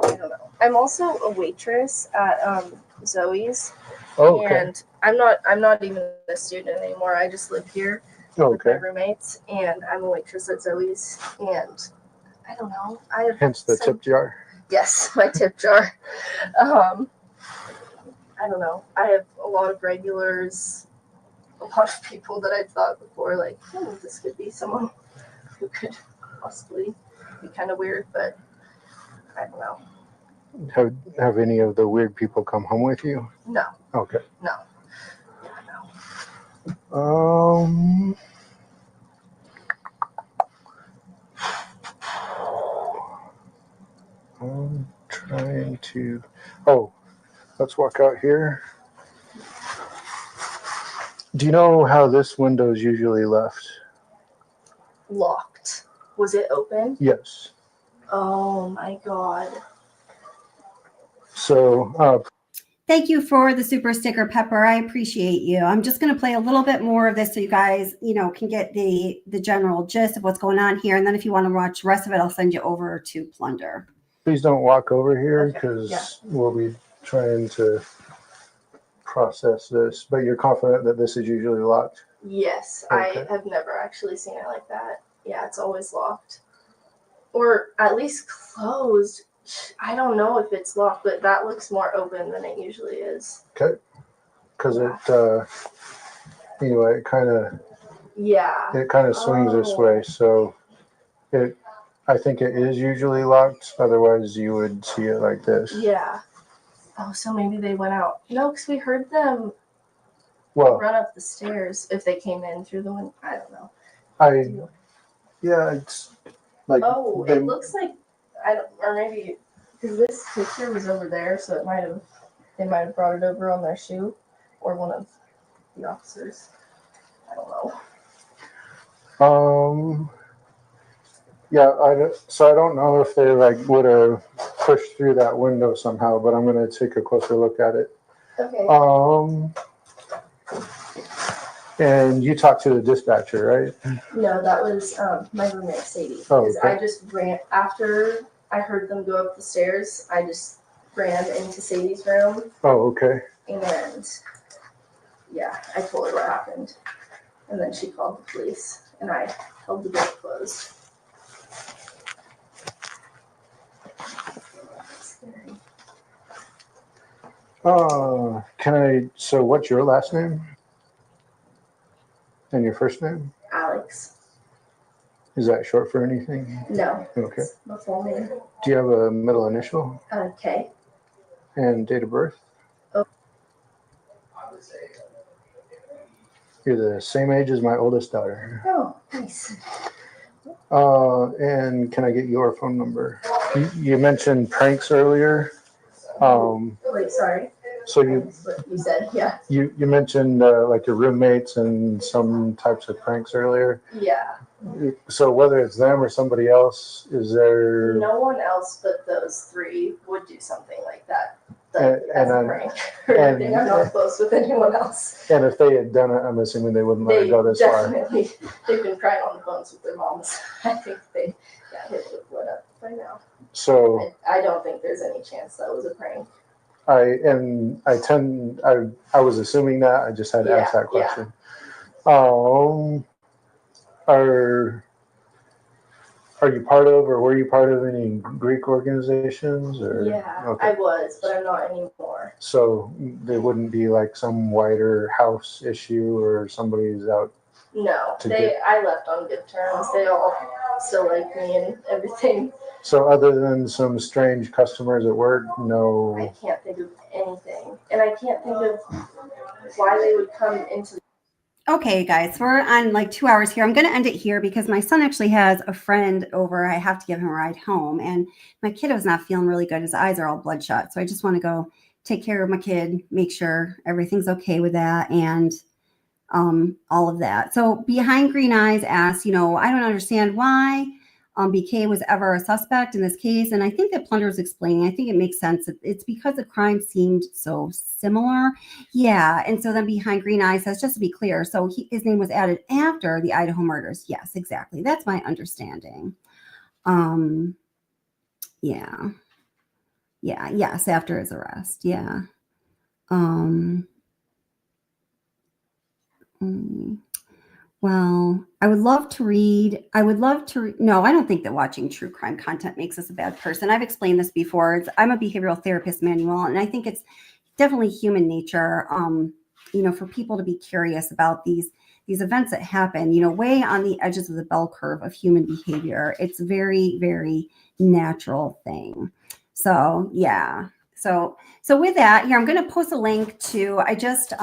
I don't know. I'm also a waitress at Zoe's. Oh, okay. And I'm not even a student anymore. I just live here with my roommates, and I'm a waitress at Zoe's. And I don't know. Hence the tip jar. Yes, my tip jar. I don't know. I have a lot of regulars, a lot of people that I've thought before, this could be someone who could possibly be kind of weird, but I don't know. Have any of the weird people come home with you? No. Okay. No. I'm trying to. Let's walk out here. Do you know how this window is usually left? Locked. Was it open? Yes. Oh my God. So, thank you for the super sticker, Pepper. I appreciate you. I'm just going to play a little bit more of this so you guys, can get the general gist of what's going on here. And then if you want to watch the rest of it, I'll send you over to Plunder. please don't walk over here because we'll be trying to process this. But you're confident that this is usually locked? Yes, Okay. I have never actually seen it like that. Yeah, it's always locked. Or at least closed. I don't know if it's locked, but that looks more open than it usually is. Okay. Because anyway, it kind of swings this way. So I think it is usually locked. Otherwise, you would see it like this. Yeah. Oh, so maybe they went out. No, because we heard them run up the stairs if they came in through the window. I don't know. It's like. It looks like or maybe because this picture was over there, so they might have brought it over on their shoe, or one of the officers. I don't know. So I don't know if they would have pushed through that window somehow, but I'm going to take a closer look at it. Okay. And you talked to the dispatcher, right? No, that was my roommate Sadie. Oh, Because okay. I just ran after I heard them go up the stairs. I just ran into Sadie's room, Oh, okay. and I told her what happened, and then she called the police, and I held the door closed. So what's your last name? And your first name? Alex. Is that short for anything? No. Okay. It's my full name. Do you have a middle initial? K. And date of birth? Oh. You're the same age as my oldest daughter. Oh, nice. And can I get your phone number? You mentioned pranks earlier. Wait, sorry. So What you said, yeah. you mentioned like your roommates and some types of pranks earlier. Yeah. So whether it's them or somebody else, is there? No one else but those three would do something like that. And As a I'm- prank. or And- anything. I'm not close with anyone else. And if they had done it, I'm assuming they wouldn't let it go this far. Definitely, they've been crying on the phones with their moms. I think they got hit with blood up by now. So I don't think there's any chance that was a prank. I was assuming that. I just had to ask that Yeah. question. Are you part of, or were you part of any Greek organizations? Or Yeah, okay. I was, but I'm not anymore. So there wouldn't be like some wider house issue, or somebody's out. No, To get- I left on good terms. They all still like me and everything. So other than some strange customers at work, no. I can't think of anything, and I can't think of why they would come into. Okay, guys, we're on like 2 hours here. I'm going to end it here because my son actually has a friend over. I have to give him a ride home, and my kiddo's not feeling really good. His eyes are all bloodshot. So I just want to go take care of my kid, make sure everything's okay with that, and all of that. So Behind Green Eyes asks, I don't understand why BK was ever a suspect in this case. And I think that Plunder was explaining, I think it makes sense. It's because the crime seemed so similar. Yeah. And so then Behind Green Eyes says, just to be clear, so his name was added after the Idaho murders. Yes, exactly. That's my understanding. Yeah. Yes, after his arrest. Yeah. Well, I would love to read. No, I don't think that watching true crime content makes us a bad person. I've explained this before. I'm a behavioral therapist, Manuel, and I think it's definitely human nature, for people to be curious about these events that happen, way on the edges of the bell curve of human behavior. It's a very, very natural thing. So, yeah. So with that, here, I'm going to post a link to, I just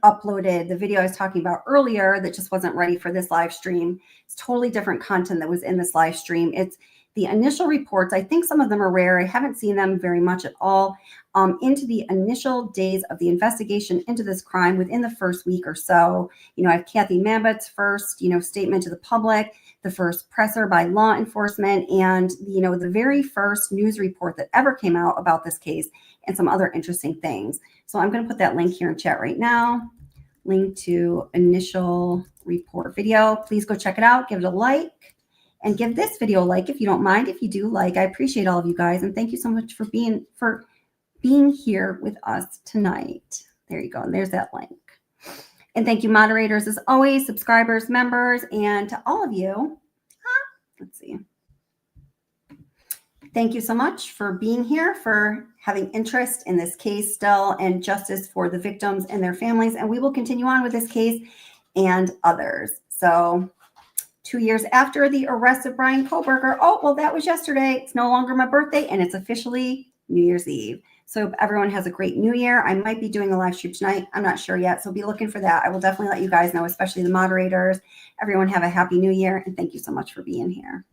uploaded the video I was talking about earlier that just wasn't ready for this live stream. It's totally different content that was in this live stream. It's the initial reports. I think some of them are rare. I haven't seen them very much at all. Into the initial days of the investigation into this crime within the first week or so. I have Kathy Mabbott's first, statement to the public, the first presser by law enforcement, and, the very first news report that ever came out about this case, and some other interesting things. So I'm going to put that link here in chat right now. Link to initial report video. Please go check it out. Give it a like. And give this video a like if you don't mind. If you do like, I appreciate all of you guys. And thank you so much for being here with us tonight. There you go. And there's that link. And thank you, moderators, as always, subscribers, members, and to all of you. Let's see. Thank you so much for being here, for having interest in this case still, and justice for the victims and their families. And we will continue on with this case and others. So 2 years after the arrest of Bryan Kohberger. Oh, well, that was yesterday. It's no longer my birthday, and it's officially New Year's Eve. So everyone has a great new year. I might be doing a live stream tonight. I'm not sure yet. So be looking for that. I will definitely let you guys know, especially the moderators. Everyone have a happy new year. And thank you so much for being here.